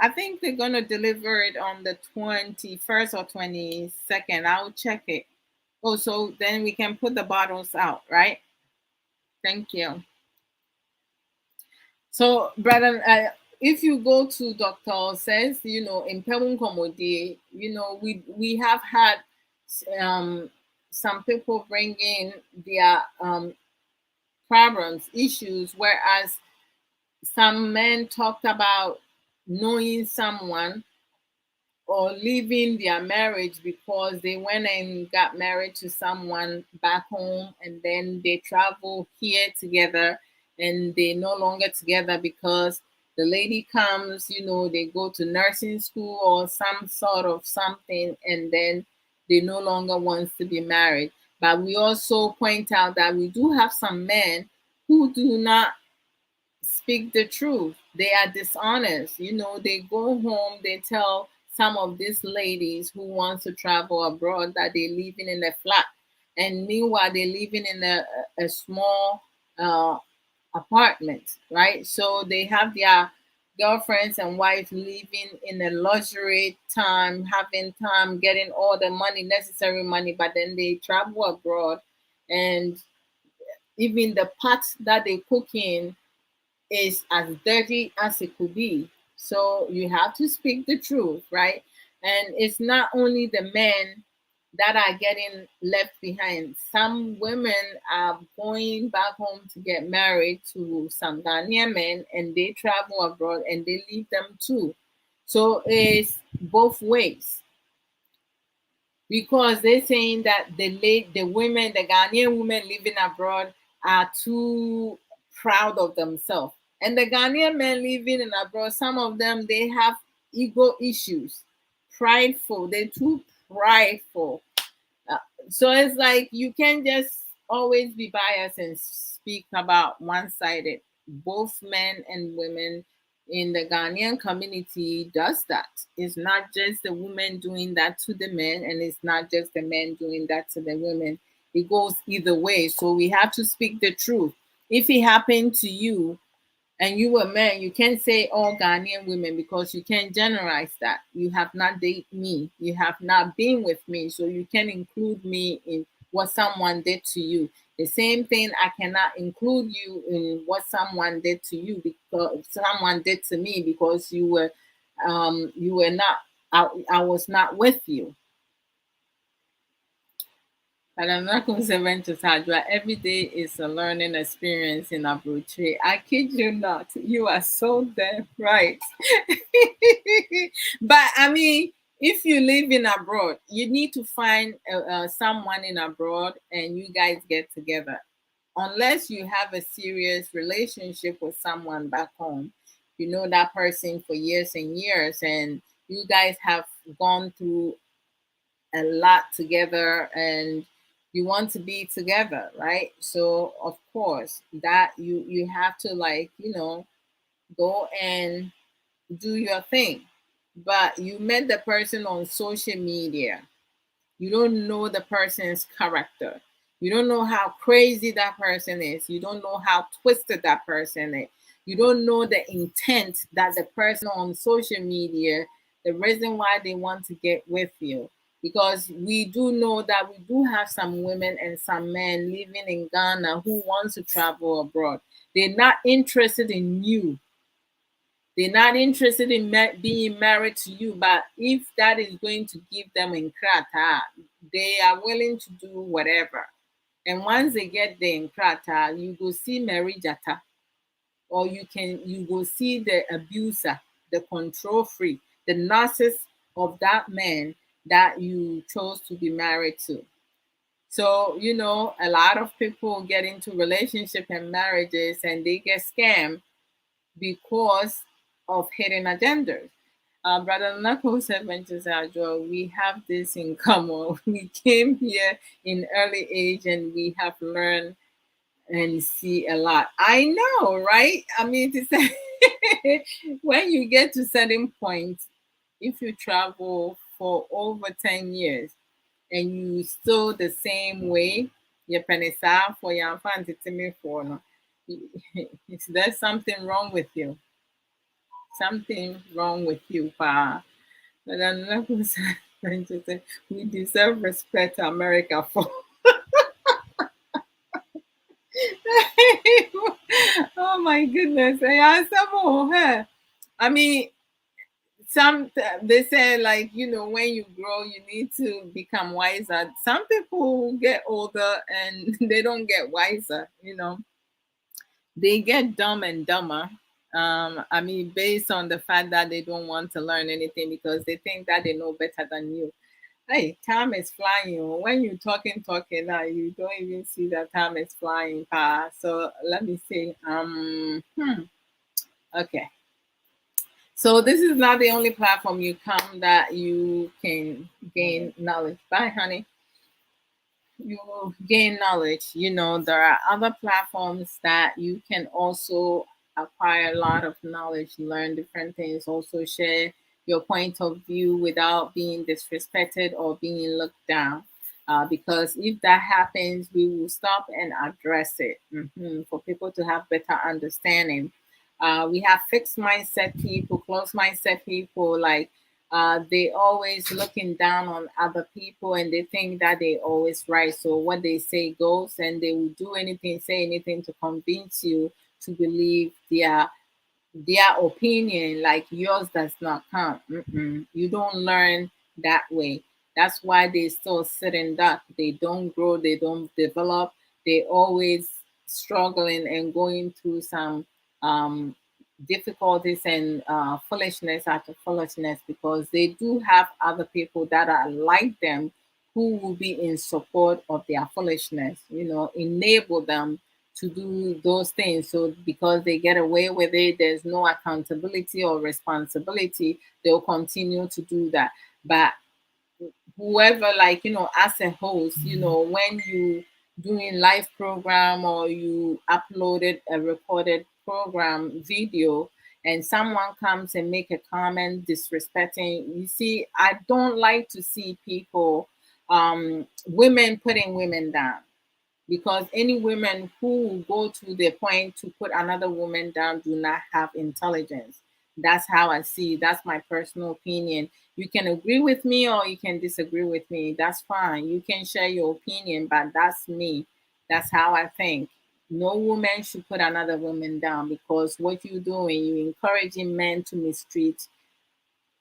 I think they're gonna deliver it on the 21st or 22nd. I'll check it. Oh, so then we can put the bottles out, right? Thank you. So, brother, if you go to Doctor Says, in Pemun Komodi, we have had um, some people bring in their problems, issues, whereas some men talked about knowing someone or leaving their marriage because they went and got married to someone back home and then they travel here together and they no longer together because the lady comes, they go to nursing school or some sort of something and then they no longer wants to be married. But we also point out that we do have some men who do not speak the truth. They are dishonest. They go home, they tell some of these ladies who wants to travel abroad that they're living in a flat. And meanwhile, they're living in a small uh, apartment, right? So they have their girlfriends and wives living in a luxury time, having time, getting all the money, necessary money, but then they travel abroad and even the pot that they cook in is as dirty as it could be. So you have to speak the truth, right? And it's not only the men that are getting left behind. Some women are going back home to get married to some Ghanaian men and they travel abroad and they leave them too. So it's both ways because they're saying that the women, the Ghanaian women living abroad are too proud of themselves. And the Ghanaian men living in abroad, some of them they have ego issues, prideful, they're too prideful. Uh, so it's like you can't just always be biased and speak about one sided. Both men and women in the Ghanaian community does that. It's not just the women doing that to the men, and it's not just the men doing that to the women. It goes either way. So we have to speak the truth. If it happened to you, and you were man, you can't say all Ghanaian women because you can't generalize that. You have not dated me. You have not been with me. So you can include me in what someone did to you. The same thing, I cannot include you in what someone did to you because someone did to me because you were not I was not with you. And I'm not going to say venture Adwoa. Every day is a learning experience in Abuchi. I kid you not. You are so damn right. But I mean, if you live in abroad, you need to find someone in abroad and you guys get together. Unless you have a serious relationship with someone back home, you know that person for years and years, and you guys have gone through a lot together and you want to be together, right? So of course that you have to, like, go and do your thing. But you met the person on social media, you don't know the person's character, You don't know how crazy that person is. You don't know how twisted that person is. You don't know the intent that the person on social media, the reason why they want to get with you. Because we do know that we do have some women and some men living in Ghana who want to travel abroad. They're not interested in you. They're not interested in being married to you, but if that is going to give them in krata, they are willing to do whatever. And once they get there in krata, you go see Mary Jata, or you go see the abuser, the control freak, the narcissist of that man that you chose to be married to. So, a lot of people get into relationship and marriages and they get scammed because of hidden agendas. Brother Nako Adventures Adwoa, we have this in common. We came here in early age and we have learned and see a lot. I know, right? I mean, to say, when you get to certain points, if you travel for over 10 years and you still the same way, your penisa for your fancy to me for no, there's something wrong with you. Something wrong with you, pa. But I'm not going to say we deserve respect, America, for. Oh my goodness. Yeah, I mean, some they say like when you grow you need to become wiser. Some people get older and they don't get wiser. They get dumb and dumber. I mean, based on the fact that they don't want to learn anything because they think that they know better than you. Hey, time is flying. When you're talking now, you don't even see that time is flying past. So let me see. Okay. So this is not the only platform you come that you can gain knowledge. Bye, honey. You will gain knowledge. There are other platforms that you can also acquire a lot of knowledge, learn different things, also share your point of view without being disrespected or being looked down. Because if that happens, we will stop and address it, for people to have better understanding. We have fixed mindset people, closed mindset people, like they always looking down on other people and they think that they always right. So what they say goes, and they will do anything, say anything to convince you to believe their opinion, like yours does not count. You don't learn that way. That's why they still sit in that. They don't grow, they don't develop. They always struggling and going through some um, difficulties and foolishness after foolishness, because they do have other people that are like them who will be in support of their foolishness, enable them to do those things. So because they get away with it, there's no accountability or responsibility, they'll continue to do that. But whoever, like as a host, when you doing live program or you uploaded a recorded program video and someone comes and make a comment disrespecting, you see, I don't like to see people, women putting women down, because any women who go to the point to put another woman down do not have intelligence. That's how I see it. That's my personal opinion. You can agree with me or you can disagree with me. That's fine. You can share your opinion, but that's me. That's how I think. No woman should put another woman down, because what you're doing, you're encouraging men to mistreat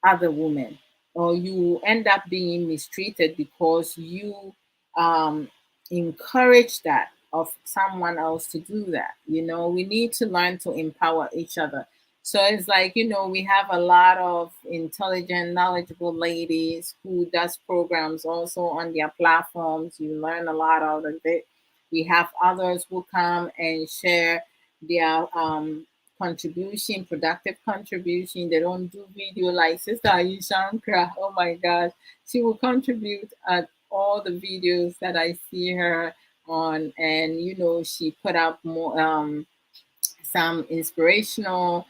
other women, or you end up being mistreated because you um, encourage that of someone else to do that. We need to learn to empower each other. So it's like, we have a lot of intelligent, knowledgeable ladies who does programs also on their platforms. You learn a lot out of it. We have others who come and share their contribution, productive contribution. They don't do video like Sister Aisha Ankra. Oh my gosh. She will contribute at all the videos that I see her on. And, she put up more some inspirational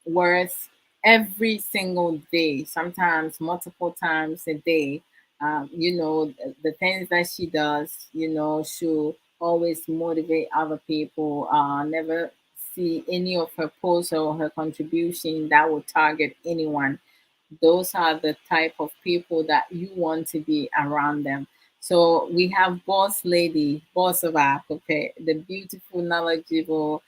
words every single day, sometimes multiple times a day. The things that she does, she'll always motivate other people. Never see any of her posts or her contribution that will target anyone. Those are the type of people that you want to be around them. So we have boss lady, boss of Akupe, the beautiful, knowledgeable,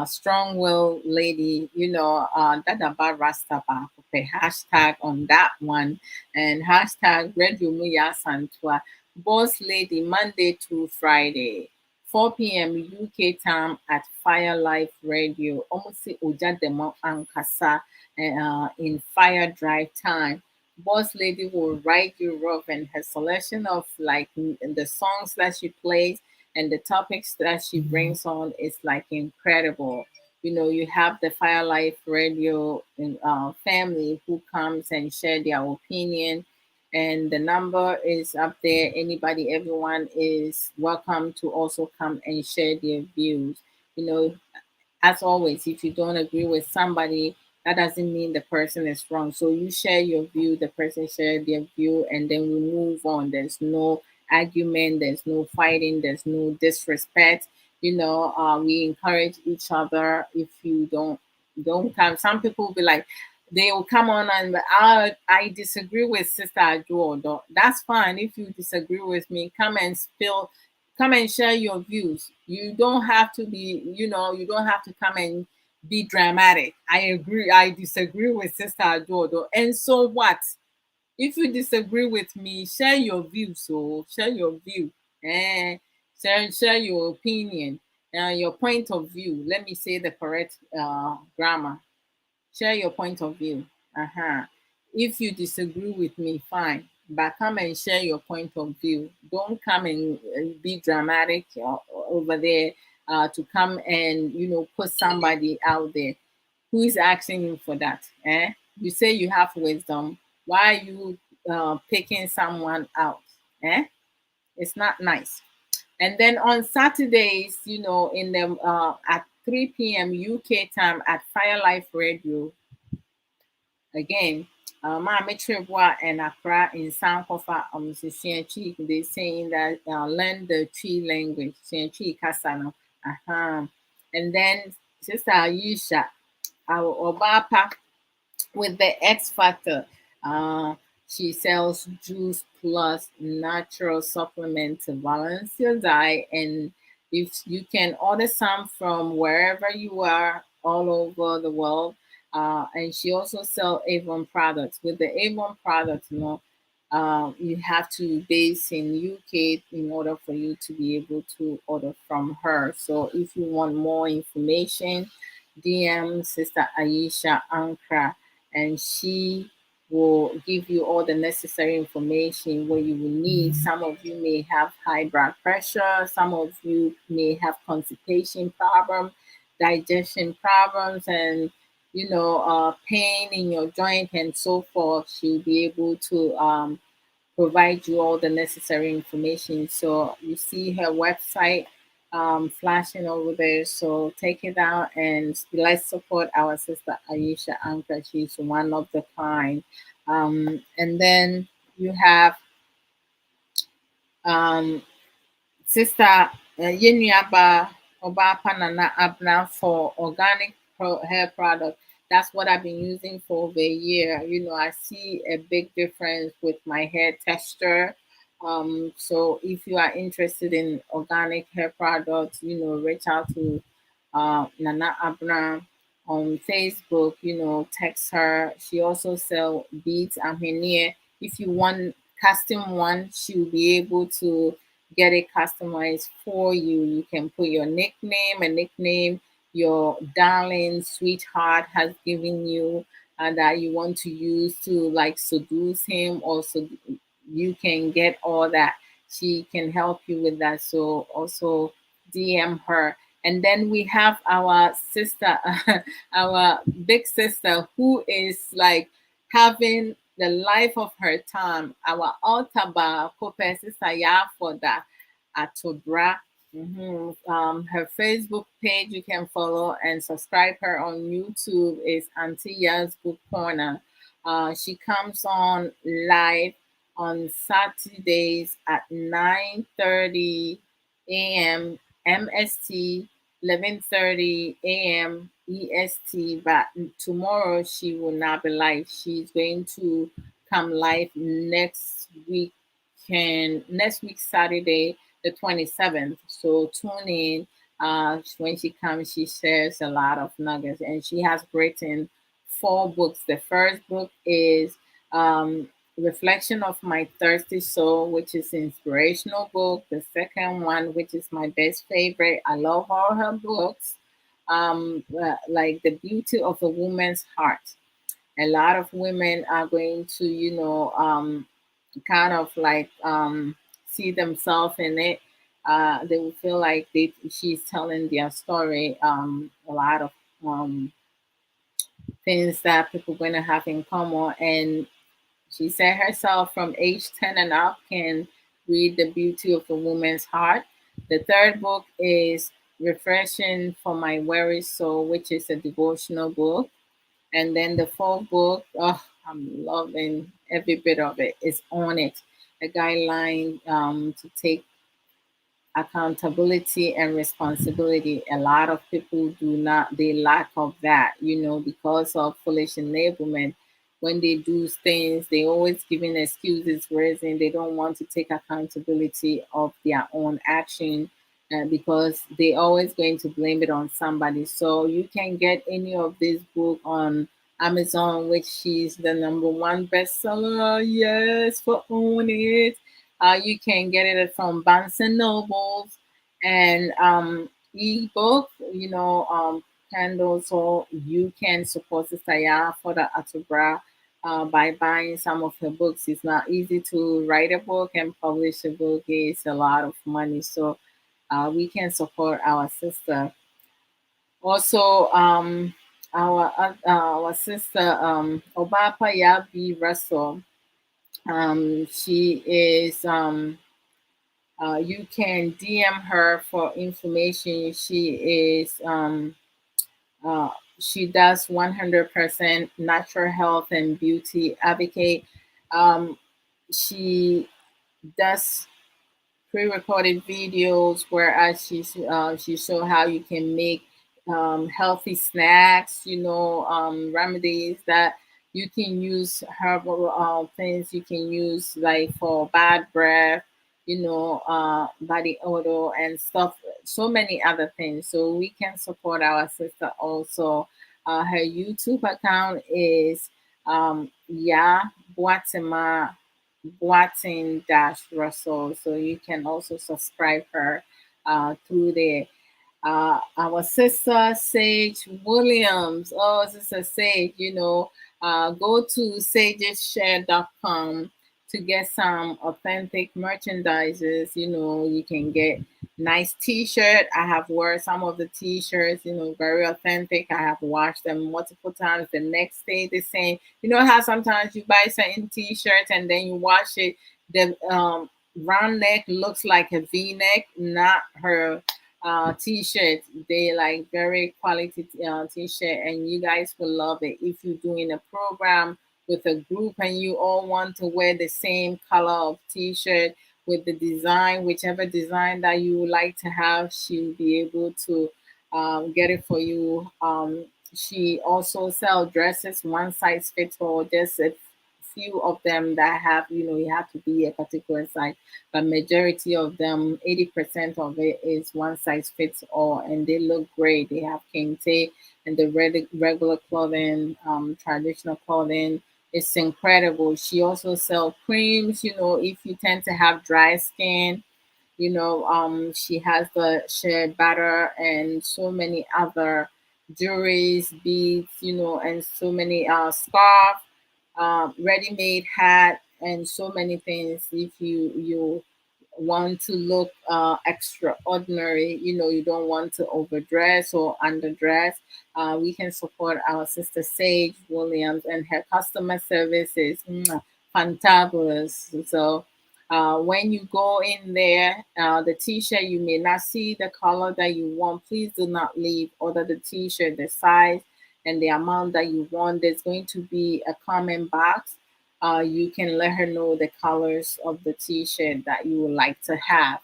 strong-willed lady, Dadaba Rasta Akupe, hashtag on that one, and hashtag Radio Muya Santua, boss lady, Monday to Friday. 4 p.m. UK time at Fire Life Radio. Almost Ojademo Ankasa in fire drive time. Boss lady will ride you rough, and her selection of like the songs that she plays and the topics that she brings on is like incredible. You have the Fire Life Radio family who comes and share their opinion, and the number is up there. Anybody, everyone is welcome to also come and share their views. You know, as always, if you don't agree with somebody, that doesn't mean the person is wrong. So you share your view, the person share their view, and then we move on. There's no argument, there's no fighting, there's no disrespect. We encourage each other. If you don't come, some people will be like, they will come on and I disagree with Sister Adwoa Odo. That's fine. If you disagree with me, come and share your views. You don't have to be, you don't have to come and be dramatic. I disagree with Sister Adwoa Odo. And so what? If you disagree with me, share your views. So share your view. Eh, share your opinion, your point of view. Let me say the correct grammar. Share your point of view. Uh-huh. If you disagree with me, fine. But come and share your point of view. Don't come and be dramatic over there to come and put somebody out there. Who is asking you for that? You say you have wisdom. Why are you picking someone out? It's not nice. And then on Saturdays, in the at 3 p.m. UK time at Fire Life Radio, again, Maame Trebois and Accra in Sankofa Chi, they saying that learn the Chi language, Chi Kasano. Uh-huh. And then Sister Ayesha, our Obapa with the X Factor. Uh, she sells juice plus natural supplement to balance your diet. And if you can order some from wherever you are all over the world. And she also sells Avon products. With the Avon products, you have to base in UK in order for you to be able to order from her. So if you want more information, DM Sister Ayesha Ankara, and she will give you all the necessary information what you will need. Some of you may have high blood pressure, some of you may have constipation problem, digestion problems, and pain in your joint and so forth. She'll be able to provide you all the necessary information. So you see her website flashing over there. So take it out and let's support our sister Ayesha Anka. She's one of the kind. And then you have Sister Yenyaba Oba Panana Abna for organic hair product. That's what I've been using for over a year. I see a big difference with my hair texture. So if you are interested in organic hair products, reach out to Nana Abna on Facebook. Text her. She also sell beads and veneer. If you want custom one, she'll be able to get it customized for you. You can put your nickname, a nickname your darling sweetheart has given you, and that you want to use to like seduce him, or so you can get all that. She can help you with that. So also DM her. And then we have our sister, our big sister, who is like having the life of her time. Our Altaba Kope sister Yafoda Atobra. Her Facebook page you can follow and subscribe her on YouTube is Auntie Ya's Book Corner. She comes on live on Saturdays at 9:30 a.m. MST, 11:30 a.m. EST. But tomorrow she will not be live. She's going to come live next week Saturday, the 27th. So tune in. When she comes, she shares a lot of nuggets, and she has written 4 books. The first book is Reflection of My Thirsty Soul, which is an inspirational book. The second one, which is my best favorite, I love all her books, like The Beauty of a Woman's Heart. A lot of women are going to, kind of like see themselves in it. They will feel like she's telling their story. A lot of things that people going to have in common. And she said herself from age 10 and up can read The Beauty of a Woman's Heart. The third book is Refreshing for My Weary Soul, which is a devotional book. And then the fourth book, oh, I'm loving every bit of it. It's On It, a guideline to take accountability and responsibility. A lot of people do not, they lack of that, because of foolish enablement. When they do things, they always giving excuses, reason they don't want to take accountability of their own action, because they always going to blame it on somebody. So you can get any of this book on Amazon, which is the number one bestseller. Yes, for Own It. You can get it from Barnes and Nobles and ebook, Kindle. So you can support Sister Ya for the Atubra by buying some of her books. It's not easy to write a book and publish a book. It's a lot of money. So we can support our sister. Also, our sister Obapa Yabi Russell. She is you can DM her for information. Uh, she does 100% natural health and beauty advocate. Um, she does pre-recorded videos where she show how you can make healthy snacks, remedies that you can use, herbal things you can use like for bad breath, body odor and stuff, so many other things. So we can support our sister also. Her YouTube account is yeah Guatemala Watson Dash Russell. So you can also subscribe her through there. Our sister Sage Williams. Oh, Sister Sage, go to sageshare.com to get some authentic merchandises. You can get nice t-shirt. I have worn some of the t-shirts, very authentic. I have washed them multiple times. The next day the same. You know how sometimes you buy certain t-shirts and then you wash it, the round neck looks like a v-neck, not her t-shirt. They like very quality t-shirt, and you guys will love it. If you're doing a program with a group and you all want to wear the same color of t-shirt with the design, whichever design that you would like to have, she'll be able to get it for you. She also sell dresses, one size fits all. Just a few of them that have, you have to be a particular size, but majority of them, 80% of it is one size fits all, and they look great. They have kente and the regular clothing, traditional clothing. It's incredible. She also sell creams. If you tend to have dry skin, she has the shea butter and so many other jewelries, beads, and so many scarf, ready-made hat, and so many things. If you want to look extraordinary, you don't want to overdress or underdress, we can support our sister Sage Williams, and her customer service is fantabulous. So when you go in there, the t-shirt, you may not see the color that you want. Please do not leave. Order the t-shirt, the size and the amount that you want. There's going to be a comment box You can let her know the colors of the t-shirt that you would like to have,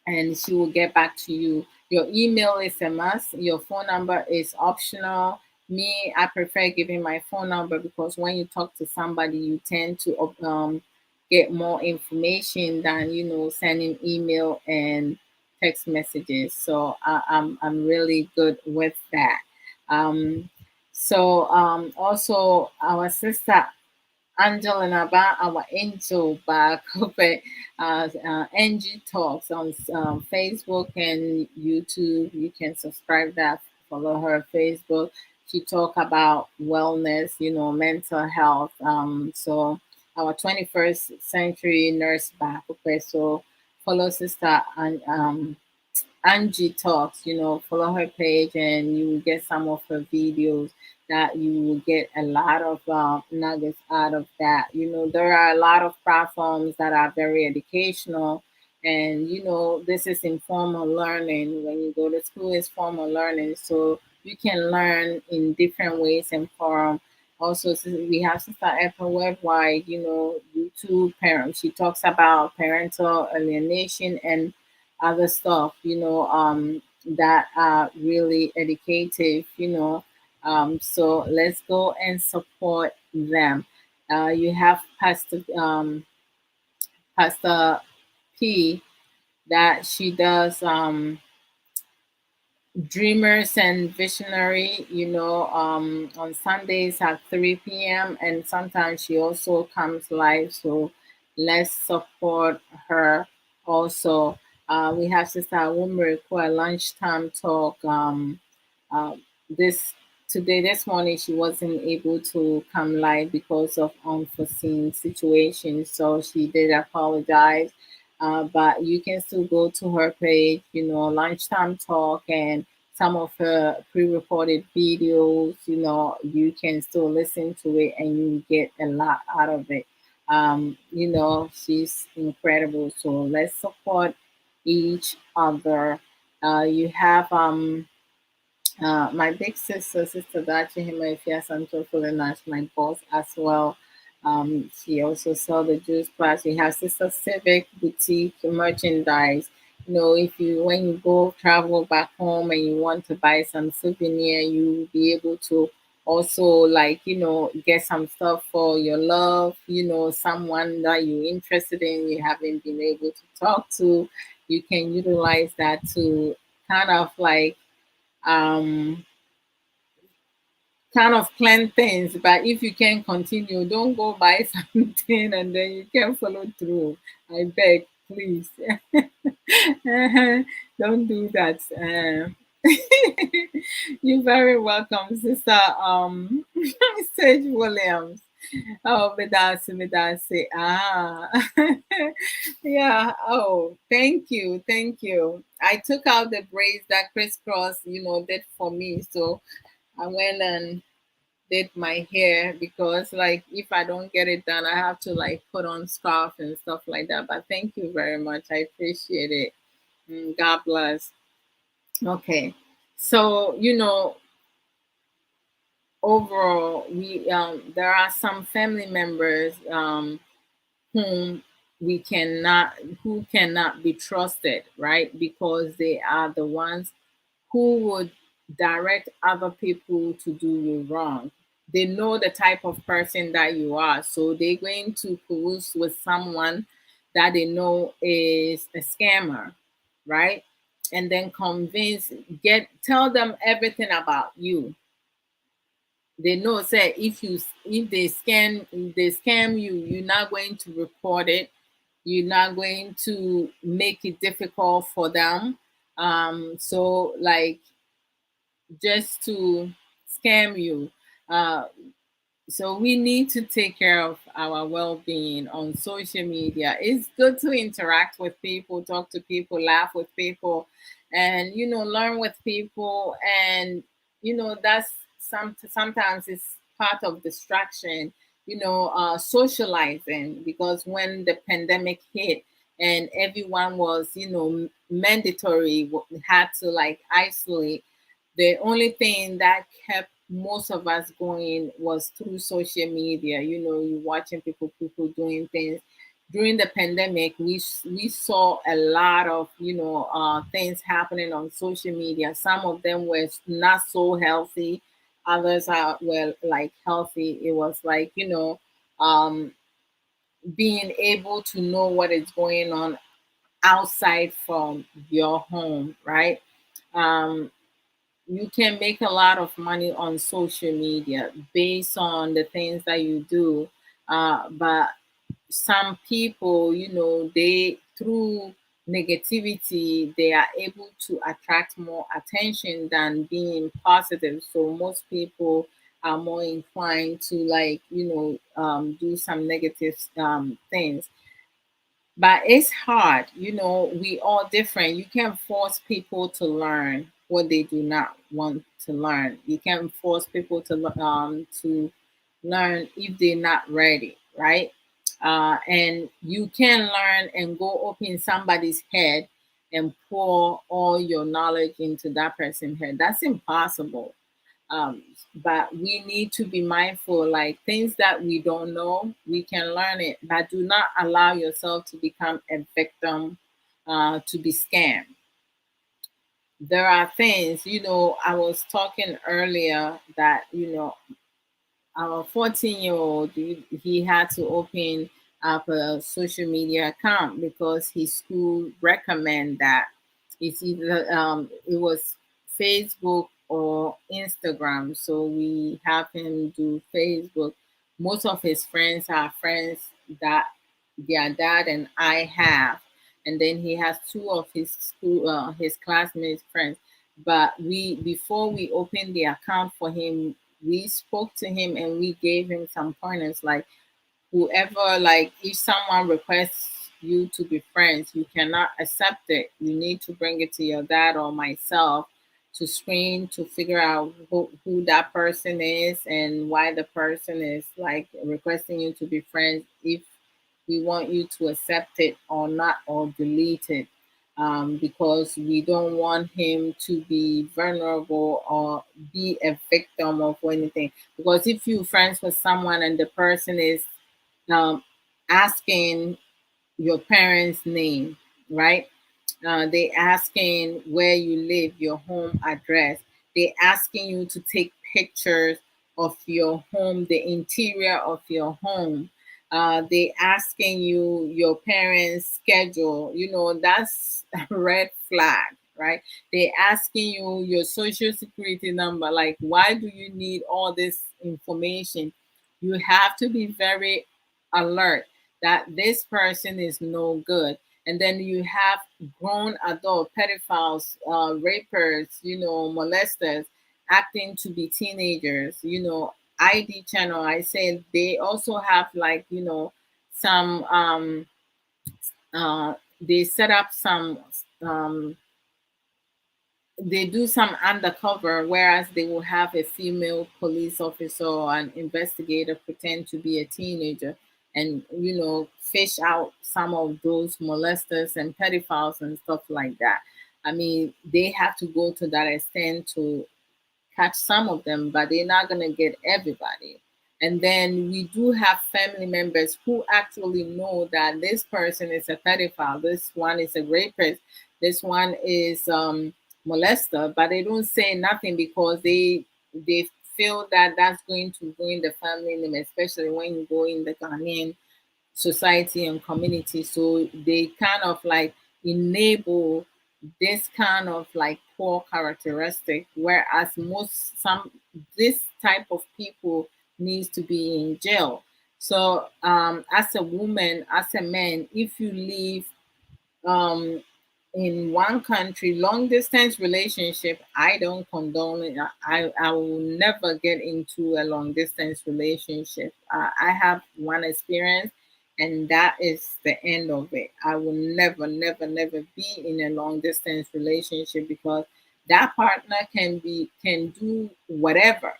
and she will get back to you. Your email is a must. Your phone number is optional. Me, I prefer giving my phone number because when you talk to somebody, you tend to get more information than sending email and text messages. So I'm really good with that. Um, also our sister Angela Naba, our angel back over NG Talks on Facebook and YouTube. You can subscribe that, follow her Facebook. She talk about wellness, mental health. So our 21st century nurse back. Okay, so follow sister and Angie Talks, follow her page and you will get some of her videos that you will get a lot of nuggets out of that. There are a lot of platforms that are very educational, and this is informal learning. When you go to school, it's formal learning, so you can learn in different ways and form. Also, we have Sister Apple Worldwide, YouTube parents. She talks about parental alienation and other stuff, that are really educative, so let's go and support them. You have Pastor P that she does Dreamers and Visionary, on Sundays at 3 p.m. And sometimes she also comes live. So let's support her also. We have Sister Wumri for a lunchtime talk. Uh, this this morning she wasn't able to come live because of unforeseen situations. So she did apologize, but you can still go to her page, lunchtime talk, and some of her pre-recorded videos, you can still listen to it and you get a lot out of it. She's incredible. So let's support each other. You have my big sister, Sister Dachi Himafia Santo Fulinash, my boss as well. She also sell the juice class. We have Sister Civic Boutique merchandise. If you when you go travel back home and you want to buy some souvenir, you will be able to also get some stuff for your love, someone that you're interested in, you haven't been able to talk to. You can utilize that to kind of um plan things. But if you can continue, don't go buy something and then you can't follow through. I beg, please. Don't do that. You're very welcome, Sister Sage Williams. Oh, Medasi, Medasi. Ah, yeah. Oh, thank you, thank you. I took out the braids that crisscross, did for me. So I went and did my hair because, like, if I don't get it done, I have to put on scarf and stuff like that. But thank you very much. I appreciate it. God bless. Okay, so overall, we there are some family members whom we cannot who cannot be trusted, right? Because they are the ones who would direct other people to do you wrong. They know the type of person that you are, so they're going to collude with someone that they know is a scammer, right? And then tell them everything about you. They know, say, if they scam you, you're not going to report it. You're not going to make it difficult for them. So, just to scam you. Uh, so we need to take care of our well-being on social media. It's good to interact with people, talk to people, laugh with people, and learn with people. And that's sometimes it's part of distraction, socializing, because when the pandemic hit and everyone was mandatory, had to isolate, the only thing that kept most of us going was through social media. You watching people doing things. During the pandemic, we saw a lot of things happening on social media. Some of them were not so healthy, others are were like healthy. It was like um being able to know what is going on outside from your home, right? um you can make a lot of money on social media based on the things that you do. But some people, they through negativity, they are able to attract more attention than being positive. So most people are more inclined to like, do some negative things. But it's hard. We all different. You can't force people to learn what they do not want to learn. You can't force people to learn if they're not ready, right? And you can learn and go open somebody's head and pour all your knowledge into that person's head. That's impossible. But we need to be mindful, like things that we don't know, we can learn it, but do not allow yourself to become a victim, to be scammed. There are things, I was talking earlier that, our 14-year-old, he had to open up a social media account because his school recommend that. It's either it was Facebook or Instagram. So we have him do Facebook. Most of his friends are friends that their dad and I have, and then he has two of his school his classmates friends. But we before we opened the account for him, we spoke to him and we gave him some pointers, like whoever, like if someone requests you to be friends, you cannot accept it. You need to bring it to your dad or myself to screen to figure out who that person is and why the person is like requesting you to be friends, if we want you to accept it or not, or delete it. Because we don't want him to be vulnerable or be a victim of anything. Because if you friends with someone and the person is um, asking your parents' name, right? They asking where you live, your home address. They asking you to take pictures of your home, the interior of your home. They asking you your parents' schedule. That's a red flag, right? They asking you your social security number. Like, why do you need all this information? You have to be very alert that this person is no good. And then you have grown adult pedophiles, rapers, molesters, acting to be teenagers. ID channel. I said they also have like some they set up some um they do some undercover, whereas they will have a female police officer or an investigator pretend to be a teenager and fish out some of those molesters and pedophiles and stuff like that. I mean, they have to go to that extent to catch some of them, but they're not going to get everybody. And then we do have family members who actually know that this person is a pedophile, this one is a rapist, this one is molester, but they don't say nothing because they feel that that's going to ruin the family name, especially when you go in the Ghanaian society and community. So they kind of like enable this kind of like poor characteristic, whereas most some this type of people needs to be in jail. So as a woman, as a man, if you leave um in one country, long distance relationship, I don't condone it. I will never get into a long distance relationship. I have one experience, and that is the end of it. I will never be in a long distance relationship because that partner can do whatever,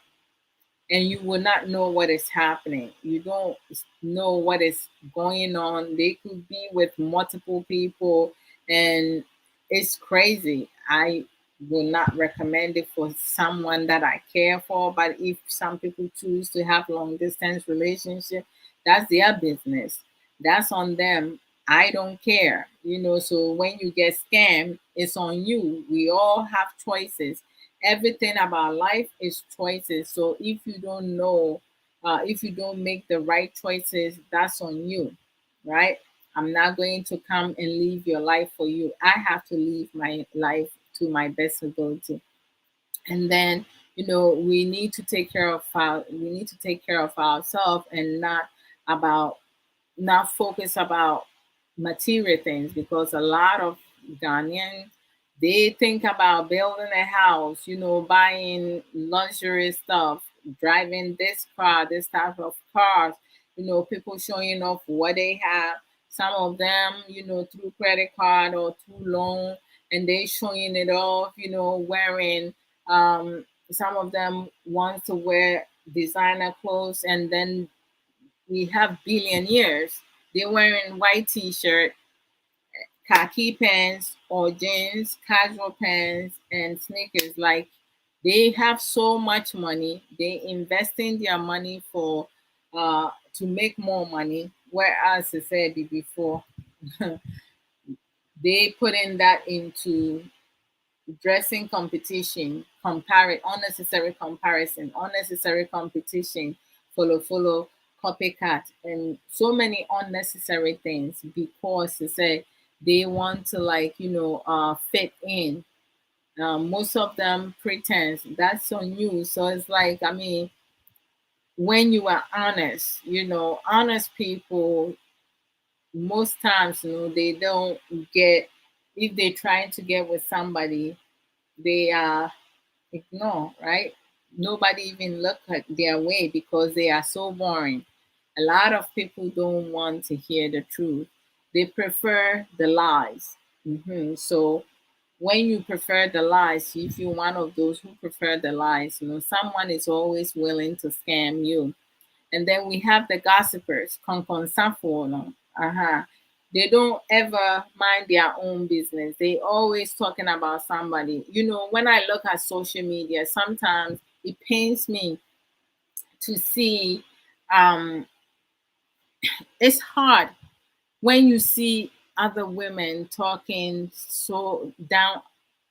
and you will not know what is happening. You don't know what is going on. They could be with multiple people, and it's crazy. I will not recommend it for someone that I care for. But if some people choose to have long distance relationship, that's their business. That's on them. I don't care. So when you get scammed, it's on you. We all have choices. Everything about life is choices. So if you don't know, if you don't make the right choices, that's on you, right? I'm not going to come and live your life for you. I have to live my life to my best ability. And then, we need to take care of ourselves, and about not focus about material things, because a lot of Ghanaians, they think about building a house, buying luxury stuff, driving this car, this type of cars, people showing off what they have. Some of them, through credit card or through loan, and they showing it off, wearing some of them want to wear designer clothes, and then we have billionaires. They're wearing white t-shirt, khaki pants or jeans, casual pants, and sneakers. Like, they have so much money. They investing their money for to make more money. Whereas I said before, they putting that into dressing competition, unnecessary competition, follow, copycat, and so many unnecessary things, because they say they want to, like, fit in. Most of them pretend. That's on you. So it's like, I mean, when you are honest, honest people, most times, they don't get, if they're trying to get with somebody, they ignore, right? Nobody even look at their way because they are so boring. A lot of people don't want to hear the truth. They prefer the lies. So when you prefer the lies, if you're one of those who prefer the lies, someone is always willing to scam you. And then we have the gossipers, konkonsafo, no. They don't ever mind their own business. They always talking about somebody. When I look at social media, sometimes it pains me to see, um it's hard when you see other women talking so down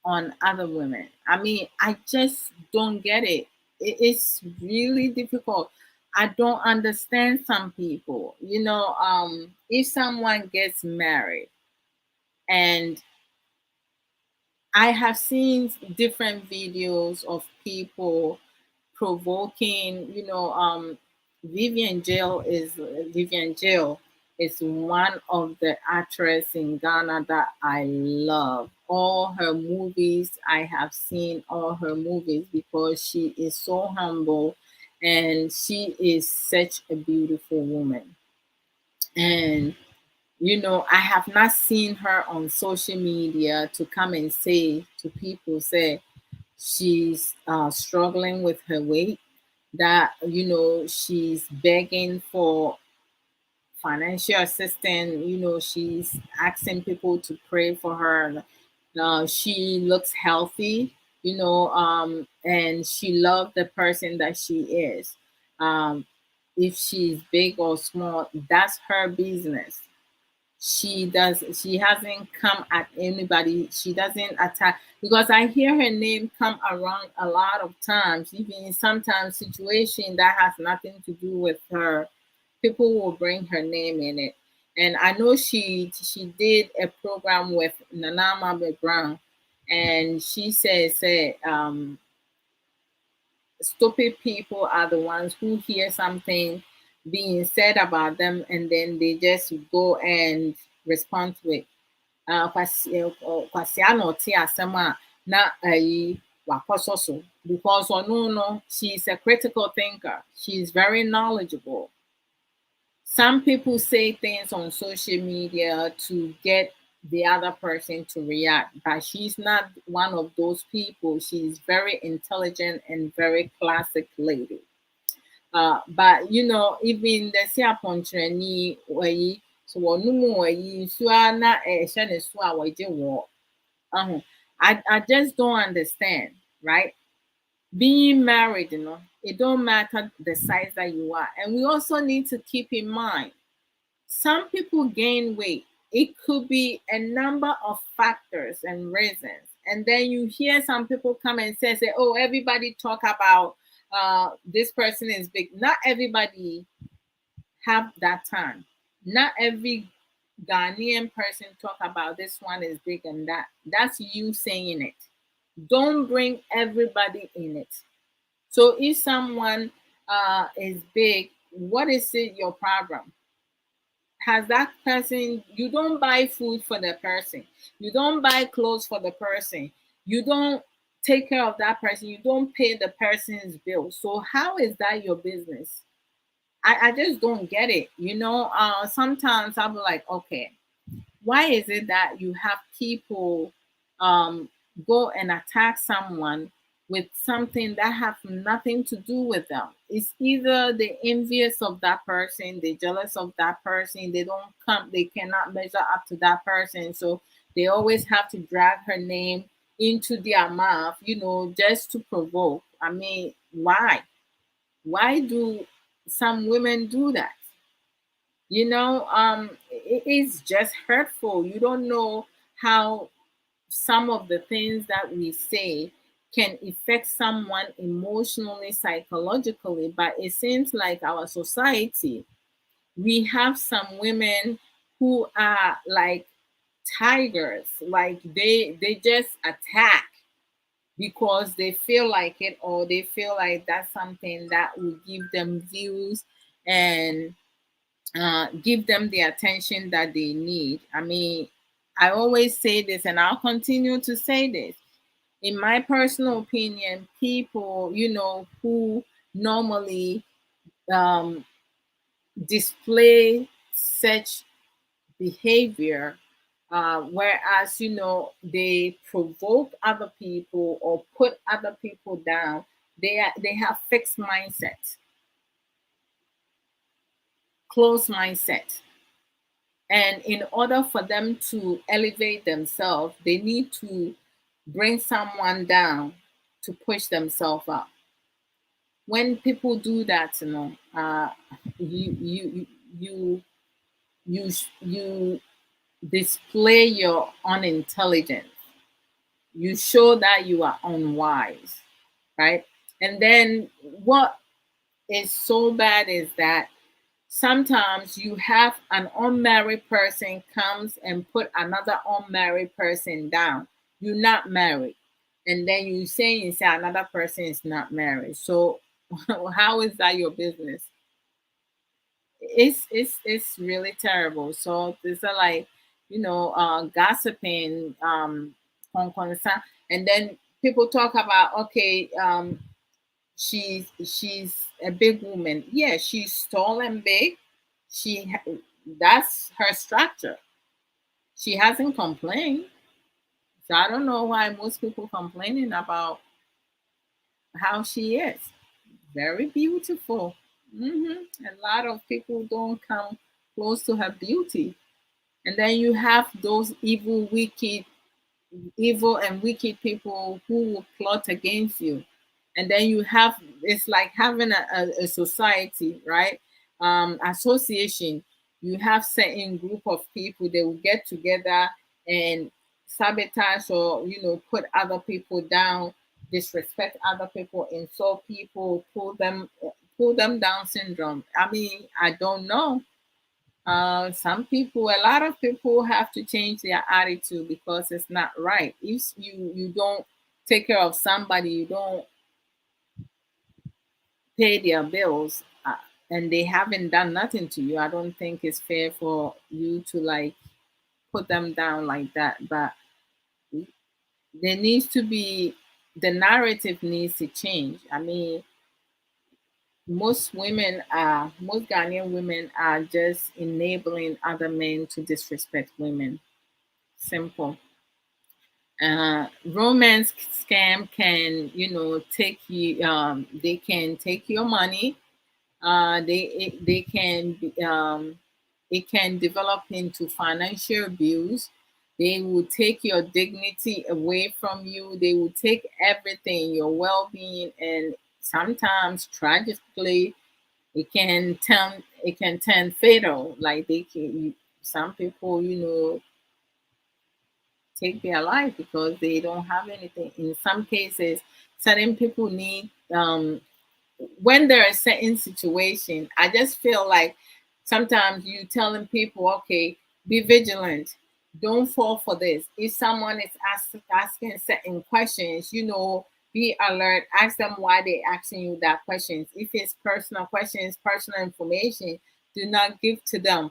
on other women. I mean, I just don't get it. It's really difficult. I don't understand some people. If someone gets married, and I have seen different videos of people provoking, Vivian Jail is one of the actress in Ghana that I love. All her movies, I have seen all her movies, because she is so humble, and she is such a beautiful woman. And I have not seen her on social media to come and say to people, say she's struggling with her weight, that she's begging for financial assistance. She's asking people to pray for her. She looks healthy, and she loves the person that she is. If she's big or small, that's her business. She hasn't come at anybody. She doesn't attack, because I hear her name come around a lot of times, even in sometimes situation that has nothing to do with her. People will bring her name in it. And I know she did a program with Nanama Brown, and she said, stupid people are the ones who hear something being said about them, and then they just go and respond to it. Kwasi na ɔte asɛm a na wakɔsɔ so, because ɔno no, she's a critical thinker. She's very knowledgeable. Some people say things on social media to get the other person to react, but she's not one of those people. She's very intelligent and very classic lady. But even the say apontrani wayi, so wɔn mu wayi nso a na ɛhyɛ ne so a wɔgye wɔ. I just don't understand, right? Being married, it don't matter the size that you are. And we also need to keep in mind some people gain weight. It could be a number of factors and reasons. And then you hear some people come and say, oh, everybody talk about this person is big. Not everybody have that time. Not every Ghanaian person talk about this one is big and that. That's you saying it. Don't bring everybody in it. So if someone is big, what is it your problem? Has that person, you don't buy food for the person, you don't buy clothes for the person, you don't take care of that person, you don't pay the person's bill. So how is that your business? I just don't get it. Sometimes I'm like, okay, why is it that you have people um, go and attack someone with something that have nothing to do with them? It's either they envious of that person, they jealous of that person, they cannot measure up to that person, so they always have to drag her name into their mouth, just to provoke. I mean, why do some women do that? It is just hurtful. You don't know how some of the things that we say can affect someone emotionally, psychologically. But it seems like our society, we have some women who are like tigers, like they just attack because they feel like it, or they feel like that's something that will give them views and give them the attention that they need. I mean, I always say this and I'll continue to say this. In my personal opinion, people, who normally um, display such behavior, whereas, they provoke other people or put other people down, they have fixed mindset, closed mindset. And in order for them to elevate themselves, they need to bring someone down to push themselves up. When people do that, you you you you display your unintelligence. You show that you are unwise, right? And then what is so bad is that sometimes you have an unmarried person comes and put another unmarried person down. You're not married, and then you say another person is not married. So how is that your business? It's really terrible. So these are like, gossiping, concern. And then people talk about, okay, she's a big woman. Yeah, she's tall and big. That's her structure. She hasn't complained. So I don't know why most people complaining about how she is. Very beautiful. A lot of people don't come close to her beauty. And then you have those evil and wicked people who will plot against you. And then you have, it's like having a society, right? Association. You have certain group of people, they will get together and sabotage, or put other people down, disrespect other people, insult people, pull them down syndrome. I mean, I don't know. Some people, a lot of people have to change their attitude because it's not right. If you don't take care of somebody, you don't pay their bills, and they haven't done nothing to you, I don't think it's fair for you to like put them down like that. But there needs to be, the narrative needs to change. I mean, most Ghanaian women are just enabling other men to disrespect women. Simple. Romance scam can, take you, they can take your money. They can it can develop into financial abuse. They will take your dignity away from you. They will take everything, your well-being, and sometimes tragically it can turn fatal. Like some people, take their life because they don't have anything. In some cases, certain people need when there are certain situation, I just feel like sometimes you telling people, okay, be vigilant, don't fall for this. If someone is asking certain questions, be alert, ask them why they asking you that questions. If it's personal questions, personal information, do not give to them.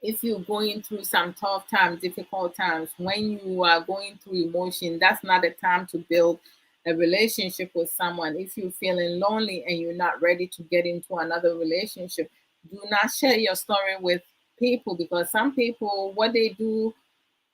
If you're going through some tough times, difficult times, when you are going through emotion, that's not the time to build a relationship with someone. If you're feeling lonely and you're not ready to get into another relationship, do not share your story with people, because some people, what they do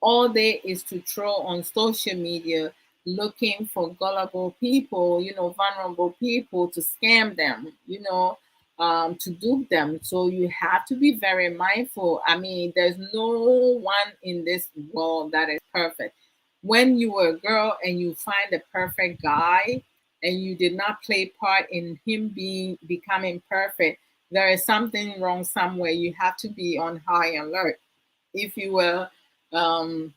all day is to troll on social media, looking for gullible people, vulnerable people to scam them, to dupe them. So you have to be very mindful. I mean, there's no one in this world that is perfect. When you were a girl and you find the perfect guy and you did not play part in him becoming perfect, there is something wrong somewhere. You have to be on high alert. If you were um,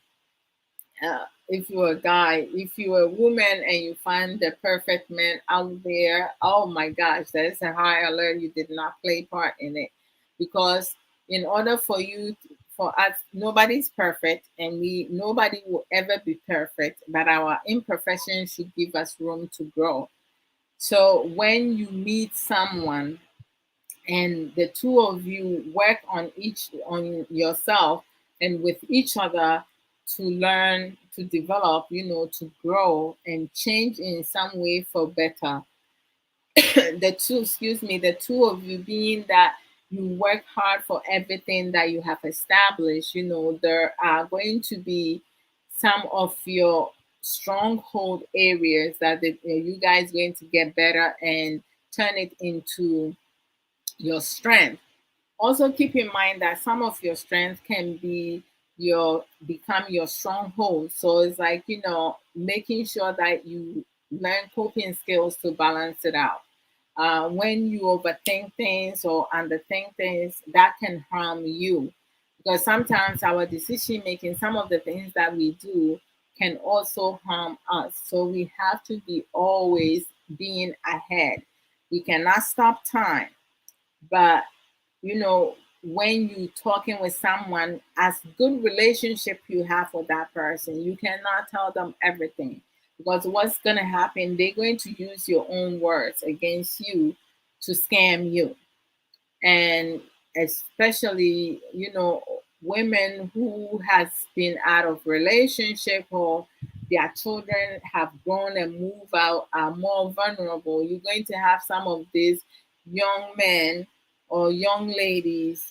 if you're a guy, if you're a woman and you find the perfect man out there, oh my gosh, that is a high alert. You did not play part in it, because in order for for us, nobody's perfect, and nobody will ever be perfect. But our imperfections should give us room to grow. So when you meet someone and the two of you work on yourself and with each other to learn, to develop, to grow and change in some way for better. The two of you, being that you work hard for everything that you have established, there are going to be some of your stronghold areas that you guys going to get better and turn it into your strength. Also keep in mind that some of your strength can be your become your stronghold. So it's like, making sure that you learn coping skills to balance it out. When you overthink things or underthink things, that can harm you, because sometimes our decision making, some of the things that we do can also harm us. So we have to be always being ahead. We cannot stop time, but when you talking with someone, as good relationship you have with that person, you cannot tell them everything, because what's going to happen, they're going to use your own words against you to scam you. And especially, women who has been out of relationship, or their children have grown and moved out, are more vulnerable. You're going to have some of these young men or young ladies,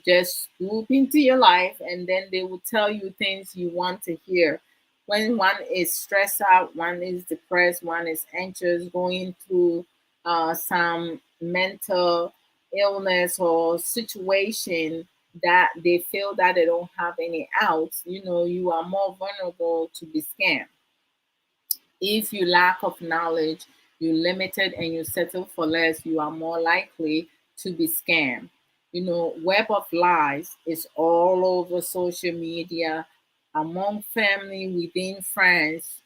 just swoop into your life, and then they will tell you things you want to hear. When one is stressed out, one is depressed, one is anxious, going through some mental illness or situation, that they feel that they don't have any outs, you are more vulnerable to be scammed. If you lack of knowledge, you're limited and you settle for less, you are more likely to be scammed. Web of lies is all over social media, among family, within friends,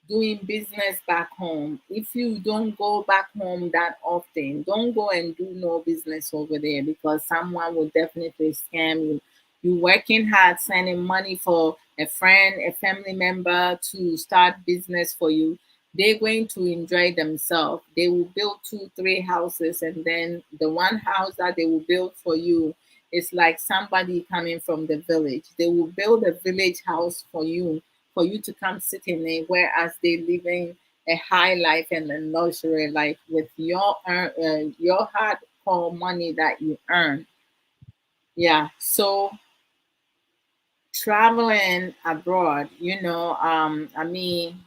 doing business back home. If you don't go back home that often, don't go and do no business over there, because someone will definitely scam you. You working hard, sending money for a friend, a family member to start business for you. They're going to enjoy themselves. They will build two, three houses, and then the one house that they will build for you, it's like somebody coming from the village. They will build a village house for you to come sit in it, whereas they living a high life and a luxury life with your hard-earned money that you earn. Yeah. So traveling abroad, I mean,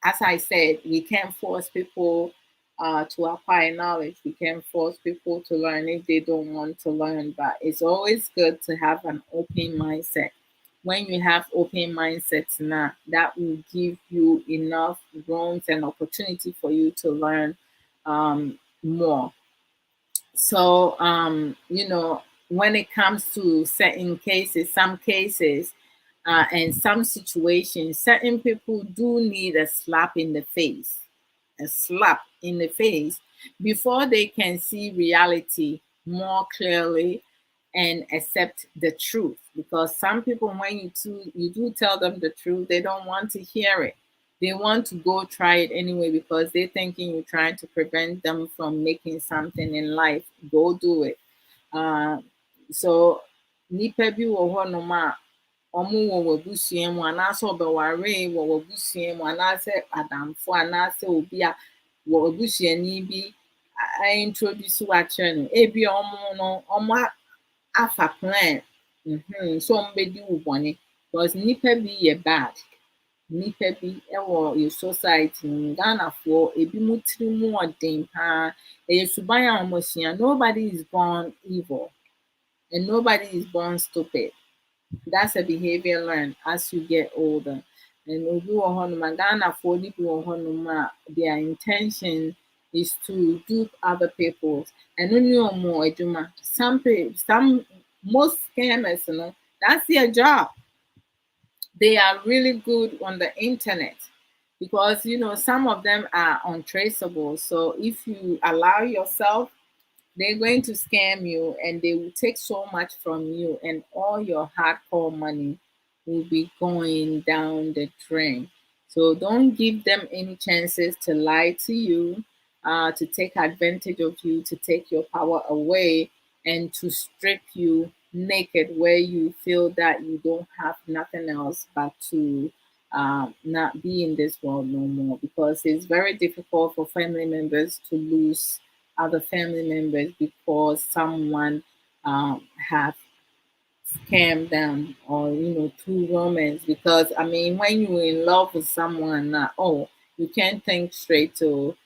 as I said, we can't force people to acquire knowledge. We can't force people to learn if they don't want to learn. But it's always good to have an open mindset. when you have open mindsets now, that will give you enough rooms and opportunity for you to learn more. So, when it comes to certain cases, some cases, and some situations, certain people do need a slap in the face, a slap in the face before they can see reality more clearly and accept the truth. Because some people, when you do tell them the truth, they don't want to hear it. They want to go try it anyway because they're thinking you're trying to prevent them from making something in life. Go do it. Uh, so nipa bi wɔ hɔnom a ɔmo wɔ w'abusua mu anaasɛ ɔbɛwaree wɔ w'abusua mu anaasɛ adamfo anaasɛ obi a wɔ abusuani bi introduce wakyerɛ no ebi ɔmo no ɔmo afa plan so ɔmo bɛdi wo bɔne because nipa bi yɛ bad. Nnipa bi wɔ yɛn society mu Ghanafoɔ ebi mu tiri mu ɔden paa ɛyɛ suban a wɔasua nobody is born evil and nobody is born stupid. That's a behavior learned as you get older. And obi wɔ hɔnom a Ghanafoɔ no bi wɔ hɔnom a their intention is to dupe other people. Ɛno ne ɔmo adwuma. Some most scammers no that's their job. They are really good on the internet because some of them are untraceable. So if you allow yourself, they're going to scam you and they will take so much from you, and all your hardcore money will be going down the drain. So don't give them any chances to lie to you, to take advantage of you, to take your power away, and to strip you naked where you feel that you don't have nothing else but to not be in this world no more, because it's very difficult for family members to lose other family members because someone have scammed them or through romance. Because I mean, when you're in love with someone, you can't think straight. To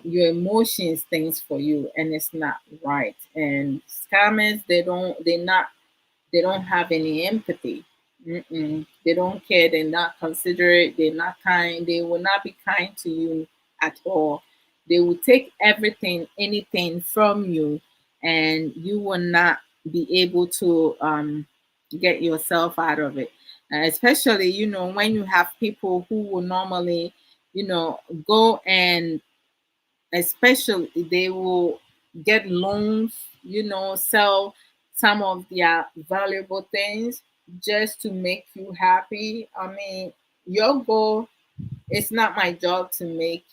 your emotions things for you, and it's not right. And scammers, they don't have any empathy. They don't care. They're not considerate. They're not kind. They will not be kind to you at all. They will take everything, anything from you, and you will not be able to get yourself out of it. Especially, when you have people who will normally, go and especially they will get loans, sell some of their valuable things just to make you happy. I mean, your goal, it's not my job to make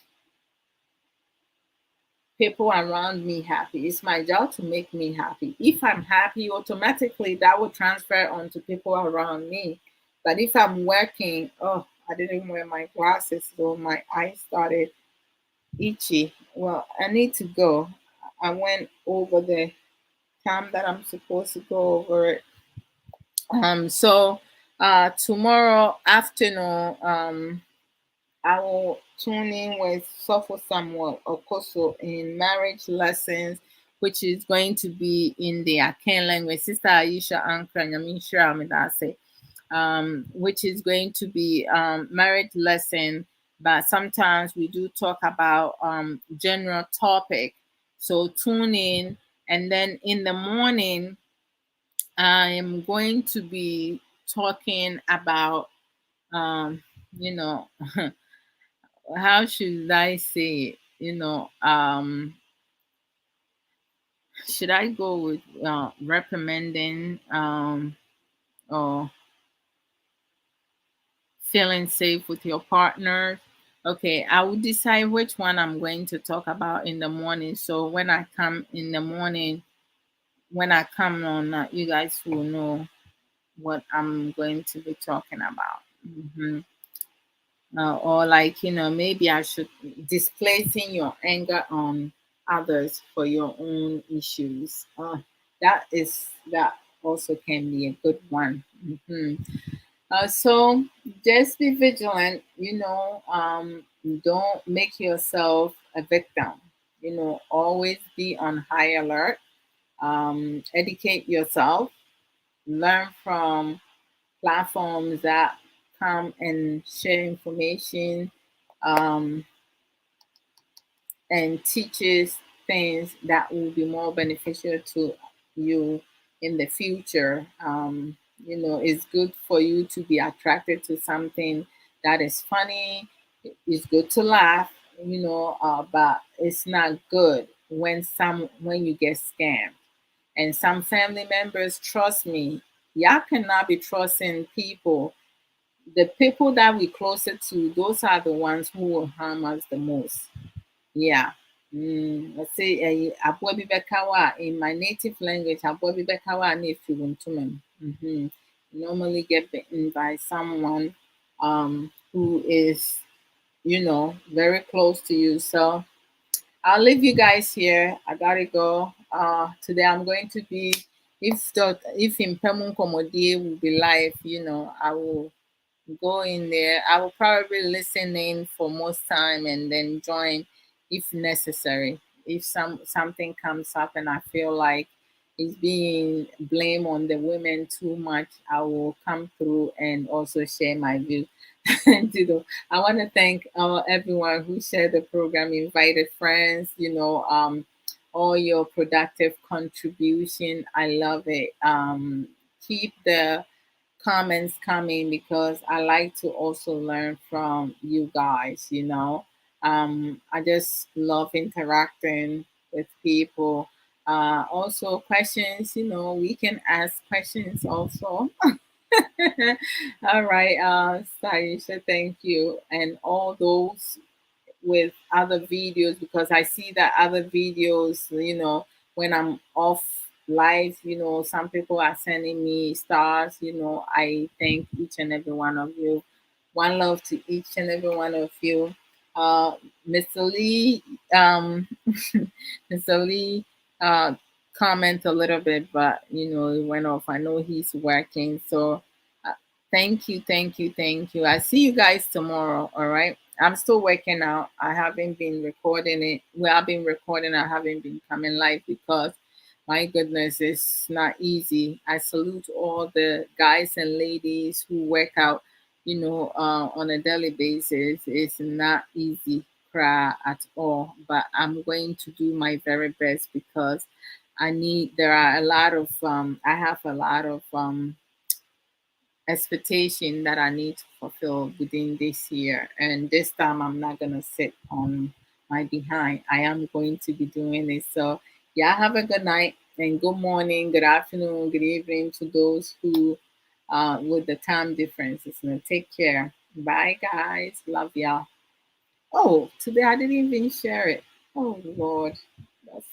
people around me happy. It's my job to make me happy. If I'm happy, automatically that will transfer onto people around me. But if I'm working, I didn't wear my glasses, so my eyes started itchy. Well, I need to go. I went over the time that I'm supposed to go over it. So tomorrow afternoon, I will tune in with Sopho Samuel Okoso in marriage lessons, which is going to be in the Akan language. Sister Aisha Ankra, Nyamisha Amidase, which is going to be marriage lesson. But sometimes we do talk about general topic. So tune in, and then in the morning, I'm going to be talking about you know how should I say it? Should I go with recommending or feeling safe with your partner? Okay, I will decide which one I'm going to talk about in the morning. So when I come in the morning, when I come on, you guys will know what I'm going to be talking about. Or like maybe I should displacing your anger on others for your own issues. That also can be a good one. So just be vigilant. Don't make yourself a victim. Always be on high alert. Educate yourself. Learn from platforms that come and share information, um, and teaches things that will be more beneficial to you in the future. It's good for you to be attracted to something that is funny. It's good to laugh, but it's not good when you get scammed. And some family members, trust me, y'all cannot be trusting people. The people that we closer to, those are the ones who will harm us the most. Yeah. Let's say aboa bi bɛka wo in my native language, aboa bi bɛka wo a na efi wo ntoma mu. Normally get bitten by someone who is, very close to you. So I'll leave you guys here. I gotta go. Today I'm going to be, if in Pemun Komodie will be live, I will go in there. I will probably listen in for most time and then join if necessary. If something comes up and I feel like it's being blamed on the women too much, I will come through and also share my view. And, I want to thank everyone who shared the program, invited friends, all your productive contribution. I love it. Keep the comments coming because I like to also learn from you guys, I just love interacting with people. Also questions, we can ask questions also. All right, Saisha, thank you. And all those with other videos, because I see that other videos, when I'm off live, some people are sending me stars, I thank each and every one of you. One love to each and every one of you. Uh, Mr. Lee, Mr. Lee, comment a little bit, but it went off. I know he's working, so uh, thank you, thank you, thank you. I see you guys tomorrow. All right. I'm still working out. I haven't been recording it. Well, I've been recording. I haven't been coming live because my goodness, it's not easy. I salute all the guys and ladies who work out, on a daily basis. It's not easy cry at all, but I'm going to do my very best because there are a lot of, I have a lot of, expectation that I need to fulfill within this year. And this time I'm not gonna sit on my behind. I am going to be doing it. So yeah, have a good night and good morning, good afternoon, good evening to those who with the time differences. Take care. Bye guys. Love y'all. Oh, today I didn't even share it. Oh Lord. That's